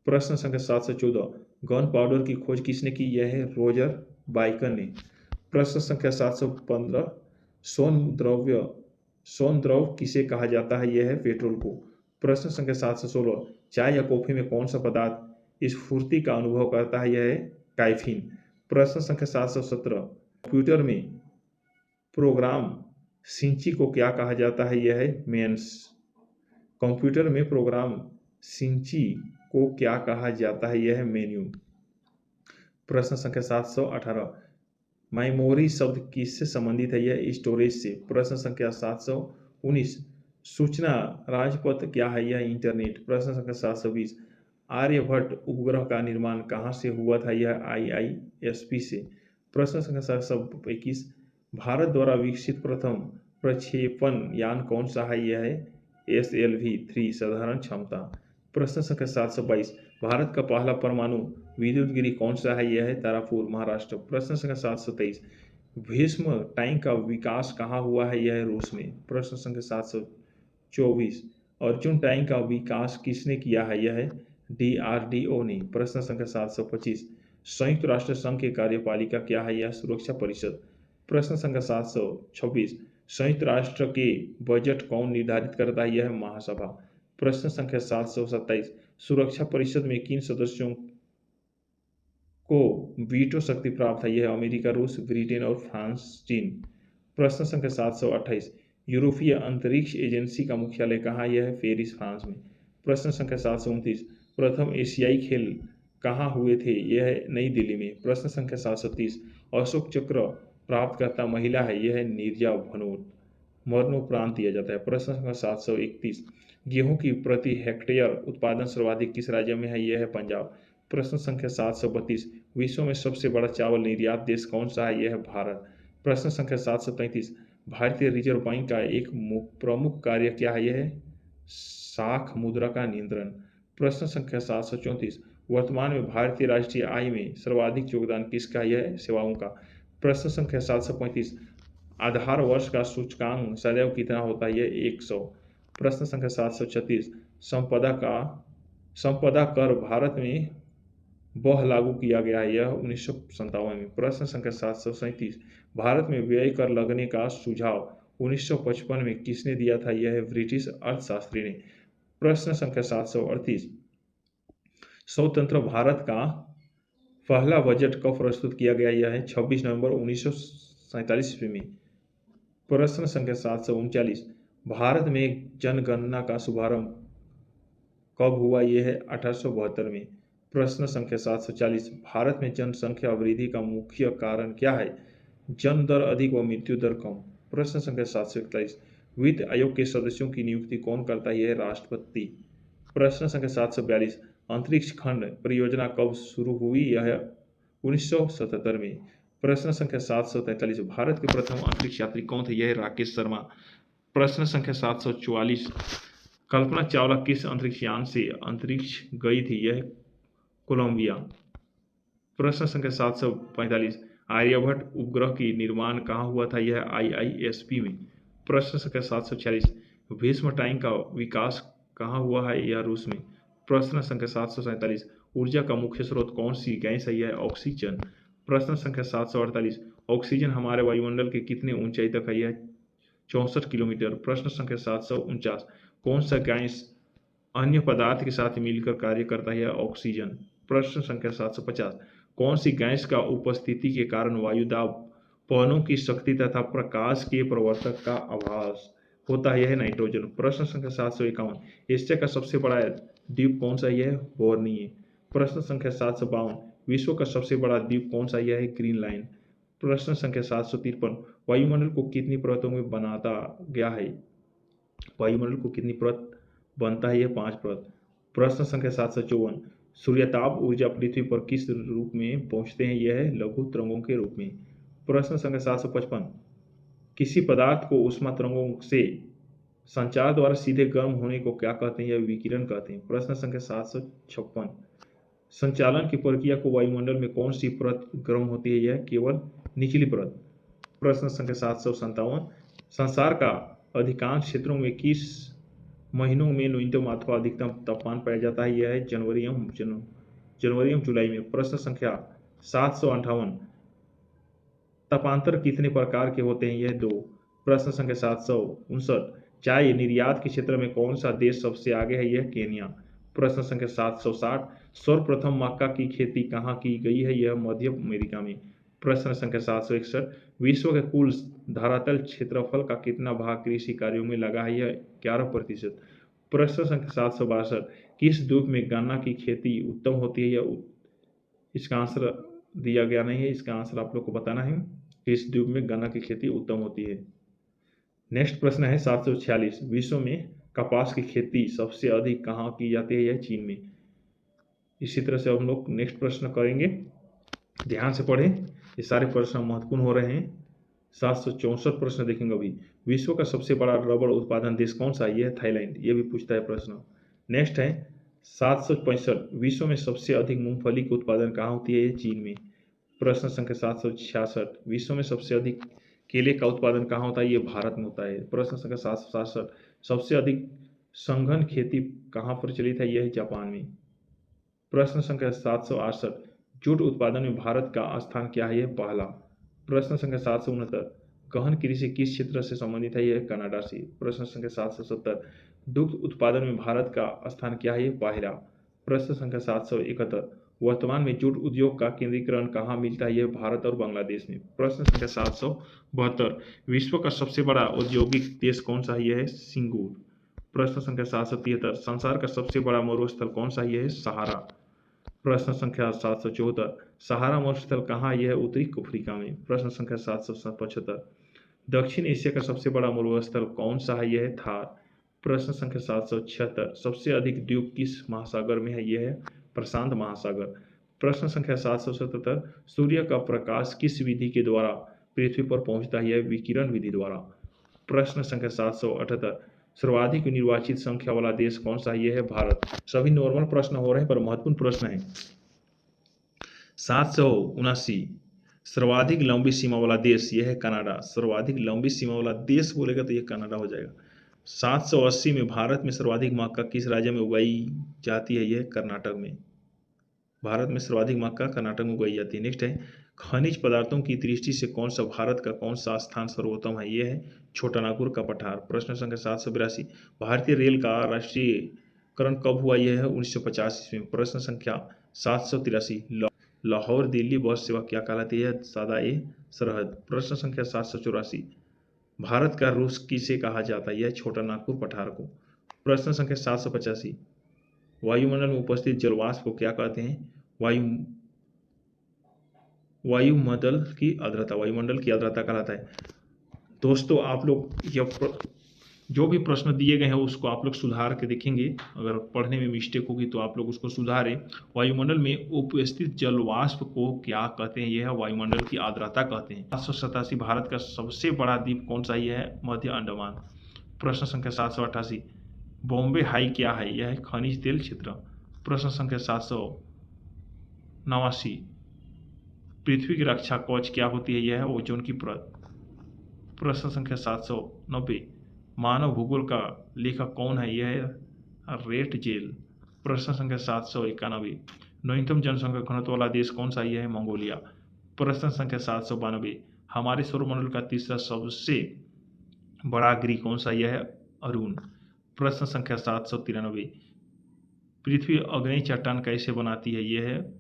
प्रश्न संख्या 714, गन पाउडर की खोज किसने की? यह है रोजर बाइकन ने। प्रश्न संख्या 715, सोन द्रव किसे कहा जाता है? यह है पेट्रोल को। प्रश्न संख्या 716, चाय या कॉफी में कौन सा पदार्थ स्फूर्ति का अनुभव करता है? यह है कैफीन। प्रश्न संख्या 717, कंप्यूटर में प्रोग्राम सिंची को क्या कहा जाता है? यह है मेंस। कंप्यूटर में प्रोग्राम सिंची को क्या कहा जाता है? यह है मेन्यू। प्रश्न संख्या 718, मेमोरी शब्द किससे संबंधित है? यह स्टोरेज से। प्रश्न संख्या 719, सूचना राजपथ क्या है? यह इंटरनेट। प्रश्न संख्या 720, आर्यभट्ट उपग्रह का निर्माण कहाँ से हुआ था? यह IISP से। प्रश्न संख्या 721, भारत द्वारा विकसित प्रथम प्रक्षेपण यान कौन सा है? यह है SLV-3 साधारण क्षमता। प्रश्न संख्या 722, भारत का पहला परमाणु विद्युत गिरी कौन सा है? यह है तारापुर महाराष्ट्र। प्रश्न संख्या 723, भीष्म टैंक का विकास कहाँ हुआ है? यह है रूस में। प्रश्न संख्या 724। अर्जुन टैंक का विकास किसने किया है? यह है DRDO ने। प्रश्न संख्या 725। संयुक्त राष्ट्र संघ की कार्यपालिका क्या है? यह सुरक्षा परिषद। प्रश्न संख्या 726। संयुक्त राष्ट्र के बजट कौन निर्धारित करता है? यह है महासभा। प्रश्न संख्या 727। सुरक्षा परिषद में किन सदस्यों को वीटो शक्ति प्राप्त है? यह अमेरिका, रूस, ब्रिटेन और फ्रांस, चीन। प्रश्न संख्या 728। यूरोपीय अंतरिक्ष एजेंसी का मुख्यालय कहाँ? यह है पेरिस, फ्रांस में। प्रश्न संख्या 729। प्रथम एशियाई खेल कहाँ हुए थे? यह है नई दिल्ली में। प्रश्न संख्या 730। अशोक चक्र प्राप्तकर्ता महिला है? यह है नीरजा भनोट। मरणोपरांत दिया जाता है। प्रश्न संख्या 731। गेहूं की प्रति हेक्टेयर उत्पादन सर्वाधिक किस राज्य में है? यह है पंजाब। प्रश्न संख्या 732। विश्व में सबसे बड़ा चावल निर्यात देश कौन सा है? यह है भारत। प्रश्न संख्या 733। भारतीय रिजर्व बैंक का एक प्रमुख कार्य क्या है? यह है साख मुद्रा का नियंत्रण। प्रश्न संख्या 734। वर्तमान में भारतीय राष्ट्रीय आय में सर्वाधिक योगदान किसका? यह है सेवाओं का। प्रश्न संख्या 735। आधार वर्ष का सूचकांक सदैव कितना होता है? यह 100। प्रश्न संख्या 736। संपदा कर भारत में वह लागू किया गया है? यह 1957 में। प्रश्न संख्या 737। भारत में व्यय कर लगने का सुझाव 1955 में किसने दिया था? यह है ब्रिटिश अर्थशास्त्री ने। प्रश्न संख्या 738। स्वतंत्र भारत का पहला बजट कब प्रस्तुत किया गया? यह है 26 नवंबर 1947 ईस्वी में। प्रश्न संख्या 739। भारत में जनगणना का शुभारंभ कब हुआ? यह है 1872 में। प्रश्न संख्या 740। भारत में जनसंख्या वृद्धि का मुख्य कारण क्या है? जन्म दर अधिक व मृत्यु दर कम। प्रश्न संख्या 741। वित्त आयोग के सदस्यों की नियुक्ति कौन करता है? यह है राष्ट्रपति। प्रश्न संख्या 742। अंतरिक्ष खंड परियोजना कब शुरू हुई? यह है 1977 में। प्रश्न संख्या 743। भारत के प्रथम अंतरिक्ष यात्री कौन थे? यह है राकेश शर्मा। प्रश्न संख्या 744। कल्पना चावला किस अंतरिक्ष यान से अंतरिक्ष गई थी? यह कोलंबिया। प्रश्न संख्या 745। आर्यभट्ट उपग्रह की निर्माण कहाँ हुआ था? यह IISP में। प्रश्न संख्या 746। भीष्म टैंक का विकास कहाँ हुआ है? यह रूस में। प्रश्न संख्या 747। ऊर्जा का मुख्य स्रोत कौन सी गैस है? यह ऑक्सीजन। प्रश्न संख्या 748। ऑक्सीजन हमारे वायुमंडल के कितने ऊंचाई तक है? यह 64 किलोमीटर। प्रश्न संख्या 749। कौन सा गैस अन्य पदार्थ के साथ मिलकर कार्य करता है? ऑक्सीजन। प्रश्न संख्या 750। कौन सी गैस का उपस्थिति के कारण वायुदाब, पवनों की शक्ति तथा प्रकाश के प्रवर्तक का आभास होता है? यह नाइट्रोजन। प्रश्न संख्या 751। एशिया का सबसे बड़ा द्वीप कौन सा? यह बोर्नियो। प्रश्न संख्या 752। विश्व का सबसे बड़ा द्वीप कौन सा? यह है ग्रीनलैंड। प्रश्न संख्या 753। वायुमंडल को कितनी परतों में बनाता गया है? वायुमंडल को कितनी परत बनता है? यह 5 परत। प्रश्न संख्या 754। सूर्यताप ऊर्जा पृथ्वी पर किस रूप में पहुंचते हैं? यह है लघु तरंगों के रूप में। प्रश्न संख्या 755। किसी पदार्थ को ऊष्मा तरंगों से संचार द्वारा सीधे गर्म होने को क्या कहते हैं? यह विकिरण कहते हैं। प्रश्न संख्या 756। संचालन की प्रक्रिया को वायुमंडल में कौन सी परत गर्म होती है? यह केवल निचली परत। प्रश्न संख्या 757। संसार का अधिकांश क्षेत्रों में किस महीनों में न्यूनतम अथवा अधिकतम तापमान पाया जाता है? यह है जनवरी एवं जुलाई में। प्रश्न संख्या 758। तापांतर कितने प्रकार के होते हैं? यह 2। प्रश्न संख्या 759। चाय निर्यात के क्षेत्र में कौन सा देश सबसे आगे है? यह केन्या। प्रश्न संख्या 760। सर्वप्रथम मक्का की खेती कहाँ की गई है? यह मध्य अमेरिका में। प्रश्न संख्या 761। विश्व के कुल धरातल क्षेत्रफल का कितना भाग कृषि कार्यों में लगा है? यह 11%। प्रश्न संख्या 762। किस द्वीप में गन्ना की खेती उत्तम होती है? यह इसका आंसर दिया गया नहीं है, इसका आंसर आप लोग को बताना है। किस द्वीप में गन्ना की खेती उत्तम होती है। नेक्स्ट प्रश्न है 746। विश्व में कपास की खेती सबसे अधिक कहाँ की जाती है? यह चीन में। इसी तरह से हम लोग नेक्स्ट प्रश्न करेंगे, ध्यान से पढ़ें, ये सारे प्रश्न महत्वपूर्ण हो रहे हैं। 764 प्रश्न देखेंगे अभी। विश्व का सबसे बड़ा रबड़ उत्पादन देश कौन सा है? यह थाईलैंड। ये भी पूछता है प्रश्न। नेक्स्ट है 765। विश्व में सबसे अधिक मूंगफली की उत्पादन कहाँ होती है? यह चीन में। प्रश्न संख्या 766, विश्व में सबसे अधिक केले का उत्पादन कहाँ होता है? ये भारत में होता है। प्रश्न संख्या 767, सबसे अधिक संघन खेती कहाँ प्रचलित है? यह है जापान में। प्रश्न संख्या 768, जूट उत्पादन में भारत का स्थान क्या है? यह पहला। प्रश्न संख्या 769, गहन कृषि किस क्षेत्र से संबंधित है? यह कनाडा से। प्रश्न संख्या 770, दुग्ध उत्पादन में भारत का स्थान क्या है? यह पहला। प्रश्न संख्या 771, वर्तमान में जूट उद्योग का केंद्रीकरण कहाँ मिलता है? यह भारत और बांग्लादेश में। प्रश्न संख्या 772, विश्व का सबसे बड़ा औद्योगिक देश कौन सा है? यह है सिंगापुर। प्रश्न संख्या 773, संसार का सबसे बड़ा मरुस्थल कौन सा है? यह है सहारा। प्रश्न संख्या 774, सहारा मरुस्थल कहाँ? यह है उत्तरी अफ्रीका में। प्रश्न संख्या 775, दक्षिण एशिया का सबसे बड़ा मरुस्थल कौन सा है? यह है थार। प्रश्न संख्या 776, सबसे अधिक द्वीप किस महासागर में है? यह है प्रशांत महासागर। प्रश्न संख्या 777, सूर्य का प्रकाश किस विधि के द्वारा पृथ्वी पर पहुंचता है? यह विकिरण विधि द्वारा। प्रश्न संख्या 778, सर्वाधिक निर्वाचित संख्या वाला देश कौन सा है? यह है भारत। सभी नॉर्मल प्रश्न हो रहे हैं पर महत्वपूर्ण प्रश्न है। 779, सर्वाधिक लंबी सीमा वाला देश, यह है कनाडा। सर्वाधिक लंबी सीमा वाला देश बोलेगा तो यह कनाडा हो जाएगा। 780 में भारत में सर्वाधिक मक्का किस राज्य में उगाई जाती है? यह कर्नाटक में। भारत में सर्वाधिक मक्का कर्नाटक में उगाई जाती है। नेक्स्ट है, खनिज पदार्थों की दृष्टि से कौन सा भारत का कौन सा स्थान सर्वोत्तम है? यह है छोटा नागपुर का पठार। प्रश्न संख्या 782, भारतीय रेल का राष्ट्रीयकरण कब हुआ? यह है 1950 ईस्वी में। प्रश्न संख्या 783, लाहौर दिल्ली बस सेवा क्या कहलाती है? सादा ए सरहद। प्रश्न संख्या 784, भारत का रूस किसे कहा जाता है? यह छोटा नागपुर पठार को। प्रश्न संख्या 785, वायुमंडल में उपस्थित जलवाष्प को क्या कहते हैं? वायुमंडल की आर्द्रता। वायुमंडल की आर्द्रता कहलाता है। दोस्तों आप लोग जो भी प्रश्न दिए गए हैं उसको आप लोग सुधार के देखेंगे। अगर पढ़ने में मिस्टेक होगी तो आप लोग उसको सुधारें। वायुमंडल में उपस्थित जलवाष्प को क्या कहते हैं? यह है वायुमंडल की आर्द्रता कहते हैं। 787, भारत का सबसे बड़ा द्वीप कौन सा है? यह है मध्य अंडमान। प्रश्न संख्या 788, बॉम्बे हाई क्या है? यह है खनिज तेल क्षेत्र। प्रश्न संख्या 789, पृथ्वी की रक्षा कवच क्या होती है? यह है ओजोन की परत। प्रश्न संख्या 790, मानव भूगोल का लेखक कौन है? यह है रेट जेल। प्रश्न संख्या 791, न्यूनतम जनसंख्या घनत्व वाला देश कौन सा? यह है मंगोलिया। प्रश्न संख्या 792, हमारे सौरमंडल का तीसरा सबसे बड़ा ग्रह कौन सा? यह है अरुण। प्रश्न संख्या 793, पृथ्वी अग्नि चट्टान कैसे बनाती है? यह है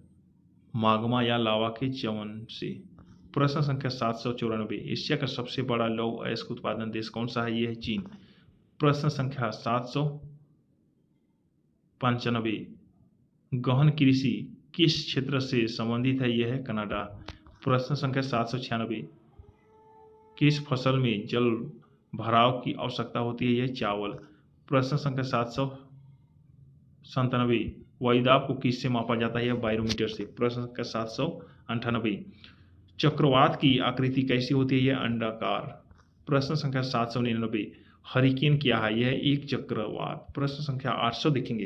माग्मा या लावा के चमन से। प्रश्न संख्या 794, एशिया का सबसे बड़ा लौह अयस्क उत्पादन देश कौन सा है? यह है चीन। प्रश्न संख्या 795, गहन कृषि किस क्षेत्र से संबंधित है? यह है कनाडा। प्रश्न संख्या 796, किस फसल में जल भराव की आवश्यकता होती है? यह चावल। प्रश्न संख्या 797, वायुदाब को किससे मापा जाता है? यह बैरोमीटर से। प्रश्न संख्या 798, चक्रवात की आकृति कैसी होती है? यह अंडाकार। प्रश्न संख्या 799, हरिकेन क्या है? यह एक चक्रवात। प्रश्न संख्या 800 देखेंगे।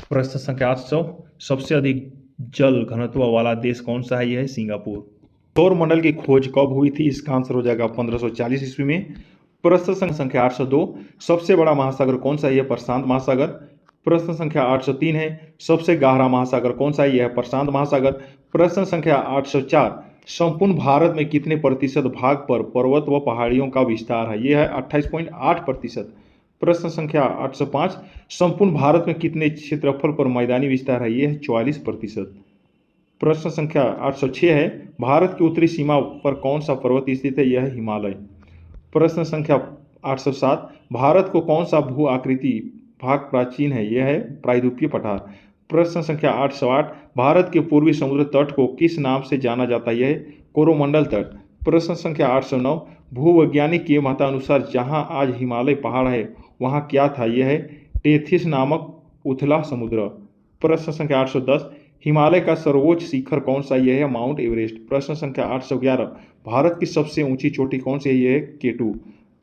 प्रश्न संख्या 800, सबसे अधिक जल घनत्व वाला देश कौन सा है? यह है सिंगापुर। सौर मंडल की खोज कब हुई थी? इसका आंसर हो जाएगा 1540 ईस्वी में। प्रश्न संख्या 802, सबसे बड़ा महासागर कौन सा है? यह प्रशांत महासागर। प्रश्न संख्या 803 है, सबसे गहरा महासागर कौन सा है? यह है प्रशांत महासागर। प्रश्न संख्या 804, संपूर्ण भारत में कितने प्रतिशत भाग पर पर्वत व पहाड़ियों का विस्तार है? यह है 28.8%। प्रश्न संख्या 805, संपूर्ण भारत में कितने क्षेत्रफल पर मैदानी विस्तार है? यह है 44%। प्रश्न संख्या 806 है, भारत की उत्तरी सीमा पर कौन सा पर्वत स्थित है? यह है हिमालय। प्रश्न संख्या 807, भारत को कौन सा भू आकृति भाग प्राचीन है? यह है प्रायद्वीपीय पठार। प्रश्न संख्या 808, भारत के पूर्वी समुद्र तट को किस नाम से जाना जाता है? यह है कोरोमंडल तट। प्रश्न संख्या 809, भूवैज्ञानिक के मतानुसार जहां आज हिमालय पहाड़ है वहां क्या था? यह है टेथिस नामक उथला समुद्र। प्रश्न संख्या 810, हिमालय का सर्वोच्च शिखर कौन सा? यह है माउंट एवरेस्ट। प्रश्न संख्या 811, भारत की सबसे ऊंची चोटी कौन सी है? यह है केटू।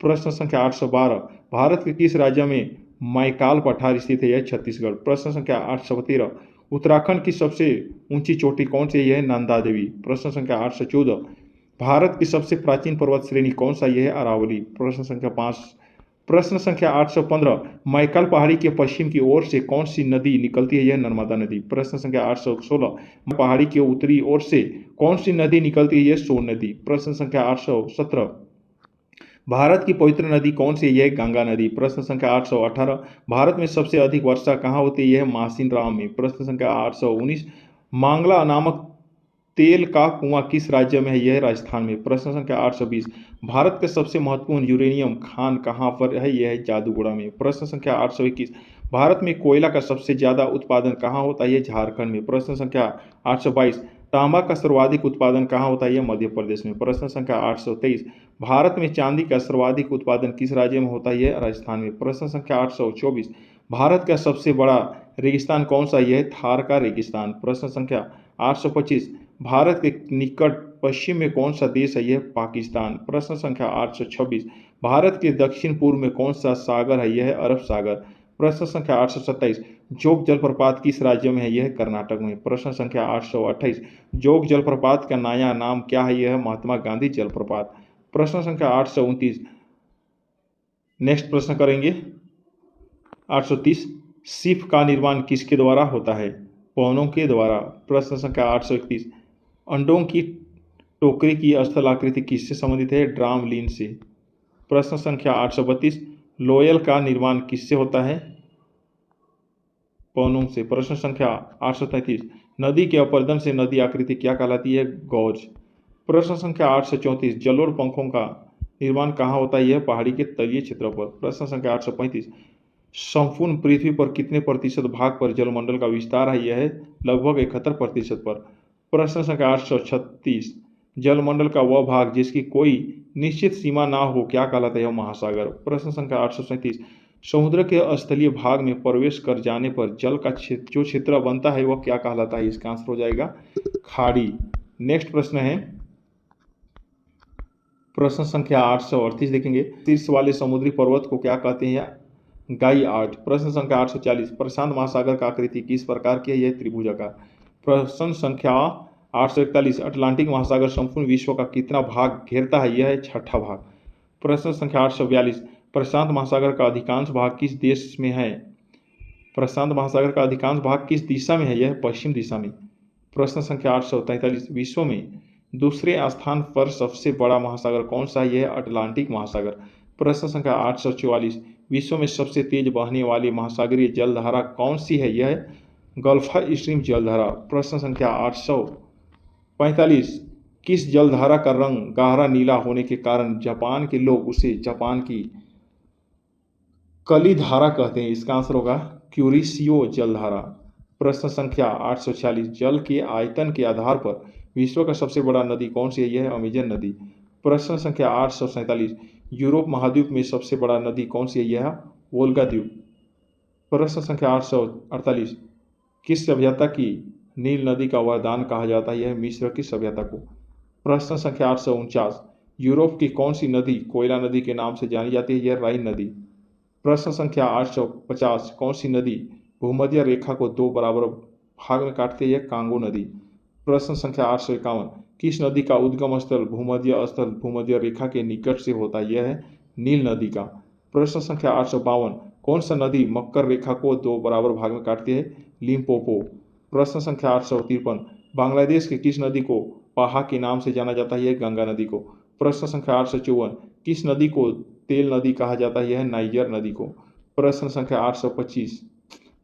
प्रश्न संख्या 812, भारत के किस राज्य में मैकाल पठार स्थित है? यह छत्तीसगढ़। प्रश्न संख्या 813, उत्तराखंड की सबसे ऊंची चोटी कौन सी है? यह है नंदा देवी। प्रश्न संख्या 814, भारत की सबसे प्राचीन पर्वत श्रेणी कौन सा? यह है अरावली। प्रश्न संख्या 5। प्रश्न संख्या 815, मैकल पहाड़ी के पश्चिम की ओर से कौन सी नदी निकलती है? यह नर्मदा नदी। प्रश्न संख्या 816, पहाड़ी की उत्तरी ओर से कौन सी नदी निकलती है? यह सोन नदी। प्रश्न संख्या 817, भारत की पवित्र नदी कौन सी है? यह गंगा नदी। प्रश्न संख्या 818, भारत में सबसे अधिक वर्षा कहाँ होती है? यह मासिन राम में। प्रश्न संख्या 819, मांगला नामक तेल का कुआं किस राज्य में है? यह राजस्थान में। प्रश्न संख्या 820, भारत का सबसे महत्वपूर्ण यूरेनियम खान कहाँ पर है? यह है जादूगोड़ा में। प्रश्न संख्या 821, भारत में कोयला का सबसे ज्यादा उत्पादन कहाँ होता है? यह झारखंड में। प्रश्न संख्या 822, तांबा का सर्वाधिक उत्पादन कहाँ होता है? यह मध्य प्रदेश में। प्रश्न संख्या 823, भारत में चांदी का सर्वाधिक उत्पादन किस राज्य में होता है? यह राजस्थान में। प्रश्न संख्या 824, भारत का सबसे बड़ा रेगिस्तान कौन सा? यह थार का रेगिस्तान। प्रश्न संख्या 825, भारत के निकट पश्चिम में कौन सा देश है? यह पाकिस्तान। प्रश्न संख्या 826, भारत के दक्षिण पूर्व में कौन सा सागर है? यह है अरब सागर। प्रश्न संख्या 827, जोग जलप्रपात किस राज्य में है? यह कर्नाटक में। प्रश्न संख्या 828, जोग जलप्रपात का नया नाम क्या है? यह महात्मा गांधी जलप्रपात। प्रश्न संख्या 829, नेक्स्ट प्रश्न करेंगे 830, सिप का निर्माण किसके द्वारा होता है? पवनों के द्वारा। प्रश्न संख्या 831, अंडों की टोकरी की स्थलाकृति किससे संबंधित है? ड्रामलीन से। प्रश्न संख्या 832, लोयल का निर्माण किससे होता है? पवनों से। प्रश्न संख्या 833, नदी के अपरदन से नदी आकृति क्या कहलाती है? गौज। प्रश्न संख्या 834, जलोढ़ पंखों का निर्माण कहाँ होता है? यह पहाड़ी के तलीय क्षेत्रों पर। प्रश्न संख्या 835, संपूर्ण पृथ्वी पर कितने प्रतिशत भाग पर जलमंडल का विस्तार है? यह है लगभग 71% पर। प्रश्न संख्या 836, जलमंडल का वह भाग जिसकी कोई निश्चित सीमा ना हो क्या कहलाता है? महासागर। प्रश्न संख्या 837, समुद्र के स्थलीय भाग में प्रवेश कर जाने पर जल का जो क्षेत्र बनता है वह क्या कहलाता है? इसका आंसर हो जाएगा खाड़ी। नेक्स्ट प्रश्न है प्रश्न संख्या 838, देखेंगे शीर्ष वाले समुद्री पर्वत को क्या कहते हैं? गाई आर्ट। प्रश्न संख्या 840, प्रशांत महासागर का आकृति किस प्रकार की है? यह त्रिभुजाकार। प्रश्न संख्या 841, अटलांटिक महासागर संपूर्ण विश्व का कितना भाग घेरता है? यह है छठा भाग। प्रश्न संख्या 842, प्रशांत महासागर का अधिकांश भाग किस देश में है? प्रशांत महासागर का अधिकांश भाग किस दिशा में है? यह पश्चिम दिशा में। प्रश्न संख्या 843, विश्व में दूसरे स्थान पर सबसे बड़ा महासागर कौन सा है? यह अटलांटिक महासागर। प्रश्न संख्या 844, विश्व में सबसे तेज बहने वाली महासागरीय जलधारा कौन सी है? यह गल्फ स्ट्रीम जलधारा। प्रश्न संख्या 845, किस जलधारा का रंग गहरा नीला होने के कारण जापान के लोग उसे जापान की कली धारा कहते हैं? इसका आंसर होगा क्यूरिसियो जलधारा। प्रश्न संख्या 846, जल के आयतन के आधार पर विश्व का सबसे बड़ा नदी कौन सी है? यह है अमेजन नदी। प्रश्न संख्या 847, यूरोप महाद्वीप में सबसे बड़ा नदी कौन सी है? यह वोल्गा द्वीप। प्रश्न संख्या 848, किस सभ्यता की नील नदी का वरदान कहा जाता है? यह मिस्र की सभ्यता को। प्रश्न संख्या 849, यूरोप की कौन सी नदी कोयला नदी के नाम से जानी जाती है? यह राइन नदी। प्रश्न संख्या 850, कौन सी नदी भूमध्य रेखा को दो बराबर भाग में काटती है? यह कांगो नदी। प्रश्न संख्या 851, किस नदी का उद्गम स्थल भूमध्य रेखा के निकट से होता है? यह है नील नदी का। प्रश्न संख्या 852, कौन सा नदी मकर रेखा को दो बराबर भाग में काटती है? लिम्पोपो। प्रश्न संख्या 853, बांग्लादेश की किस नदी को पाहा के नाम से जाना जाता है? यह गंगा नदी को। प्रश्न संख्या 854, किस नदी को तेल नदी कहा जाता है? यह नाइजर नदी को। प्रश्न संख्या 825,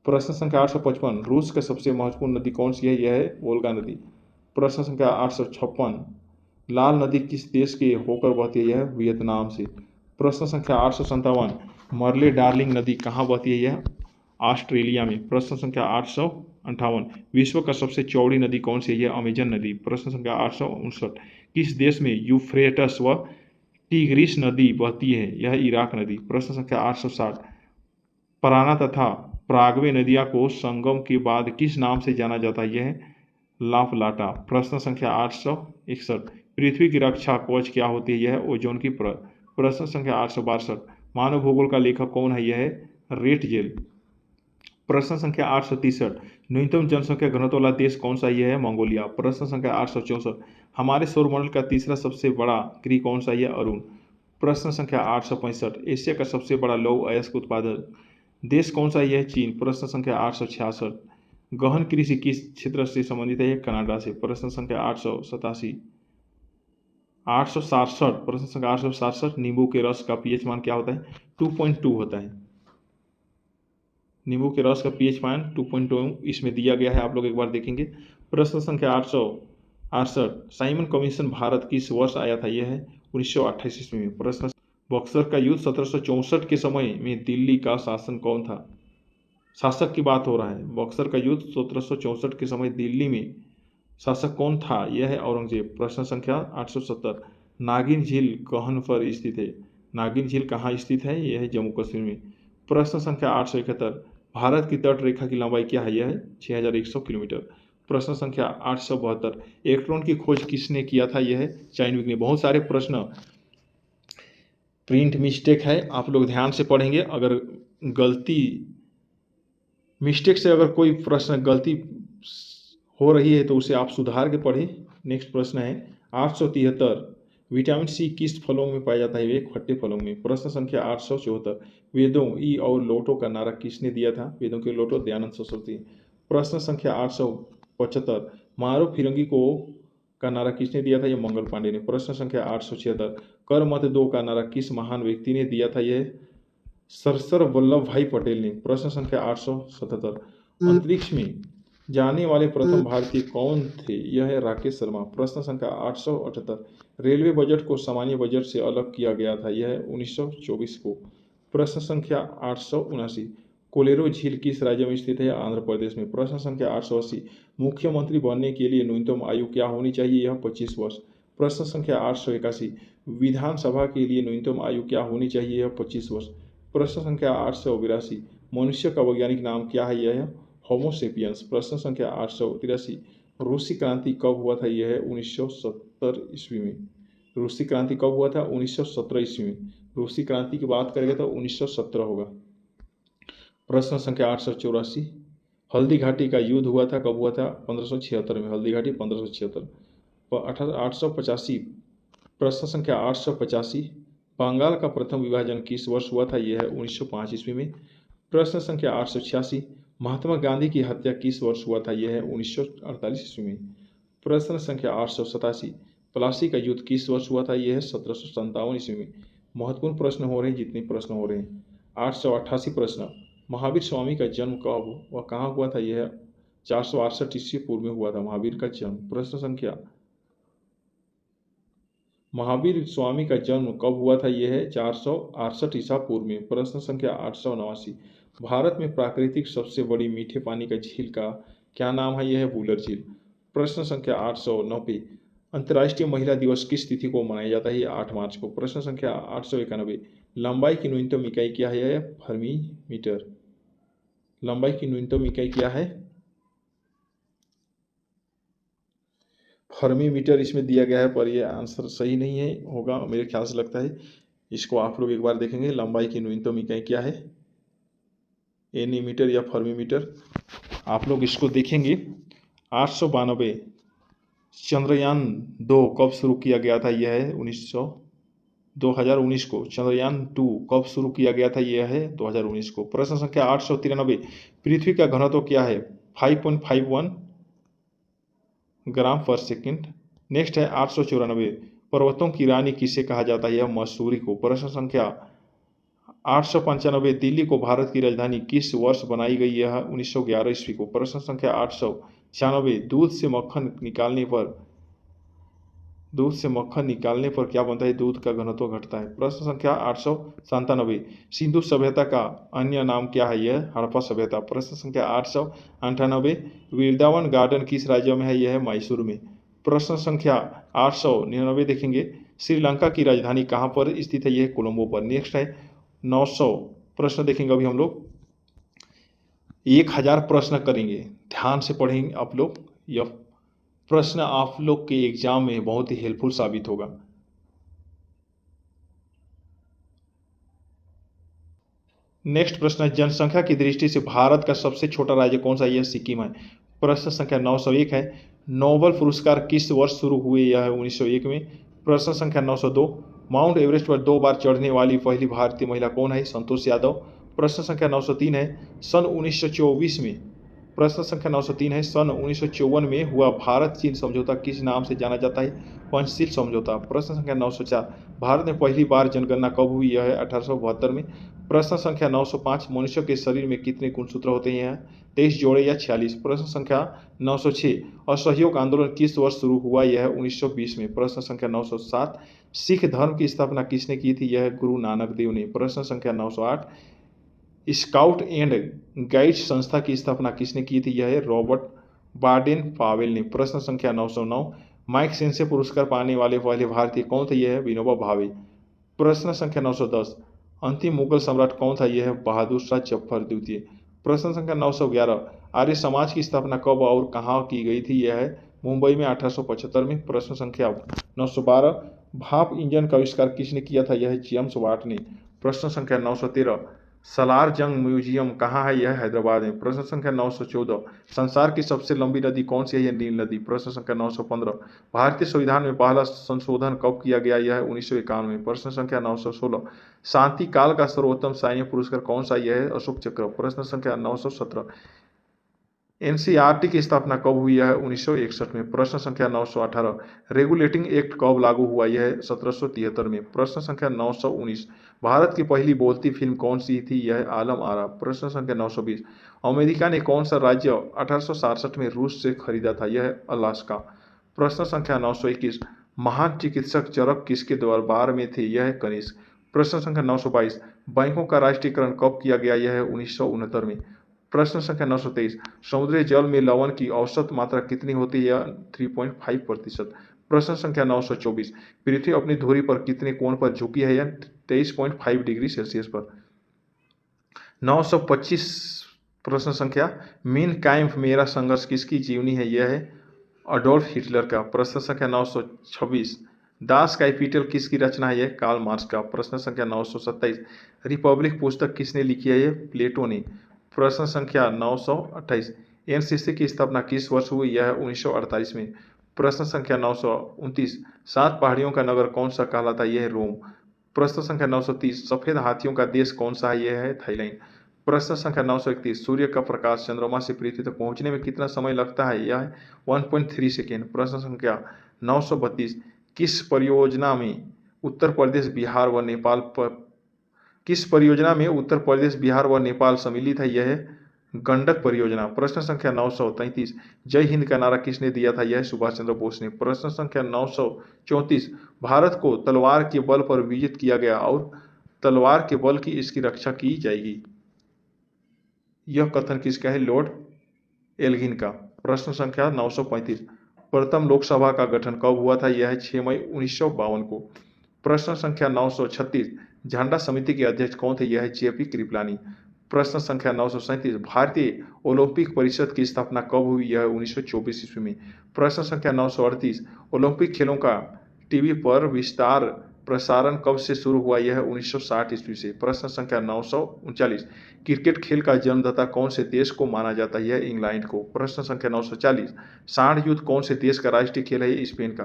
प्रश्न संख्या 855, रूस का सबसे महत्वपूर्ण नदी कौन सी है? यह है वोल्गा नदी। प्रश्न संख्या 856, लाल नदी किस देश के होकर बहती है? यह वियतनाम से। प्रश्न संख्या 857, मर्ले डार्लिंग नदी कहाँ बहती है? यह ऑस्ट्रेलिया में। प्रश्न संख्या 858, विश्व का सबसे चौड़ी नदी कौन सी है? यह अमेजन नदी। प्रश्न संख्या 859, किस देश में यूफ्रेटस व टिग्रिस नदी बहती है? यह इराक नदी। प्रश्न संख्या 860, पराना तथा प्रागवे नदियां को संगम के बाद किस नाम से जाना जाता है? यह लापलाटा। प्रश्न संख्या 861, पृथ्वी की रक्षा कवच क्या होती है? यह ओजोन की परत। प्रश्न संख्या 862, मानव भूगोल का लेखक कौन है? यह रेट जेल। प्रश्न संख्या 863, न्यूनतम जनसंख्या घनत्व वाला देश कौन सा? यह है मंगोलिया। प्रश्न संख्या 864, हमारे सौरमंडल का तीसरा सबसे बड़ा ग्रह कौन सा? यह अरुण। प्रश्न संख्या 865, एशिया का सबसे बड़ा लौह अयस्क उत्पादक देश कौन सा? यह चीन। प्रश्न संख्या 866, गहन कृषि किस क्षेत्र से संबंधित है? यह कनाडा से। प्रश्न संख्या 867, प्रश्न संख्या 867, नींबू के रस का पीएच मान क्या होता है? 2.2 होता है। नींबू के रस का पीएच मान 2.2 इसमें दिया गया है, आप लोग एक बार देखेंगे। प्रश्न संख्या 868, साइमन कमीशन भारत किस वर्ष आया था? यह है 1928 ईस्वी में। प्रश्न, बक्सर का युद्ध 1764 के समय में दिल्ली का शासन कौन था? शासक की बात हो रहा है। बक्सर का युद्ध 1764 के समय दिल्ली में शासक कौन था? यह है औरंगजेब। प्रश्न संख्या 870, नागिन झील कहाँ पर स्थित है? नागिन झील कहाँ स्थित है? यह है जम्मू कश्मीर में। प्रश्न संख्या 871, भारत की तट रेखा की लंबाई क्या है? यह है 6100 किलोमीटर। प्रश्न संख्या 872, इलेक्ट्रॉन की खोज किसने किया था? यह है चाइनविक ने। बहुत सारे प्रश्न प्रिंट मिस्टेक है, आप लोग ध्यान से पढ़ेंगे। अगर गलती मिस्टेक से अगर कोई प्रश्न गलती हो रही है तो उसे आप सुधार के पढ़ें। नेक्स्ट प्रश्न है 873, विटामिन सी किस फलों में पाया जाता है? वे खट्टे फलों में। प्रश्न संख्या 874, वेदों ई और लोटो का नारा किसने दिया था? वेदों के लोटो दयानंद सरस्वती। प्रश्न संख्या 875, मारो फिरंगी को का नारा किसने दिया था? यह मंगल पांडे ने। प्रश्न संख्या 876, कर मत दो का नारा किस महान व्यक्ति ने दिया था? यह सरदार वल्लभ भाई पटेल ने। प्रश्न संख्या 877, अंतरिक्ष में जाने वाले प्रथम भारतीय कौन थे? यह है राकेश शर्मा। प्रश्न संख्या 878, रेलवे बजट को सामान्य बजट से अलग किया गया था? यह है 1924 को। प्रश्न संख्या 879, कोलेरो झील किस राज्य में स्थित है? आंध्र प्रदेश में। प्रश्न संख्या 880, मुख्यमंत्री बनने के लिए न्यूनतम आयु क्या होनी चाहिए? यह 25 वर्ष। प्रश्न संख्या 881, विधानसभा के लिए न्यूनतम आयु क्या होनी चाहिए? यह 25 वर्ष। प्रश्न संख्या 882, मनुष्य का वैज्ञानिक नाम क्या है? यह है होमोसेपियंस। प्रश्न संख्या 883, रूसी क्रांति कब हुआ था? यह है 1970 ईस्वी में। रूसी क्रांति कब हुआ था? 1917 ईस्वी में। रूसी क्रांति की बात करेंगे तो 1917 होगा। प्रश्न संख्या 884, हल्दी घाटी का युद्ध हुआ था? कब हुआ था? 1576 में। हल्दी घाटी 1576। 885, प्रश्न संख्या 885, बंगाल का प्रथम विभाजन किस वर्ष हुआ था? यह है 1905 ईस्वी में। प्रश्न संख्या 886, महात्मा गांधी की हत्या किस वर्ष हुआ था? यह है 1948 ईस्वी में। प्रश्न संख्या 887, प्लासी का युद्ध किस वर्ष हुआ था? यह है 1757 ईस्वी में। महत्वपूर्ण प्रश्न हो रहे हैं जितने प्रश्न हो रहे हैं। 888 प्रश्न, महावीर स्वामी का जन्म कब व कहाँ हुआ था? यह 468 ईस्वी पूर्व में हुआ था महावीर का जन्म। प्रश्न संख्या, महावीर स्वामी का जन्म कब हुआ था? यह है 468 ईसा पूर्व में। प्रश्न संख्या 889, भारत में प्राकृतिक सबसे बड़ी मीठे पानी का झील का क्या नाम है? यह है वुलर झील। प्रश्न संख्या 890, अंतर्राष्ट्रीय महिला दिवस किस तिथि को मनाया जाता है? 8 मार्च को। प्रश्न संख्या 891, लंबाई की न्यूनतम इकाई क्या है? यह फर्मी मीटर। लंबाई की न्यूनतम इकाई क्या है? फर्मी मीटर इसमें दिया गया है, पर यह आंसर सही नहीं है होगा मेरे ख्याल से लगता है। इसको आप लोग एक बार देखेंगे, लंबाई की न्यूनतम इकाई क्या है? एनी मीटर या फर्मी मीटर। आप लोग इसको देखेंगे। 892, चंद्रयान 2 कब शुरू किया गया था? यह है 2019 को। चंद्रयान 2 कब शुरू किया गया था? यह है 2019 को। प्रश्न संख्या 893, पृथ्वी का घनत्व क्या है? 5.51 ग्राम पर सेकंड। नेक्स्ट है 894, पर्वतों की रानी किसे कहा जाता है? यह मसूरी को। प्रश्न संख्या 895, दिल्ली को भारत की राजधानी किस वर्ष बनाई गई? यह 1911 ईस्वी को। प्रश्न संख्या 896, दूध से मक्खन निकालने पर क्या बनता है? दूध का घनत्व घटता है। प्रश्न संख्या 897, सिंधु सभ्यता का अन्य नाम क्या है? यह हड़प्पा सभ्यता। प्रश्न संख्या 898, वृंदावन गार्डन किस राज्य में है? यह है मैसूर में। प्रश्न संख्या 899 देखेंगे, श्रीलंका की राजधानी कहाँ पर स्थित है? यह कोलंबो पर। नेक्स्ट है 900 प्रश्न देखेंगे। अभी हम लोग 1000 प्रश्न करेंगे, ध्यान से पढ़ेंगे आप लोग। यह प्रश्न आप लोग के एग्जाम में बहुत ही हेल्पफुल साबित होगा। नेक्स्ट प्रश्न है, जनसंख्या की दृष्टि से भारत का सबसे छोटा राज्य कौन सा है? यह सिक्किम है। प्रश्न संख्या 901 है, नोबेल पुरस्कार किस वर्ष शुरू हुए? यह है 1901 में। प्रश्न संख्या 902, माउंट एवरेस्ट पर 2 बार चढ़ने वाली पहली भारतीय महिला कौन है? संतोष यादव। प्रश्न संख्या 903 है, सन 1924 में प्रश्न संख्या 903 है, सन 1954 में हुआ भारत चीन समझौता किस नाम से जाना जाता है? पंचशील समझौता। प्रश्न संख्या 904, भारत में पहली बार जनगणना कब हुई? यह है 1872 में। प्रश्न संख्या 905, मनुष्य के शरीर में कितने गुणसूत्र होते हैं? 23 जोड़े या 46। प्रश्न संख्या 906, असहयोग आंदोलन किस वर्ष शुरू हुआ? यह है 1920 में। प्रश्न संख्या 907, सिख धर्म की स्थापना किसने की थी? यह है गुरु नानक देव ने। प्रश्न संख्या 908, स्काउट एंड गाइड्स संस्था की स्थापना किसने की थी? यह है रॉबर्ट बाडेन पावेल ने। प्रश्न संख्या 909, माइक सेंसे पुरस्कार पाने वाले पहले भारतीय कौन थे? यह है विनोबा भावे। प्रश्न संख्या 910, अंतिम मुगल सम्राट कौन था? यह है बहादुर शाह जफर द्वितीय। प्रश्न संख्या 911, आर्य समाज की स्थापना कब और कहाँ की गई थी? यह है मुंबई में 1875 में। प्रश्न संख्या 912, भाप इंजन का आविष्कार किसने किया था? यह है जेम्स वाट ने। प्रश्न संख्या 913, सलार जंग म्यूजियम कहाँ है? यह हैदराबाद में। प्रश्न संख्या 914, संसार की सबसे लंबी नदी कौन सी है? यह नील नदी। प्रश्न संख्या 915, भारतीय संविधान में पहला संशोधन कब किया गया? यह है 1951 में। प्रश्न संख्या 916, शांति काल का सर्वोत्तम सैन्य पुरस्कार कौन सा? यह है अशोक चक्र। प्रश्न संख्या 917, एनसीईआरटी की स्थापना कब हुई? है 1961 में। प्रश्न संख्या 918, रेगुलेटिंग एक्ट कब लागू हुआ? यह है 1773 में। प्रश्न संख्या 919, भारत की पहली बोलती फिल्म कौन सी थी? यह है आलम आरा। प्रश्न संख्या 920, अमेरिका ने कौन सा राज्य 1867 में रूस से खरीदा था? यह है अलास्का। प्रश्न संख्या 921, महान चिकित्सक चरक किसके दरबार में थे? यह है कनिष्क। प्रश्न संख्या 922, बैंकों का राष्ट्रीयकरण कब किया गया? यह है 1969 में। प्रश्न संख्या 923, समुद्री जल में लवण की औसत मात्रा कितनी होती है? 3.5%। प्रश्न संख्या 924, पृथ्वी अपनी धुरी पर कितने कोण पर झुकी है? या 23.5 डिग्री सेल्सियस पर। 925 प्रश्न संख्या, मीन काइम्फ मेरा संघर्ष किसकी जीवनी है? यह है अडोल्फ हिटलर का। प्रश्न संख्या 926, दास कैपिटल किसकी रचना है? यह कार्ल मार्क्स का। प्रश्न संख्या 927, रिपब्लिक पुस्तक किसने लिखी है? यह प्लेटो ने। प्रश्न संख्या 928, एनसीसी की स्थापना किस वर्ष हुई? यह है 1948 में। प्रश्न संख्या 929, 7 पहाड़ियों का नगर कौन सा कहलाता है? यह है रोम। प्रश्न संख्या 930, सफेद हाथियों का देश कौन सा है? यह है थाईलैंड। प्रश्न संख्या 931, सूर्य का प्रकाश चंद्रमा से पृथ्वी तक पहुंचने में कितना समय लगता है? यह है 1.3 सेकेंड। प्रश्न संख्या 932, किस परियोजना में उत्तर प्रदेश बिहार व नेपाल सम्मिलित है? यह है गंडक परियोजना। प्रश्न संख्या 933, जय हिंद का नारा किसने दिया था? यह सुभाष चंद्र बोस ने। प्रश्न संख्या 934, भारत को तलवार के बल पर विजित किया गया और तलवार के बल की इसकी रक्षा की जाएगी। यह कथन किसका है? लॉर्ड एल्गिन का। प्रश्न संख्या 935, प्रथम लोकसभा का गठन कब हुआ था? यह है 6 मई 1952 को। प्रश्न संख्या 936, झंडा समिति के अध्यक्ष कौन थे? यह है जेपी कृपलानी। प्रश्न संख्या 937, भारतीय ओलंपिक परिषद की स्थापना कब हुई? यह 1924 ईस्वी में। प्रश्न संख्या 938, ओलंपिक खेलों का टीवी पर विस्तार प्रसारण कब से शुरू हुआ? यह 1960 ईस्वी से। प्रश्न संख्या 939, क्रिकेट खेल का जन्मदाता कौन से देश को माना जाता है? यह इंग्लैंड को। प्रश्न संख्या 940, सांड युद्ध कौन से देश का राष्ट्रीय खेल है? स्पेन का।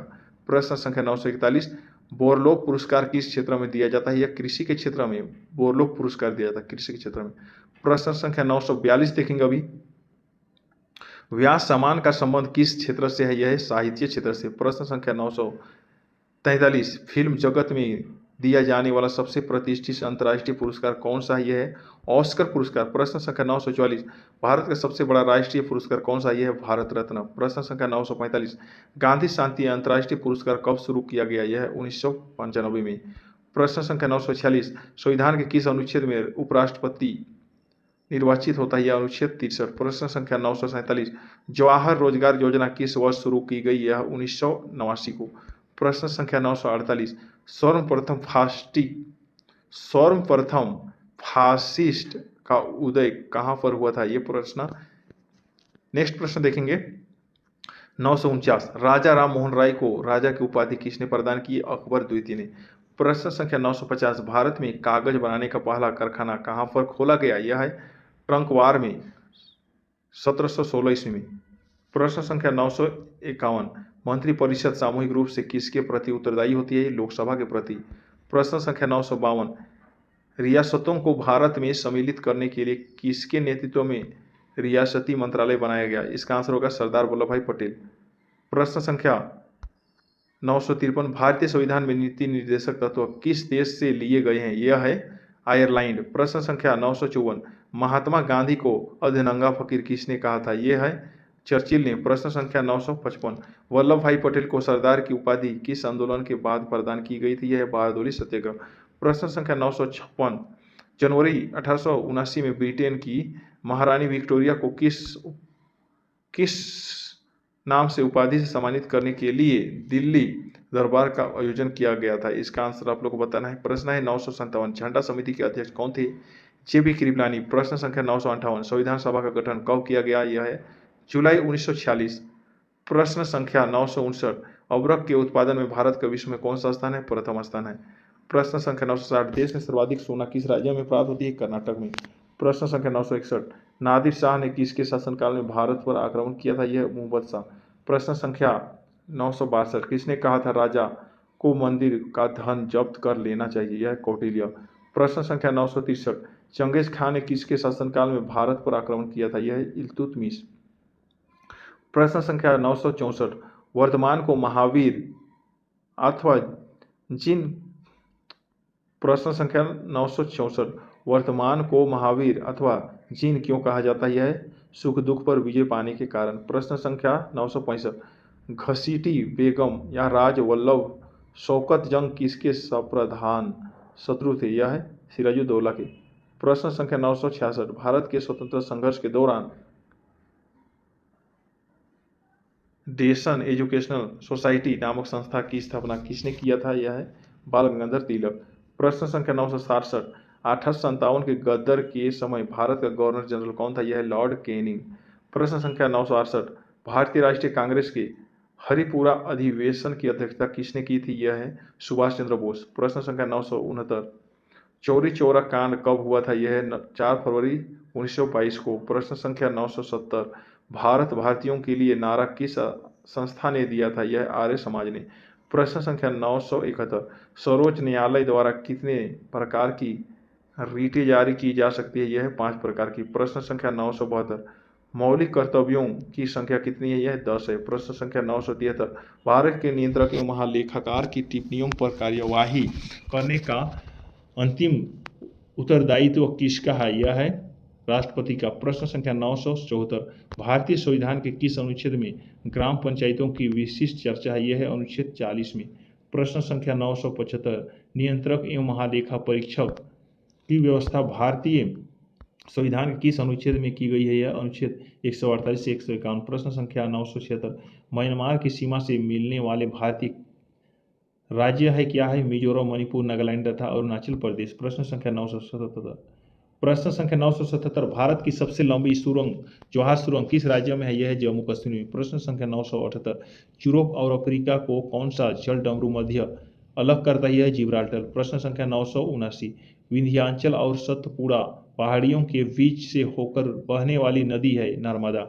प्रश्न संख्या 941, बोरलोग पुरस्कार किस क्षेत्र में दिया जाता है? या कृषि के क्षेत्र में बोरलोग पुरस्कार दिया जाता है, कृषि के क्षेत्र में। प्रश्न संख्या 942 देखेंगे अभी, व्यास समान का संबंध किस क्षेत्र से है? यह है साहित्य क्षेत्र से। प्रश्न संख्या 943, फिल्म जगत में दिया जाने वाला सबसे प्रतिष्ठित अंतर्राष्ट्रीय पुरस्कार कौन सा है? यह है ऑस्कर पुरस्कार। प्रश्न संख्या 944, भारत का सबसे बड़ा राष्ट्रीय पुरस्कार कौन सा है? यह है भारत रत्न। प्रश्न संख्या 945, गांधी शांति अंतर्राष्ट्रीय पुरस्कार कब शुरू किया गया? यह है 1995 में। प्रश्न संख्या 946, संविधान के किस अनुच्छेद में उपराष्ट्रपति निर्वाचित होता है? यह अनुच्छेद 63। प्रश्न संख्या 947, जवाहर रोजगार योजना किस वर्ष शुरू की गई? यह 1989 को। प्रश्न संख्या 948, सर्वप्रथम फासिस्ट का उदय कहाँ पर हुआ था? ये प्रश्न। नेक्स्ट प्रश्न देखेंगे 949, राजा राम मोहन राय को राजा की उपाधि किसने प्रदान की? अकबर द्वितीय ने। प्रश्न संख्या 950, भारत में कागज बनाने का पहला कारखाना कहाँ पर खोला गया? यह है ट्रंकवार में 1716 ईस्वी में। प्रश्न संख्या 951, मंत्रिपरिषद सामूहिक रूप से किसके प्रति उत्तरदायी होती है? लोकसभा के प्रति। प्रश्न संख्या 952, रियासतों को भारत में सम्मिलित करने के लिए किसके नेतृत्व में रियासती मंत्रालय बनाया गया? इसका आंसर होगा सरदार वल्लभ भाई पटेल। प्रश्न संख्या 953, भारतीय संविधान में नीति निर्देशक तत्व किस देश से लिए गए हैं? यह है आयरलैंड। प्रश्न संख्या 954, महात्मा गांधी को अधनंगा फकीर किसने कहा था? यह है चर्चिल ने। प्रश्न संख्या 955, वल्लभ भाई पटेल को सरदार की उपाधि किस आंदोलन के बाद प्रदान की गई थी? यह है बहादुरी सत्याग्रह। प्रश्न संख्या 956, जनवरी 1879 में ब्रिटेन की महारानी विक्टोरिया को किस नाम से उपाधि से सम्मानित करने के लिए दिल्ली दरबार का आयोजन किया गया था? इसका आंसर आप लोग को बताना है। प्रश्न है 957, झंडा समिति के अध्यक्ष कौन थे? जेबी कृपलानी। प्रश्न संख्या 958, संविधान सभा का गठन कब किया गया? यह है जुलाई 1946। प्रश्न संख्या 959, अबरख के उत्पादन में भारत का विश्व में कौन सा स्थान है? प्रथम स्थान है। प्रश्न संख्या 960, देश में सर्वाधिक सोना किस राज्य में प्राप्त होती है? कर्नाटक में। प्रश्न संख्या 961, नादिर शाह ने किसके शासनकाल में भारत पर आक्रमण किया था? यह मुहम्मद शाह। प्रश्न संख्या 962, किसने कहा था राजा को मंदिर का धन जब्त कर लेना चाहिए? यह कौटिल्य। प्रश्न संख्या 963, चंगेज खान ने किसके शासनकाल में भारत पर आक्रमण किया था? यह इल्तुतमिश। प्रश्न संख्या 964, वर्धमान को महावीर अथवा जिन प्रश्न संख्या 964, वर्तमान को महावीर अथवा जिन क्यों कहा जाता है? यह है सुख दुख पर विजय पाने के कारण। प्रश्न संख्या 965, घसीटी बेगम या राज वल्लभ शौकत जंग किसके सप्रधान शत्रु थे? यह है सिराजुद्दौला के। प्रश्न संख्या 966, भारत के स्वतंत्रता संघर्ष के दौरान डेसन एजुकेशनल सोसाइटी नामक संस्था की स्थापना किसने किया था? यह है बाल गंगाधर तिलक। प्रश्न संख्या 967, 1857 के गदर के समय भारत का गवर्नर जनरल कौन था? यह है लॉर्ड कैनिंग। प्रश्न संख्या 968, भारतीय राष्ट्रीय कांग्रेस के हरिपुरा अधिवेशन की अध्यक्षता किसने की थी? यह है सुभाष चंद्र बोस। प्रश्न संख्या 969, चौरी चौरा कांड कब हुआ था? यह है 4 फरवरी 1922 को। प्रश्न संख्या 970, भारत भारतीयों के लिए नारा किस संस्था ने दिया था? यह आर्य समाज ने। प्रश्न संख्या 971, सर्वोच्च न्यायालय द्वारा कितने प्रकार की रीटें जारी की जा सकती है? यह है 5 प्रकार की। प्रश्न संख्या 972, मौलिक कर्तव्यों की संख्या कितनी है? यह 10 है। प्रश्न संख्या 973, भारत के नियंत्रक एवं महालेखाकार की टिप्पणियों पर कार्यवाही करने का अंतिम उत्तरदायित्व किसका है? यह है राष्ट्रपति का। प्रश्न संख्या 974, भारतीय संविधान के किस अनुच्छेद में ग्राम पंचायतों की विशिष्ट चर्चा है? यह है अनुच्छेद 40 में। प्रश्न संख्या 975, नियंत्रक एवं महालेखा परीक्षक की व्यवस्था भारतीय संविधान के किस अनुच्छेद में की गई है? यह अनुच्छेद 148 से 151। प्रश्न संख्या 976, म्यांमार की सीमा से मिलने वाले भारतीय राज्य है क्या है? मिजोरम, मणिपुर, नागालैंड तथा अरुणाचल प्रदेश। प्रश्न संख्या 977, प्रश्न संख्या 977, भारत की सबसे लंबी सुरंग जवाहर सुरंग किस राज्य में है? यह है जम्मू कश्मीर में। प्रश्न संख्या 978, यूरोप और अफ्रीका को कौन सा जल डमरू मध्य अलग करता है? यह है जिब्राल्टर। प्रश्न संख्या 979, विंध्याचल और सतपुड़ा पहाड़ियों के बीच से होकर बहने वाली नदी है नर्मदा।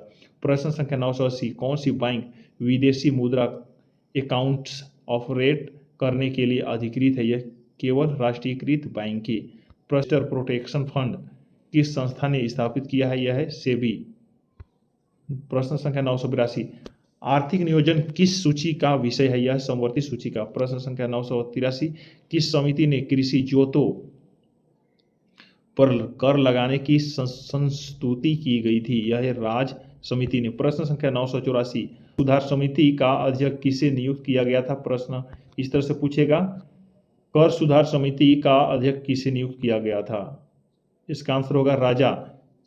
प्रश्न संख्या 980, कौन सी बैंक विदेशी मुद्रा अकाउंट्स ऑपरेट करने के लिए अधिकृत है? यह केवल राष्ट्रीयकृत बैंक की। इन्वेस्टर प्रोटेक्शन फंड किस संस्था ने स्थापित किया है? यह है सेबी। प्रश्न संख्या 982, आर्थिक नियोजन किस सूची का विषय है? यह समवर्ती सूची का। प्रश्न संख्या 983, किस समिति ने कृषि जोतों पर कर लगाने की संस्तुति की गई थी? यह है राज समिति ने। प्रश्न संख्या 984, सुधार समिति का अध्यक्ष किसे नियुक्त किया गया था? प्रश्न इस तरह से पूछेगा, कर सुधार समिति का अध्यक्ष किसे नियुक्त किया गया था? इसका आंसर होगा राजा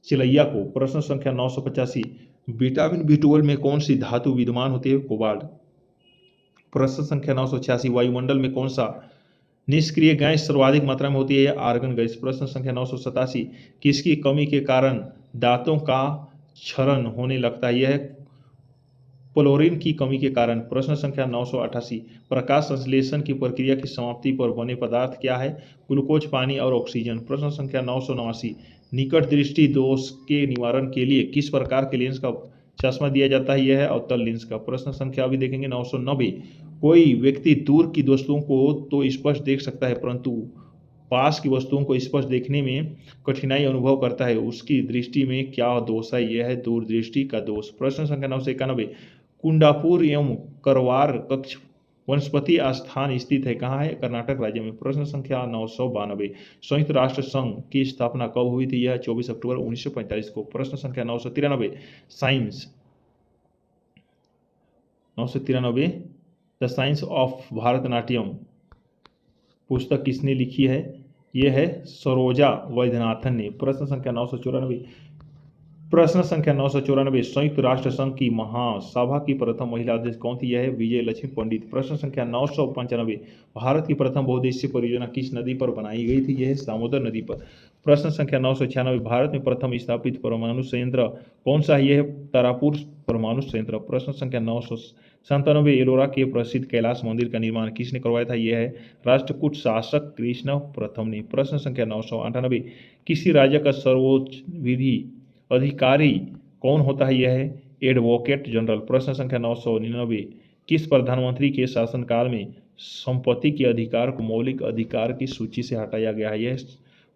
चिलैया को। प्रश्न संख्या 985, विटामिन B12 में कौन सी धातु विद्यमान होती है? कोबाल्ट। प्रश्न संख्या 986, वायुमंडल में कौन सा निष्क्रिय गैस सर्वाधिक मात्रा में होती है? Argon gas. प्रश्न संख्या 987, किसकी कमी के कारण दांतों का क्षरण होने लगता है? यह फ्लोरीन की कमी के कारण। प्रश्न संख्या 988, प्रकाश संश्लेषण की प्रक्रिया की समाप्ति पर बने पदार्थ क्या है? ग्लूकोज, पानी और ऑक्सीजन। प्रश्न संख्या 989, निकट दृष्टि दोष के निवारण के लिए किस प्रकार के लेंस का चश्मा दिया जाता है? यह है अवतल लेंस का। प्रश्न संख्या अभी देखेंगे 990, कोई व्यक्ति दूर की वस्तुओं को तो स्पष्ट देख सकता है परंतु पास की वस्तुओं को स्पष्ट देखने में कठिनाई अनुभव करता है, उसकी दृष्टि में क्या दोष है? यह है दूरदृष्टि का दोष। प्रश्न संख्या 991, कुंडापुर एवं करवार कक्ष वनस्पति स्थान स्थित है, कहाँ है? कर्नाटक राज्य में। प्रश्न संख्या 992, संयुक्त राष्ट्र संघ की स्थापना कब हुई थी? यह 24 अक्टूबर 1945 को। प्रश्न संख्या 993, science 993, the science of Bharatanatyam पुस्तक किसने लिखी है? यह है सरोजा वैद्यनाथन ने। प्रश्न संख्या 994, संयुक्त राष्ट्र संघ की महासभा की प्रथम महिला अध्यक्ष कौन थी? यह है विजय लक्ष्मी पंडित। प्रश्न संख्या 995, भारत की प्रथम बहुउद्देशीय परियोजना किस नदी पर बनाई गई थी? यह है दामोदर नदी पर। प्रश्न संख्या 996, भारत में प्रथम स्थापित परमाणु संयंत्र कौन सा है? यह है तारापुर परमाणु संयंत्र। प्रश्न संख्या 997, एलोरा के प्रसिद्ध कैलाश मंदिर का निर्माण किसने करवाया था? यह है राष्ट्रकूट शासक कृष्ण प्रथम ने। प्रश्न संख्या 998, किसी राज्य का सर्वोच्च विधि अधिकारी कौन होता है? यह है एडवोकेट जनरल। प्रश्न संख्या 999, किस प्रधानमंत्री के शासनकाल में संपत्ति के अधिकार को मौलिक अधिकार की सूची से हटाया गया है? यह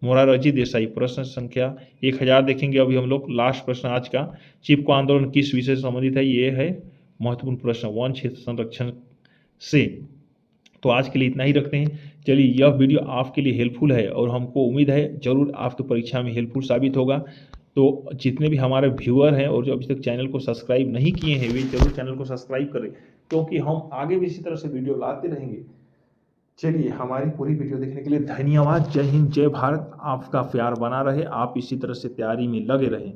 मोरारजी देसाई। प्रश्न संख्या 1000 देखेंगे अभी हम लोग, लास्ट प्रश्न आज का, चिपको आंदोलन किस विषय से संबंधित है? ये है महत्वपूर्ण प्रश्न, वन क्षेत्र संरक्षण से। तो आज के लिए इतना ही रखते हैं। चलिए, यह वीडियो आपके लिए हेल्पफुल है और हमको उम्मीद है जरूर आपकी परीक्षा में हेल्पफुल साबित होगा। तो जितने भी हमारे व्यूअर हैं और जो अभी तक चैनल को सब्सक्राइब नहीं किए हैं वे जरूर चैनल को सब्सक्राइब करें, क्योंकि हम आगे भी इसी तरह से वीडियो लाते रहेंगे। चलिए, हमारी पूरी वीडियो देखने के लिए धन्यवाद। जय हिंद, जय भारत। आपका प्यार बना रहे, आप इसी तरह से तैयारी में लगे रहें।